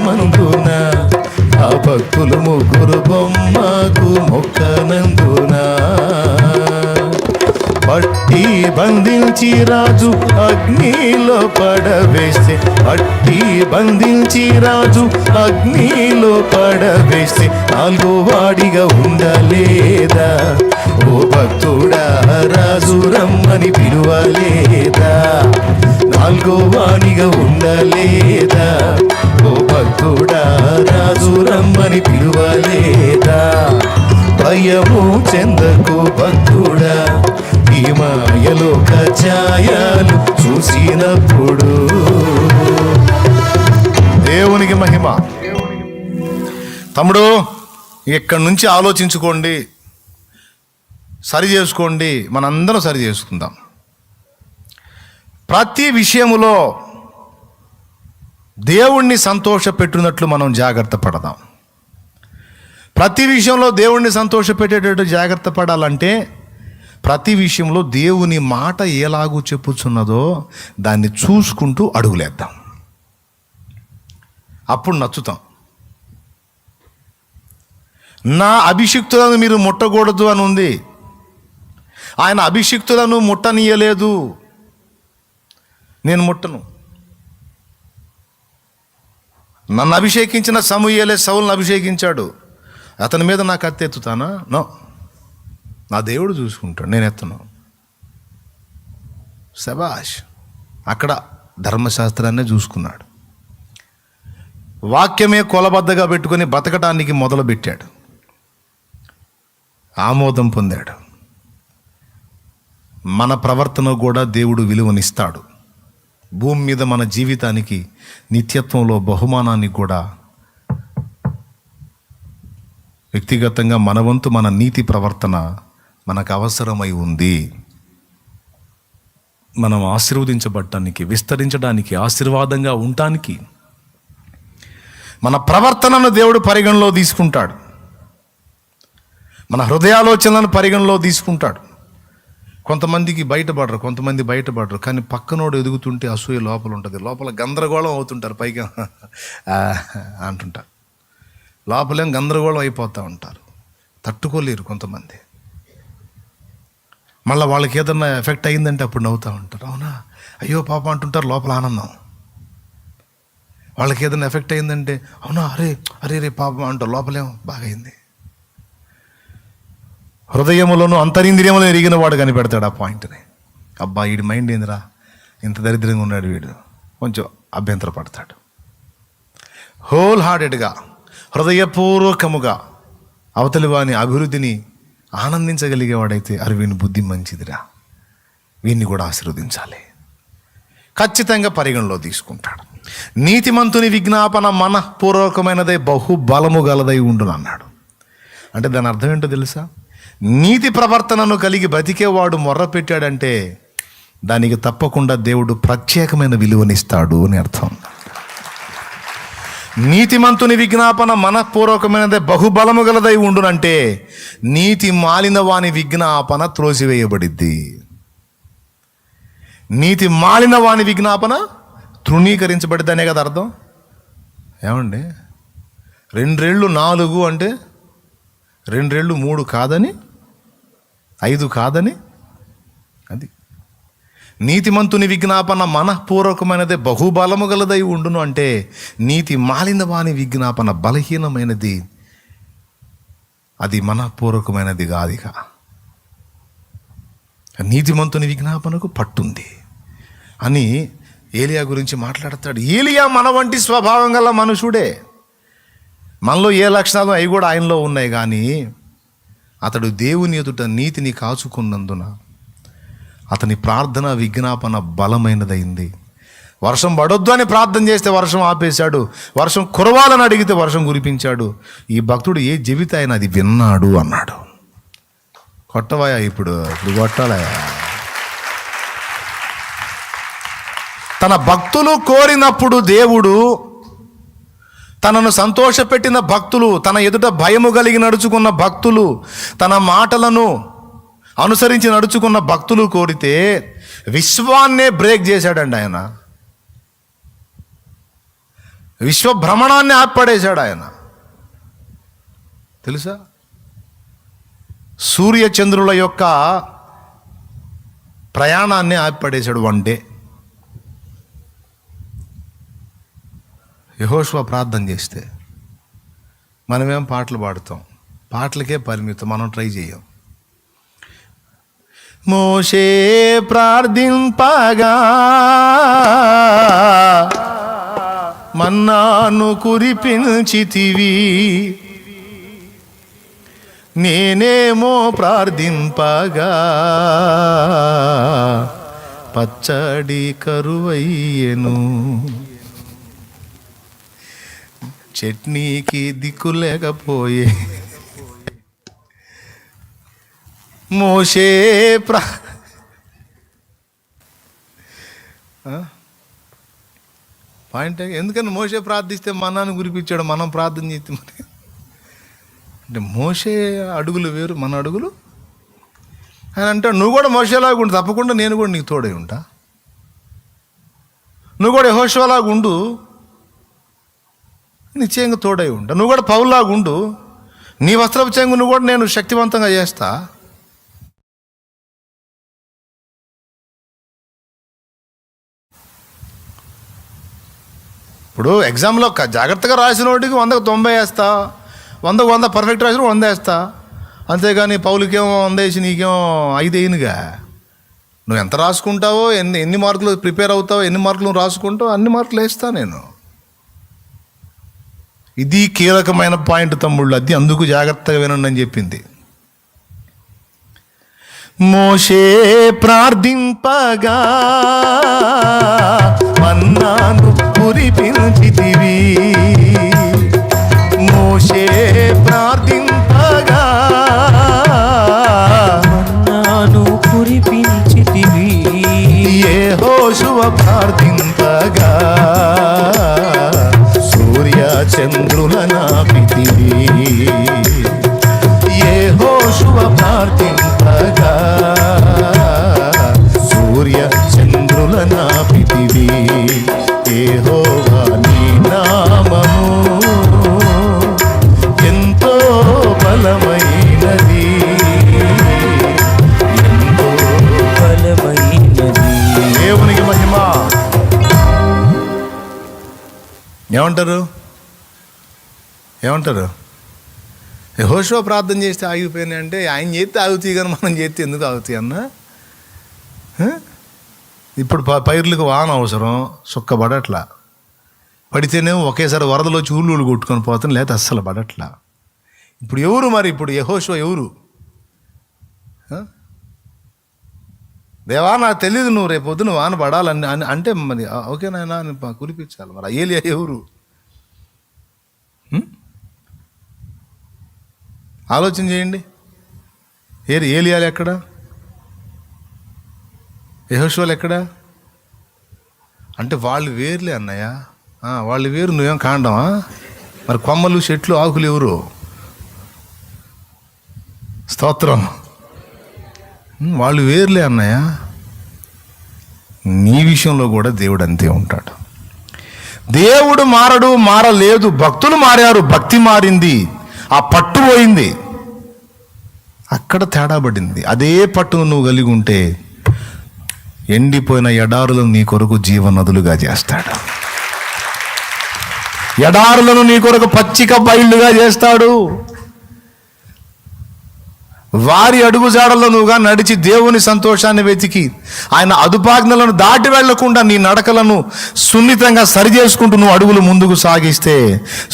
A: అగ్నిలో పడవేస్తే, పట్టి బంధించి రాజు అగ్నిలో పడవేస్తే నాలుగో వాడిగా ఉండలేదా? ఓ భక్తుడా రాజు రమ్మని పిలువలేదా? నాలుగో వాడిగా ఉండలేదా? ఓ భక్తుడా రాజు రమ్మని పిలువలేదా? భయము చెందకు భక్తుడా, ఈ మాయలోక ఛాయలు చూసినప్పుడు. దేవునికి మహిమ. తమ్ముడు, ఇక్కడి నుంచి ఆలోచించుకోండి, సరి చేసుకోండి, మనందరం సరి చేసుకుందాం. ప్రతి విషయములో దేవుణ్ణి సంతోషపెట్టినట్లు మనం జాగ్రత్త పడదాం. ప్రతి విషయంలో దేవుణ్ణి సంతోషపెట్టేటట్టు జాగ్రత్త పడాలంటే ప్రతి విషయంలో దేవుని మాట ఎలాగూ చెప్పుచున్నదో దాన్ని చూసుకుంటూ అడుగులేద్దాం. అప్పుడు నచ్చుతాం. నా అభిషిక్తులను మీరు ముట్టకూడదు అని ఉంది. ఆయన అభిషిక్తులను ముట్టనీయలేదు. నేను ముట్టను. నన్ను అభిషేకించిన సమూయేలే సౌలును అభిషేకించాడు. అతని మీద నాకు కత్తి ఎత్తుతానా? నో, నా దేవుడు చూసుకుంటాడు, నేను ఎత్తను. శబాష్. అక్కడ ధర్మశాస్త్రాన్నే చూసుకున్నాడు. వాక్యమే కొలబద్దగా పెట్టుకొని బతకటానికి మొదలుపెట్టాడు. ఆమోదం పొందాడు. మన ప్రవర్తన కూడా దేవుడు విలువనిస్తాడు. భూమి మీద మన జీవితానికి నిత్యత్వంలో బహుమానానికి కూడా వ్యక్తిగతంగా మన వంతు మన నీతి ప్రవర్తన మనకు అవసరమై ఉంది. మనం ఆశీర్వదించబడటానికి, విస్తరించడానికి, ఆశీర్వాదంగా ఉండటానికి మన ప్రవర్తనను దేవుడు పరిగణలో తీసుకుంటాడు. మన హృదయాలోచనలను పరిగణలో తీసుకుంటాడు. కొంతమందికి బయటపడరు, కానీ పక్కనోడు ఎదుగుతుంటే అసూయ లోపల ఉంటుంది. లోపల గందరగోళం అవుతుంటారు, పైగా అంటుంటారు. లోపలేం గందరగోళం అయిపోతూ ఉంటారు, తట్టుకోలేరు కొంతమంది. మళ్ళీ వాళ్ళకి ఏదన్నా ఎఫెక్ట్ అయిందంటే అప్పుడు నవ్వుతూ ఉంటారు. అవునా, అయ్యో పాప అంటుంటారు, లోపల ఆనందం. వాళ్ళకి ఏదైనా ఎఫెక్ట్ అయిందంటే అవునా, అరే రే పాపం అంటారు, లోపలేం బాగైంది. హృదయములోను అంతరింద్రియములను ఎరిగిన వాడు కనిపెడతాడు ఆ పాయింట్ని. అబ్బా, వీడి మైండ్ ఏందిరా, ఇంత దరిద్రంగా ఉన్నాడు వీడు, కొంచెం అభ్యంతర పడతాడు. హోల్ హార్టెడ్గా, హృదయపూర్వకముగా అవతలి వాని అభివృద్ధిని ఆనందించగలిగేవాడైతే అరే వీని బుద్ధి మంచిదిరా, వీన్ని కూడా ఆశీర్వదించాలి, ఖచ్చితంగా పరిగణలో తీసుకుంటాడు. నీతిమంతుని విజ్ఞాపన మనఃపూర్వకమైనదే బహుబలము గలదై ఉండును అన్నాడు. అంటే దాని అర్థం ఏంటో తెలుసా? నీతి ప్రవర్తనను కలిగి బతికేవాడు మొర్ర పెట్టాడంటే దానికి తప్పకుండా దేవుడు ప్రత్యేకమైన విలువనిస్తాడు అని అర్థం. నీతిమంతుని విజ్ఞాపన మనఃపూర్వకమైనదే బహుబలము గలదై ఉండునంటే నీతి మాలిన వాని విజ్ఞాపన త్రోసివేయబడిద్ది. నీతి మాలిన వాని విజ్ఞాపన తృణీకరించబడిద్ది అనే కదా అర్థం. ఏమండి, 2 రెళ్ళు 4 అంటే 2 రెళ్ళు 3 కాదని, 5 కాదని. అది నీతిమంతుని విజ్ఞాపన మనఃపూర్వకమైనదే బహుబలము గలదై ఉండును అంటే నీతి మాలిన వాని విజ్ఞాపన బలహీనమైనది, అది మనఃపూర్వకమైనది కాదిక. నీతిమంతుని విజ్ఞాపనకు పట్టుంది అని ఏలియా గురించి మాట్లాడతాడు. ఏలియా మన వంటి స్వభావం గల మనుషుడే. మనలో ఏ లక్షణాలు అవి కూడా ఆయనలో ఉన్నాయి, కానీ అతడు దేవుని ఎదుట నీతిని కాచుకున్నందున అతని ప్రార్థన విజ్ఞాపన బలమైనదైంది. వర్షం పడొద్దు అని ప్రార్థన చేస్తే వర్షం ఆపేశాడు, వర్షం కురవాలని అడిగితే వర్షం కురిపించాడు. ఈ భక్తుడు ఏ చెబితే ఆయన అది విన్నాడు అన్నాడు. కొట్టవాయా ఇప్పుడు కొట్టాలయా. తన భక్తులు కోరినప్పుడు దేవుడు, తనను సంతోషపెట్టిన భక్తులు, తన ఎదుట భయము కలిగి నడుచుకున్న భక్తులు, తన మాటలను అనుసరించి నడుచుకున్న భక్తులు కోరితే విశ్వాన్నే బ్రేక్ చేశాడండి ఆయన. విశ్వ భ్రమణాన్ని ఆపడేశాడు ఆయన. తెలుసా? సూర్య చంద్రుల యొక్క ప్రయాణాన్ని ఆపడేశాడు 1 డే. యెహోషువ ప్రార్థన చేస్తే మనమేం పాటలు పాడుతాం, పాటలకే పరిమితం, మనం ట్రై చేయం. మోషే ప్రార్థింపగా మన్నాను కురిపించితివి, నేనేమో ప్రార్థింపగా పచ్చడి కరువయ్యెను. చట్నీకి దిక్కు లేకపోయే మోషే పాయింట్. ఎందుకని మోషే ప్రార్థిస్తే మన్నాను కురిపించాడు, మనం ప్రార్థన చేస్తే మరి అంటే మోషే అడుగులు వేరు, మన అడుగులు. ఆయన అంటాడు, నువ్వు కూడా మోషేలాగా ఉండు, తప్పకుండా నేను కూడా నీకు తోడై ఉంటా. నువ్వు కూడా యెహోషువలాగా ఉండు, నిశ్చయంగా తోడై ఉంటా. నువ్వు కూడా పౌల్లాగా ఉండు, నీ వస్త్రపు చెంగును కూడా నేను శక్తివంతంగా చేస్తా. ఇప్పుడు ఎగ్జామ్లో జాగ్రత్తగా రాసిన వాటికి 100కు 90 వేస్తా, 100కు 100 పర్ఫెక్ట్ రాసిన 100 వేస్తా. అంతేగాని పౌలకేమో 100 వేసి నీకేమో 5 వేయనుగా. నువ్వు ఎంత రాసుకుంటావో, ఎన్ని మార్కులు ప్రిపేర్ అవుతావో, ఎన్ని మార్కులు రాసుకుంటావో అన్ని మార్కులు వేస్తా నేను. ఇది కీలకమైన పాయింట్ తమ్ముళ్ళు, అది అందుకు జాగ్రత్తగా వినండి అని చెప్పింది. మోషే ప్రార్థింపగా మన్నాను కురిపించితివి, మోషే ప్రార్థింపగా
B: మన్నాను కురిపించితివి,
A: యెహోషువ ప్రార్థింపగా సూర్య చంద్రుల నాపితివి, యెహోషువ ప్రార్థింపగా సూర్య చంద్రుల నాపితివి, యెహోవా నీ నామము ఎంతో బలమైనది, ఎంతో
B: బలమైనది.
A: దేవునికి మహిమ. ఏమంటారు యెహోషువ ప్రార్థన చేస్తే ఆగిపోయినాయి అంటే, ఆయన చేస్తే ఆగుతాయి కానీ మనం చేస్తే ఎందుకు ఆగుతాయి అన్న? ఇప్పుడు పైర్లకు వాన అవసరం, సుక్క పడట్లా. పడితేనేమో ఒకేసారి వరదలు వచ్చి ఊళ్ళు కొట్టుకొని పోతాం, లేకపోతే అస్సలు పడట్లా. ఇప్పుడు ఎవరు మరి? ఇప్పుడు యెహోషువ ఎవరు? దేవా నాకు తెలియదు, నువ్వు రేపు పొద్దున వాన పడాలని అంటే మరి ఓకే నాయన కురిపించాలి. మరి ఏలియా ఎవరు? ఆలోచన చేయండి. ఏలియాలు ఎక్కడ? యెహోషువలు ఎక్కడ? అంటే వాళ్ళు వేర్లే అన్నయ్య, వాళ్ళు వేరు, నువ్వేం కాండమా? మరి కొమ్మలు చెట్లు ఆకులు ఎవరు? స్తోత్రం. వాళ్ళు వేర్లే అన్నయ్య. నీ విషయంలో కూడా దేవుడు అంతే ఉంటాడు. దేవుడు మారడు, మారలేదు. భక్తులు మారారు, భక్తి మారింది, ఆ పట్టు పోయింది, అక్కడ తేడా పడింది. అదే పట్టును నువ్వు కలిగి ఉంటే ఎండిపోయిన ఎడారులను నీ కొరకు జీవనదులుగా చేస్తాడు. ఎడారులను నీ కొరకు పచ్చిక బయళ్ళుగా చేస్తాడు. వారి అడుగుజాడల్లో నువ్వుగా నడిచి దేవుని సంతోషాన్ని వెతికి ఆయన అదుపాజ్ఞలను దాటి వెళ్లకుండా నీ నడకలను సున్నితంగా సరిచేసుకుంటూ నువ్వు అడుగులు ముందుకు సాగిస్తే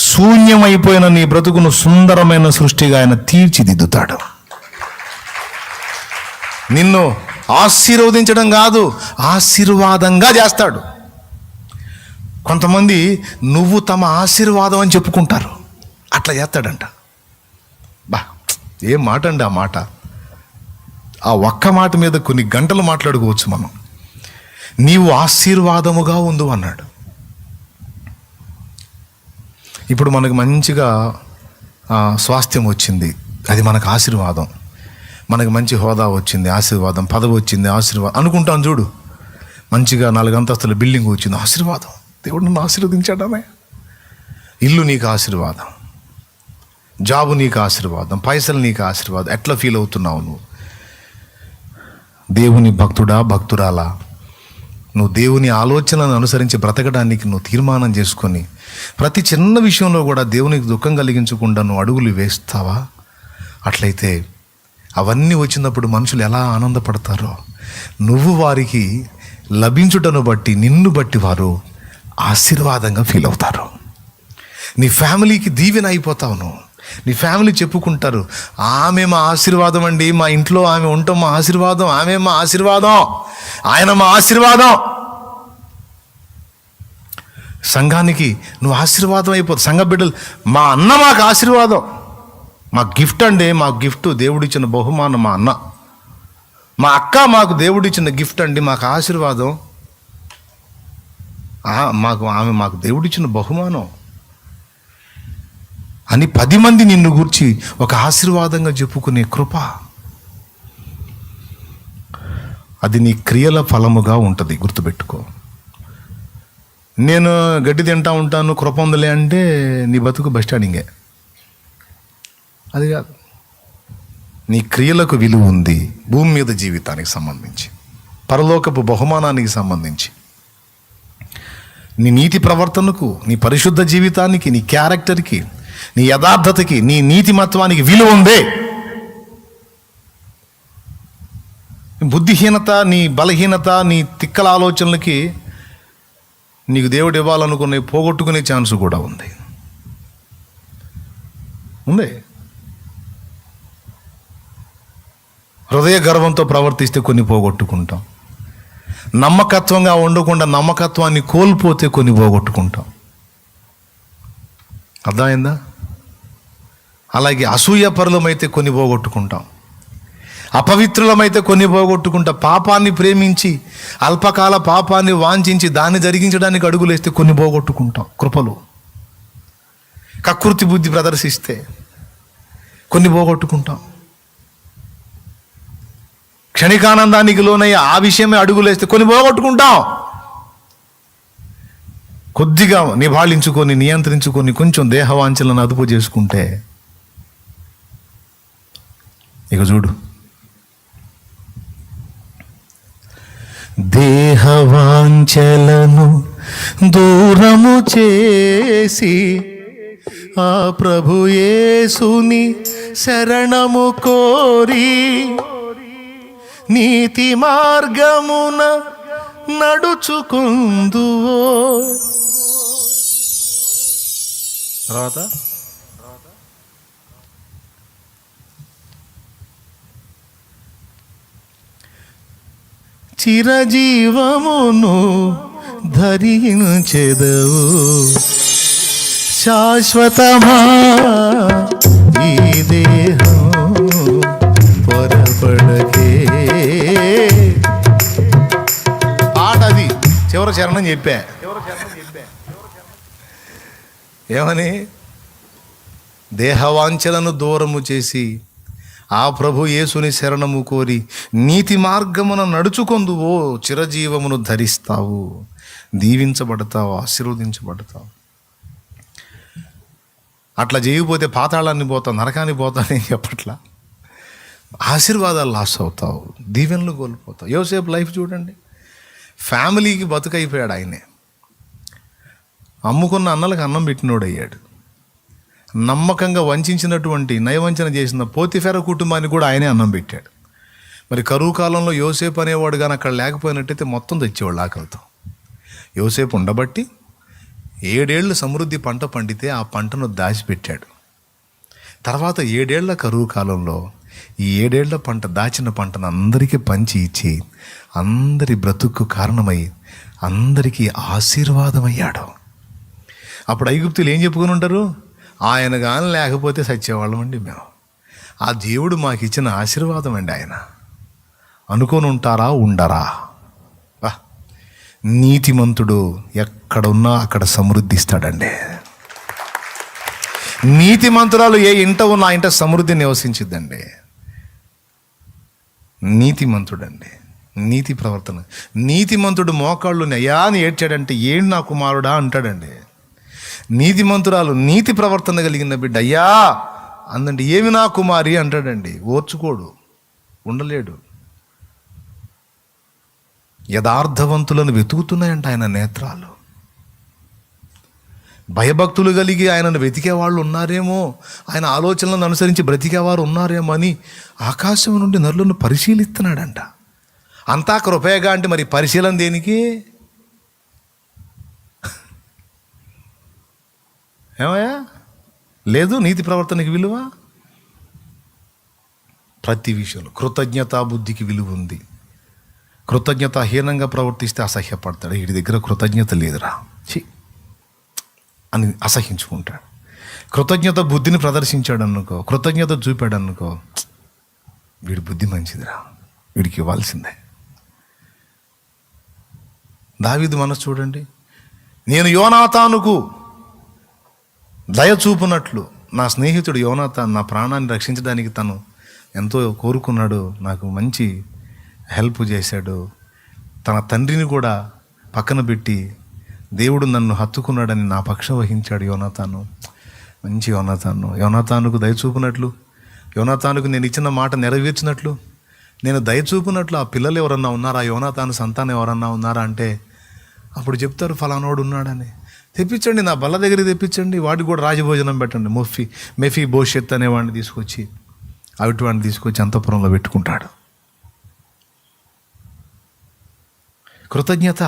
A: శూన్యమైపోయిన నీ బ్రతుకును సుందరమైన సృష్టిగా ఆయన తీర్చిదిద్దుతాడు. నిన్ను ఆశీర్వదించడం కాదు, ఆశీర్వాదంగా చేస్తాడు. కొంతమంది నువ్వు తమ ఆశీర్వాదం అని చెప్పుకుంటారు, అట్లా చేస్తాడంట. బా, ఏం మాట అండి ఆ మాట! ఆ ఒక్క మాట మీద కొన్ని గంటలు మాట్లాడుకోవచ్చు మనం. నీవు ఆశీర్వాదముగా ఉండు అన్నాడు. ఇప్పుడు మనకు మంచిగా స్వాస్థ్యం వచ్చింది, అది మనకు ఆశీర్వాదం. మనకు మంచి హోదా వచ్చింది, ఆశీర్వాదం. పదవి వచ్చింది, ఆశీర్వాదం అనుకుంటాం. చూడు, మంచిగా 4 అంతస్తుల బిల్డింగ్ వచ్చింది, ఆశీర్వాదం. దేవుడు నన్ను ఆశీర్వదించాడమే. ఇల్లు నీకు ఆశీర్వాదం, జాబు నీకు ఆశీర్వాదం, పైసలు నీకు ఆశీర్వాదం. ఎట్లా ఫీల్ అవుతున్నావు నువ్వు? దేవుని భక్తుడా, భక్తురాలా, నువ్వు దేవుని ఆలోచనలను అనుసరించి బ్రతకడానికి నువ్వు తీర్మానం చేసుకొని ప్రతి చిన్న విషయంలో కూడా దేవునికి దుఃఖం కలిగించకుండా నువ్వు అడుగులు వేస్తావా? అట్లయితే అవన్నీ వచ్చినప్పుడు మనుషులు ఎలా ఆనందపడతారో, నువ్వు వారికి లభించుటను బట్టి నిన్ను బట్టి వారు ఆశీర్వాదంగా ఫీల్ అవుతారు. నీ ఫ్యామిలీకి దీవెన అయిపోతావు నువ్వు. నీ ఫ్యామిలీ చెప్పుకుంటారు, ఆమె మా ఆశీర్వాదం అండి, మా ఇంట్లో ఆమె ఉండటం మా ఆశీర్వాదం, ఆమె మా ఆశీర్వాదం, ఆయన మా ఆశీర్వాదం. సంఘానికి నువ్వు ఆశీర్వాదం అయిపోతావు. సంఘ బిడ్డలు, మా అన్న మాకు ఆశీర్వాదం, మా గిఫ్ట్ అండి, మా గిఫ్ట్ దేవుడిచ్చిన బహుమానం మా అన్న. మా అక్క మాకు దేవుడిచ్చిన గిఫ్ట్ అండి, మాకు ఆశీర్వాదం. ఆమె మాకు దేవుడిచ్చిన బహుమానం అని 10 మంది నిన్ను గూర్చి ఒక ఆశీర్వాదంగా చెప్పుకునే కృప, అది నీ క్రియల ఫలముగా ఉంటుంది. గుర్తుపెట్టుకో. నేను గడ్డి తింటా ఉంటాను, కృప ఉందిలే అంటే నీ బతుకు బస్ స్టాండింగే. అది కాదు. నీ క్రియలకు విలువ ఉంది, భూమి మీద జీవితానికి సంబంధించి, పరలోకపు బహుమానానికి సంబంధించి, నీ నీతి ప్రవర్తనకు, నీ పరిశుద్ధ జీవితానికి, నీ క్యారెక్టర్కి, నీ యథార్థతకి, నీ నీతిమత్వానికి విలువ ఉంది. బుద్ధిహీనత, నీ బలహీనత, నీ తిక్కల ఆలోచనలకి నీకు దేవుడు ఇవ్వాలనుకునే పోగొట్టుకునే ఛాన్స్ కూడా ఉంది. హృదయ గర్వంతో ప్రవర్తిస్తే కొన్ని పోగొట్టుకుంటాం. నమ్మకత్వంగా ఉండకుండా నమ్మకత్వాన్ని కోల్పోతే కొన్ని పోగొట్టుకుంటాం. అర్థమైందా? అలాగే అసూయపరులమైతే కొన్ని పోగొట్టుకుంటాం, అపవిత్రులమైతే కొన్ని పోగొట్టుకుంటాం. పాపాన్ని ప్రేమించి అల్పకాల పాపాన్ని వాంఛించి దాన్ని జరిగించడానికి అడుగులేస్తే కొన్ని పోగొట్టుకుంటాం. కృపలు కకృతి బుద్ధి ప్రదర్శిస్తే కొన్ని పోగొట్టుకుంటాం. క్షణికానందానికి లోనయ్యి ఆ విషయమే అడుగులేస్తే కొన్ని పోగొట్టుకుంటాం. కొద్దిగా నివాళించుకొని, నియంత్రించుకొని, కొంచెం దేహవాంఛలను అదుపు చేసుకుంటే ఇక చూడు, దేహవాంఛలను దూరము చేసి ఆ ప్రభు యేసుని శరణము కోరి నీతి మార్గమున నడుచుకుందువో. తర్వాత చిరజీవమును ధరించెదవు, శాశ్వతమా ఈ దేహం పొరపడకే. పాట అది చివరి చరణం చెప్పా. ఏమని? దేహవాంఛలను దూరము చేసి ఆ ప్రభు యేసుని శరణము కోరి నీతి మార్గమున నడుచుకొందువో, చిరజీవమును ధరిస్తావు, దీవించబడతావు, ఆశీర్వదించబడతావు. అట్లా చేయకపోతే పాతాళాన్ని పోతావు, నరకాన్ని పోతావు అని చెప్పట్లా. ఆశీర్వాదాలు లాస్ అవుతావు, దీవెనలు కోల్పోతావు. యోసేపు లైఫ్ చూడండి. ఫ్యామిలీకి బతుకైపోయాడు ఆయనే. అమ్ముకున్న అన్నలకు అన్నం పెట్టినోడు అయ్యాడు. నమ్మకంగా వంచినటువంటి, నయవంచన చేసిన పోతిఫెర కుటుంబానికి కూడా ఆయనే అన్నం పెట్టాడు. మరి కరువు కాలంలో యోసేపు అనేవాడు కానీ అక్కడ లేకపోయినట్టయితే మొత్తం తెచ్చేవాళ్ళు ఆకలితో. యోసేపు ఉండబట్టి 7 ఏళ్ళు సమృద్ధి పంట పండితే ఆ పంటను దాచిపెట్టాడు. తర్వాత 7 ఏళ్ల కరువు కాలంలో ఈ 7 ఏళ్ల పంట, దాచిన పంటను అందరికీ పంచి ఇచ్చి అందరి బ్రతుకు కారణమై అందరికీ ఆశీర్వాదమయ్యాడు. అప్పుడు ఐగుప్తులు ఏం చెప్పుకొని ఉంటారు? ఆయన కానీ లేకపోతే సచ్చేవాళ్ళం అండి మేము, ఆ దేవుడు మాకు ఇచ్చిన ఆశీర్వాదం అండి ఆయన అనుకొని ఉంటారా? ఉండరా? నీతిమంతుడు ఎక్కడున్నా అక్కడ సమృద్ధిస్తాడండి. నీతిమంతురాలు ఏ ఇంట ఉన్నా ఆ ఇంట సమృద్ధి నివసించిద్దండి. నీతిమంతుడండి, నీతి ప్రవర్తన. నీతిమంతుడు మోకాళ్ళు అయ్యా అని ఏడ్చాడంటే ఏం నా కుమారుడా అంటాడండి. నీతిమంతురాలు నీతి ప్రవర్తన కలిగిన బిడ్డ అయ్యా అందండి ఏమి నా కుమారి అంటాడండి. ఓర్చుకోడు, ఉండలేడు. యథార్థవంతులను వెతుకుతున్నాయంట ఆయన నేత్రాలు. భయభక్తులు కలిగి ఆయనను వెతికేవాళ్ళు ఉన్నారేమో, ఆయన ఆలోచనలను అనుసరించి బ్రతికేవారు ఉన్నారేమో అని ఆకాశం నుండి నరులను పరిశీలిస్తున్నాడంట. అంతా కృపయగా అంటే మరి పరిశీలన దేనికి? ఏమయ్యా లేదు నీతి ప్రవర్తనకి విలువ? ప్రతి విషయంలో కృతజ్ఞతా బుద్ధికి విలువ ఉంది. కృతజ్ఞతాహీనంగా ప్రవర్తిస్తే అసహ్యపడతాడు. వీడి దగ్గర కృతజ్ఞత లేదురా ఛీ అని అసహించుకుంటాడు. కృతజ్ఞత బుద్ధిని ప్రదర్శించాడు అనుకో, కృతజ్ఞత చూపాడు అనుకో, వీడి బుద్ధి మంచిదిరా, వీడికి ఇవ్వాల్సిందే. దావీదు మనసు చూడండి, నేను యోనాతానుకు దయ చూపునట్లు నా స్నేహితుడు యోనాతాను నా ప్రాణాన్ని రక్షించడానికి తను ఎంతో కోరుకున్నాడు, నాకు మంచి హెల్ప్ చేశాడు, తన తండ్రిని కూడా పక్కన పెట్టి దేవుడు నన్ను హత్తుకున్నాడని నా పక్షం వహించాడు యోనాతాను. మంచి యోనాతానుకు దయ చూపునట్లు, యోనాతానుకు నేను ఇచ్చిన మాట నెరవేర్చినట్లు, నేను దయ చూపునట్లు ఆ పిల్లలు ఎవరన్నా ఉన్నారా, యోనాతాను సంతానం ఎవరన్నా ఉన్నారా అంటే అప్పుడు చెప్తారు ఫలానోడు ఉన్నాడని. తెప్పించండి, నా బల్ల దగ్గరికి తెప్పించండి, వాడికి కూడా రాజభోజనం పెట్టండి. మెఫీ భవిష్యత్ అనేవాడిని తీసుకొచ్చి అవిటివాడిని తీసుకొచ్చి అంతఃపురంలో పెట్టుకుంటాడు. కృతజ్ఞత.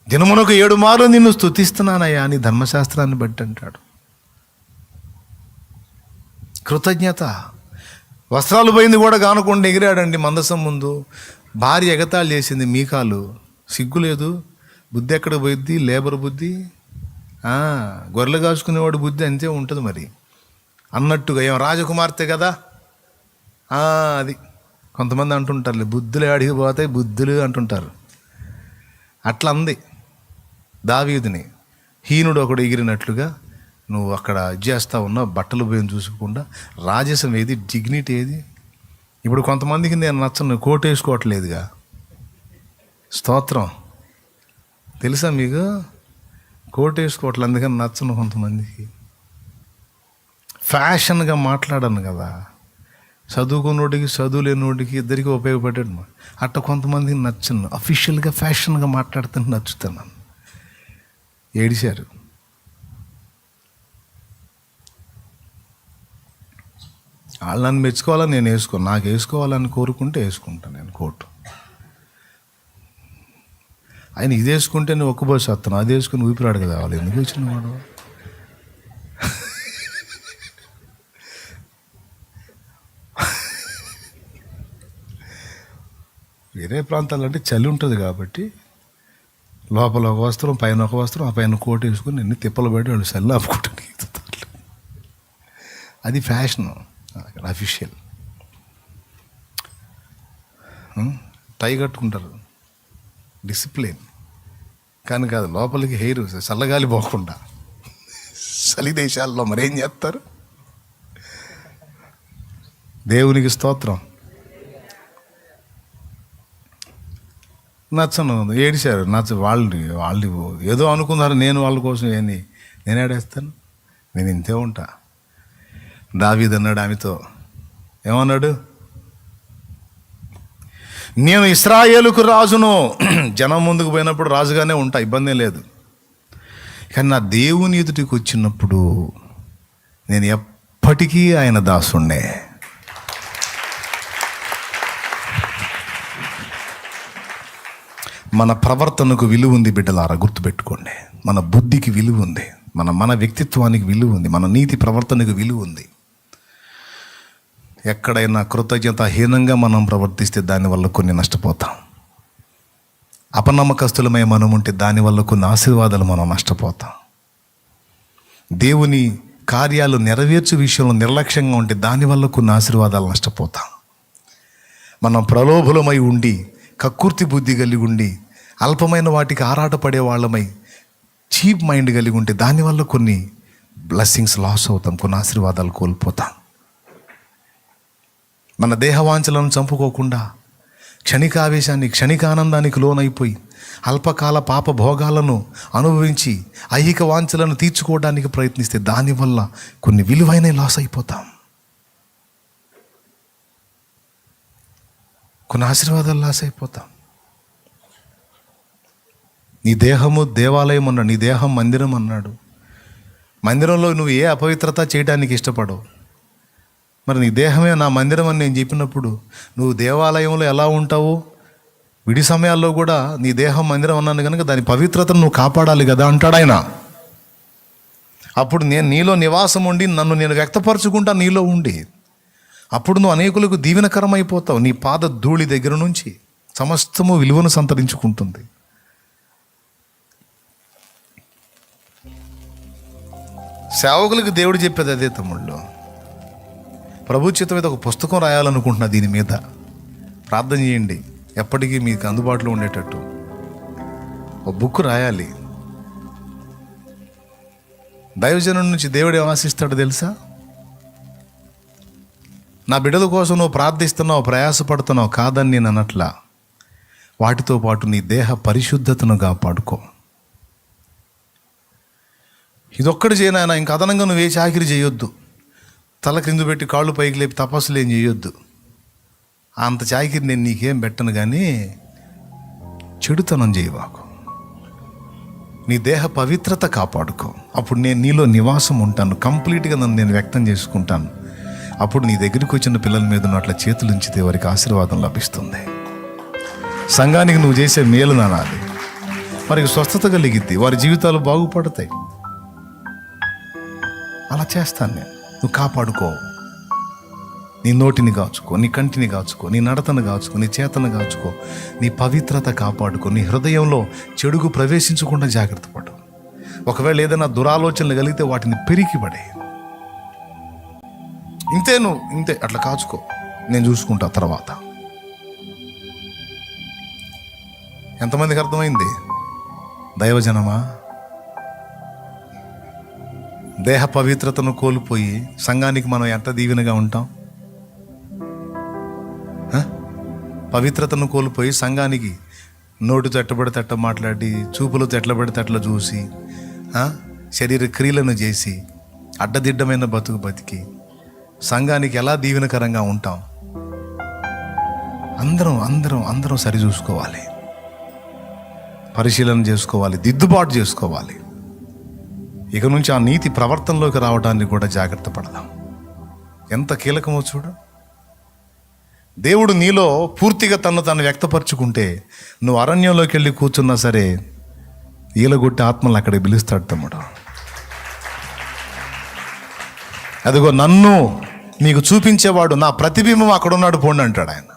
A: దినమునకు 7 మార్లు నిన్ను స్తుతిస్తున్నానయ్యా అని ధర్మశాస్త్రాన్ని బట్టి అంటాడు. కృతజ్ఞత. వస్త్రాలు పోయింది కూడా కానుకుండా ఎగిరాడండి మందసం ముందు. భార్య ఎగతాళి చేసింది, మీకాలు సిగ్గులేదు, బుద్ధి ఎక్కడ పోయిద్ది, లేబర్ బుద్ధి, గొర్రెలు కాచుకునేవాడు బుద్ధి అంతే ఉంటుంది మరి అన్నట్టుగా. ఏం రాజకుమార్తె కదా అది. కొంతమంది అంటుంటారు బుద్ధులు అడిగి పోతాయి బుద్ధులు అంటుంటారు. అట్లా అంది దావీదుని. హీనుడు ఒకడు ఎగిరినట్లుగా నువ్వు అక్కడ చేస్తా ఉన్నా, బట్టలు పోయిన చూసుకోకుండా. రాజసం ఏది, డిగ్నిటీ ఏది? ఇప్పుడు కొంతమందికి నేను నచ్చను, కోట్ వేసుకోవట్లేదుగా. స్తోత్రం. తెలుసా మీకు? కోట్ వేసుకోవట్లేదు, అందుకని నచ్చను కొంతమందికి. ఫ్యాషన్గా మాట్లాడను కదా, చదువుకున్నోడికి చదువు లేనివాడికి ఇద్దరికి ఉపయోగపడ్డాడు. అట్లా కొంతమందికి నచ్చను, అఫీషియల్గా ఫ్యాషన్గా మాట్లాడుతుంటే నచ్చుతున్నాను. ఏడిశారు. వాళ్ళు నన్ను మెచ్చుకోవాలని నేను వేసుకోను, నాకు వేసుకోవాలని కోరుకుంటే వేసుకుంటాను నేను కోటు. ఆయన ఇది వేసుకుంటే నేను ఒక్కబోసి వస్తాను, అది వేసుకుని ఊపిరాడు కదా, వాళ్ళు ఎందుకు వచ్చిన వాడు. వేరే ప్రాంతాలు అంటే చలి ఉంటుంది కాబట్టి లోపల ఒక వస్త్రం, పైన ఒక వస్త్రం, ఆ పైన కోటు వేసుకుని ఎన్ని తిప్పలు పెట్టి వాళ్ళు చల్లి ఆపుకుంటారు. అది ఫ్యాషను, అఫీషియల్. టై కట్టుకుంటారు, డిసిప్లిన్. కానీ కాదు, లోపలికి హెయిర్ చల్లగాలి పోకుండా. చలి దేశాల్లో మరేం చేస్తారు? దేవునికి స్తోత్రం. నచ్చను, ఏడిశారు. వాళ్ళు ఏదో అనుకున్నారు, నేను వాళ్ళ కోసం నేను ఏడేస్తాను, నేను ఇంతే ఉంటా. దావీదు అన్నాడు ఆమెతో, ఏమన్నాడు? నేను ఇశ్రాయేలుకు రాజును. జనం ముందుకు పోయినప్పుడు రాజుగానే ఉంటా, ఇబ్బంది లేదు. కానీ నా దేవుని ఎదుటికి వచ్చినప్పుడు నేను ఎప్పటికీ ఆయన దాసుణ్ణే. మన ప్రవర్తనకు విలువ ఉంది బిడ్డలారా, గుర్తుపెట్టుకోండి. మన బుద్ధికి విలువ ఉంది, మన వ్యక్తిత్వానికి విలువ ఉంది, మన నీతి ప్రవర్తనకు విలువ ఉంది. ఎక్కడైనా కృతజ్ఞతాహీనంగా మనం ప్రవర్తిస్తే దానివల్ల కొన్ని నష్టపోతాం. అపనమ్మకస్తులమై మనం ఉంటే దానివల్ల కొన్ని ఆశీర్వాదాలు మనం నష్టపోతాం. దేవుని కార్యాలు నెరవేర్చు విషయంలో నిర్లక్ష్యంగా ఉంటే దానివల్ల కొన్ని ఆశీర్వాదాలు నష్టపోతాం. మనం ప్రలోభులమై ఉండి, కక్కుర్తి బుద్ధి కలిగి ఉండి, అల్పమైన వాటికి ఆరాటపడే వాళ్ళమై చీప్ మైండ్ కలిగి ఉంటే దానివల్ల కొన్ని బ్లెస్సింగ్స్ లాస్ అవుతాం, కొన్ని ఆశీర్వాదాలు కోల్పోతాం. మన దేహవాంఛలను చంపుకోకుండా క్షణికావేశాన్ని, క్షణికానందానికి లోనైపోయి అల్పకాల పాప భోగాలను అనుభవించి ఐహిక వాంఛలను తీర్చుకోవడానికి ప్రయత్నిస్తే దానివల్ల కొన్ని విలువైన లాస్ అయిపోతాం. కొన్ని ఆశీర్వాదాలు లాస్ అయిపోతాం. నీ దేహము దేవాలయం అన్నాడు, నీ దేహం మందిరం అన్నాడు. మందిరంలో నువ్వు ఏ అపవిత్రత చేయడానికి ఇష్టపడవు. మరి నీ దేహమే నా మందిరం అని నేను చెప్పినప్పుడు నువ్వు దేవాలయంలో ఎలా ఉంటావో విడి సమయాల్లో కూడా నీ దేహం మందిరం అన్నాను కనుక దాని పవిత్రతను నువ్వు కాపాడాలి కదా అంటాడు ఆయన. అప్పుడు నేను నీలో నివాసం ఉండి నన్ను నేను వ్యక్తపరచుకుంటా నీలో ఉండి, అప్పుడు నువ్వు అనేకులకు దీవెనకరం అయిపోతావు. నీ పాద ధూళి దగ్గర నుంచి సమస్తము విలువను సంతరించుకుంటుంది. సేవకులకు దేవుడు చెప్పేది అదే తమ్ముళ్ళు. ప్రభు చిత్తం మీద ఒక పుస్తకం రాయాలనుకుంటున్నా, దీని మీద ప్రార్థన చేయండి, ఎప్పటికీ మీకు అందుబాటులో ఉండేటట్టు ఒక బుక్ రాయాలి. దైవజనం నుంచి దేవుడు ఏం ఆశిస్తాడో తెలుసా? నా బిడ్డల కోసం నువ్వు ప్రార్థిస్తున్నావు, ప్రయాసపడుతున్నావు కాదని నేను అనట్లా. వాటితో పాటు నీ దేహ పరిశుద్ధతను కాపాడుకో. ఇదొక్కటి చేయనాయన, ఇంక అదనంగా నువ్వు ఏ చాకిరి చేయొద్దు. తల కింద పెట్టి కాళ్ళు పైకి లేపి తపస్సులు ఏం చేయొద్దు. అంత చాకిరి నేను నీకేం పెట్టను, కానీ చెడుతనం చేయవాకు. నీ దేహ పవిత్రత కాపాడుకో. అప్పుడు నేను నీలో నివాసం ఉంటాను, కంప్లీట్గా నన్ను నేను వ్యక్తం చేసుకుంటాను. అప్పుడు నీ దగ్గరికి వచ్చిన పిల్లల మీద అట్లా చేతులు ఉంచితే వారికి ఆశీర్వాదం లభిస్తుంది. సంఘానికి నువ్వు చేసే మేలు నానాలి, వారికి స్వస్థత కలిగిద్ది, వారి జీవితాలు బాగుపడతాయి. అలా చేస్తాను నేను. నువ్వు కాపాడుకో. నీ నోటిని కాచుకో, నీ కంటిని కాచుకో, నీ నడతను కాచుకో, నీ చేతను కాచుకో, నీ పవిత్రత కాపాడుకో. నీ హృదయంలో చెడుగు ప్రవేశించకుండా జాగ్రత్త పడు. ఒకవేళ ఏదైనా దురాలోచనలు కలిగితే వాటిని పెరిగిపడే. ఇంతే అట్లా కాచుకో, నేను చూసుకుంటా తర్వాత. ఎంతమందికి అర్థమైంది? దైవజనమా, దేహ పవిత్రతను కోల్పోయి సంఘానికి మనం ఎంత దీవెనగా ఉంటాం? పవిత్రతను కోల్పోయి సంఘానికి నోటితో ఎట్టబడితే అట్ట మాట్లాడి, చూపులతో ఎట్లబడితే అట్లా చూసి, శరీర క్రియలను చేసి అడ్డదిడ్డమైన బతుకు బతికి సంఘానికి ఎలా దీవెనకరంగా ఉంటాం? అందరం సరి చూసుకోవాలి, పరిశీలన చేసుకోవాలి, దిద్దుబాటు చేసుకోవాలి. ఇక నుంచి ఆ నీతి ప్రవర్తనలోకి రావడానికి కూడా జాగ్రత్త పడదాం. ఎంత కీలకమో చూడు. దేవుడు నీలో పూర్తిగా తను వ్యక్తపరచుకుంటే నువ్వు అరణ్యంలోకి వెళ్ళి కూర్చున్నా సరే ఈలగొట్టి ఆత్మలు అక్కడికి పిలుస్తాడు తమ్ముడు. అదిగో నన్ను మీకు చూపించేవాడు, నా ప్రతిబింబం అక్కడ ఉన్నాడు పొండి అంటాడు ఆయన.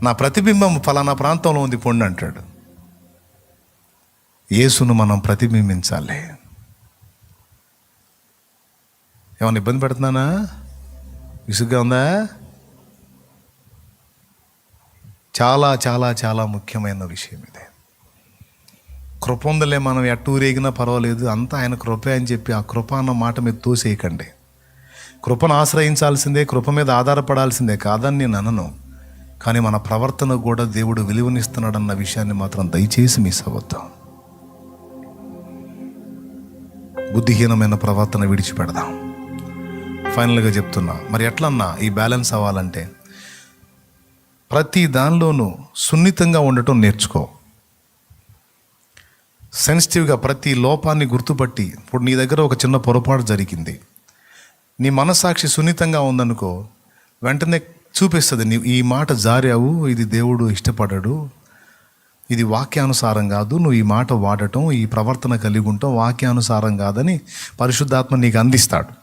A: నా ప్రతిబింబం ఫలానా ప్రాంతంలో ఉంది పొండి అంటాడు. యేసును మనం ప్రతిబింబించాలి. ఏమన్నా ఇబ్బంది పెడుతున్నానా? విసుగ్గా ఉందా? చాలా చాలా చాలా ముఖ్యమైన విషయం ఇదే. కృప ఉందలే, మనం ఎట్టూరేగినా పర్వాలేదు, అంతా ఆయన కృపే అని చెప్పి ఆ కృప అన్న మాట మీద తోసేయకండి. కృపను ఆశ్రయించాల్సిందే, కృప మీద ఆధారపడాల్సిందే కాదని నేను అనను. కానీ మన ప్రవర్తన కూడా దేవుడు విలువనిస్తున్నాడన్న విషయాన్ని మాత్రం దయచేసి మిస్ అవ్వద్దాం. బుద్ధిహీనమైన ప్రవర్తన విడిచిపెడదాం. ఫైనల్గా చెప్తున్నా, మరి ఎట్లన్నా ఈ బ్యాలెన్స్ అవ్వాలంటే ప్రతి దానిలోనూ సున్నితంగా ఉండటం నేర్చుకో. సెన్సిటివ్గా ప్రతి లోపాన్ని గుర్తుపట్టి, ఇప్పుడు నీ దగ్గర ఒక చిన్న పొరపాటు జరిగింది, నీ మనస్సాక్షి సున్నితంగా ఉందనుకో, వెంటనే చూపిస్తుంది నీ ఈ మాట జారావు, ఇది దేవుడు ఇష్టపడడు, ఇది వాక్యానుసారం కాదు, నువ్వు ఈ మాట వాడటం, ఈ ప్రవర్తన కలిగి ఉంటాం వాక్యానుసారం కాదని పరిశుద్ధాత్మ నీకు అందిస్తాడు.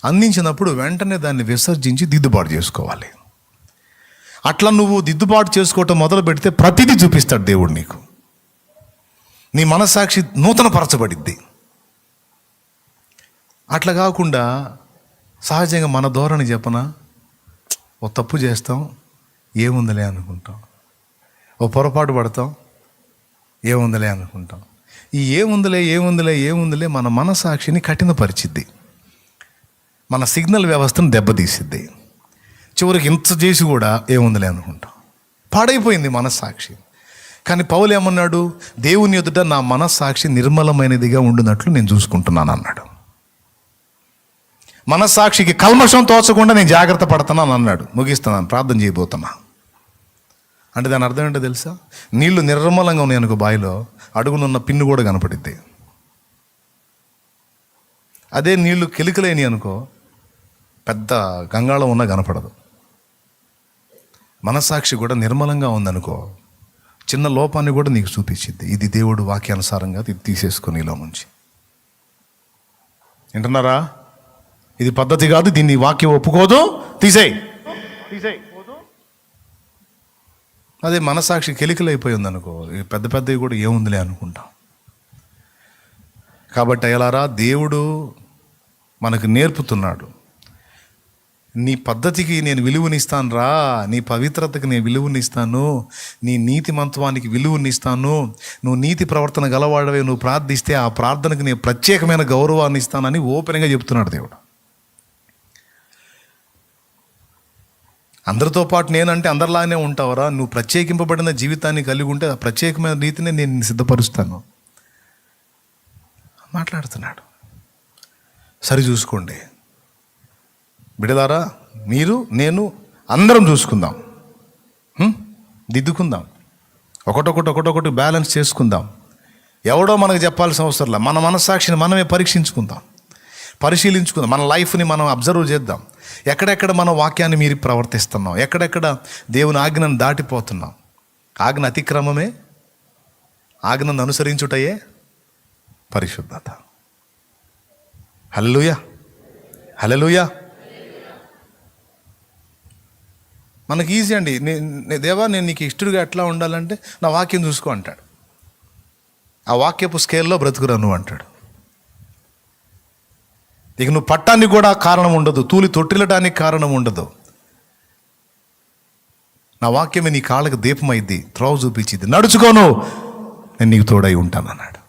A: అందించినప్పుడు వెంటనే దాన్ని విసర్జించి దిద్దుబాటు చేసుకోవాలి. అట్లా నువ్వు దిద్దుబాటు చేసుకోవటం మొదలు పెడితే ప్రతిదీ చూపిస్తాడు దేవుడు నీకు. నీ మనస్సాక్షి నూతనపరచబడిద్ది. అట్లా కాకుండా సహజంగా మన ధోరణి చెప్పనా, ఓ తప్పు చేస్తాం, ఏముందలే అనుకుంటాం, ఓ పొరపాటు పడతాం, ఏముందలే అనుకుంటాం. ఈ ఏముందలే మన మనస్సాక్షిని కఠినపరిచిద్ది, మన సిగ్నల్ వ్యవస్థను దెబ్బతీసిద్ది. చివరికి ఇంత చేసి కూడా ఏముందలే అనుకుంటాం. పాడైపోయింది మనస్సాక్షి. కానీ పౌలు ఏమన్నాడు? దేవుని ఎదుట నా మనస్సాక్షి నిర్మలమైనదిగా ఉండినట్లు నేను చూసుకుంటున్నాను అన్నాడు. మనస్సాక్షికి కల్మషం తోచకుండా నేను జాగ్రత్త పడుతున్నాను అన్నాడు. ముగిస్తున్నాను, ప్రార్థన చేయబోతున్నా అంటే దాని అర్థం ఏంటో తెలుసా? నీళ్లు నిర్మలంగా ఉన్నాయి అనుకో, బావిలో అడుగునున్న పిన్ను కూడా కనపడిద్ది. అదే నీళ్లు కెలికలేని అనుకో, పెద్ద గంగాళం ఉన్నా కనపడదు. మనస్సాక్షి కూడా నిర్మలంగా ఉందనుకో, చిన్న లోపాన్ని కూడా నీకు చూపించింది. ఇది దేవుడు వాక్యానుసారంగా ఇది తీసేసుకొని ఇలా నుంచి. వింటున్నారా? ఇది పద్ధతి కాదు, దీన్ని వాక్యం ఒప్పుకోదు, తీసేయి. అదే మనసాక్షి కెలికలైపోయి ఉందనుకో, పెద్ద పెద్దవి కూడా ఏముందిలే అనుకుంటాం. కాబట్టి అయ్యలారా, దేవుడు మనకు నేర్పుతున్నాడు. నీ పద్ధతికి నేను విలువనిస్తాను రా, నీ పవిత్రతకి నేను విలువనిస్తాను, నీ నీతిమంత్వానికి విలువనిస్తాను, నువ్వు నీతి ప్రవర్తన గలవాడవే, నువ్వు ప్రార్థిస్తే ఆ ప్రార్థనకు నేను ప్రత్యేకమైన గౌరవాన్ని ఇస్తానని ఓపెన్గా చెప్తున్నాడు దేవుడు. అందరితో పాటు నేనంటే అందరిలానే ఉంటావరా, నువ్వు ప్రత్యేకింపబడిన జీవితాన్ని కలిగి ఉంటే ఆ ప్రత్యేకమైన రీతిని నేను సిద్ధపరుస్తాను మాట్లాడుతున్నాడు. సరి చూసుకోండి బిడ్డలారా, మీరు నేను అందరం చూసుకుందాం, దిద్దుకుందాం, ఒకటొకటి బ్యాలెన్స్ చేసుకుందాం. ఎవడో మనకు చెప్పాల్సిన అవసరం లేదు. మన మనస్సాక్షిని మనమే పరిశీలించుకుందాం. మన లైఫ్ని మనం అబ్జర్వ్ చేద్దాం. ఎక్కడెక్కడ మన వాక్యాన్ని మీరు ప్రవర్తిస్తున్నాం, ఎక్కడెక్కడ దేవుని ఆజ్ఞను దాటిపోతున్నాం. ఆజ్ఞ అతిక్రమమే, ఆజ్ఞను అనుసరించుటయే పరిశుద్ధత. హల్లెలూయా, హల్లెలూయా. మనకి ఈజీ అండి. దేవా నేను నీకు ఇష్టడుగా ఎట్లా ఉండాలంటే నా వాక్యం చూసుకో అంటాడు. ఆ వాక్యపు స్కేల్లో బ్రతుకురా నువ్వు అంటాడు. ఇక నువ్వు పట్టానికి కూడా కారణం ఉండదు, తూలి తొట్టిల్లడానికి కారణం ఉండదు. నా వాక్యమే నీ కాళ్ళకు దీపమైద్ది, త్రోవ చూపించింది, నడుచుకోను, నేను నీకు తోడై ఉంటాను అన్నాడు.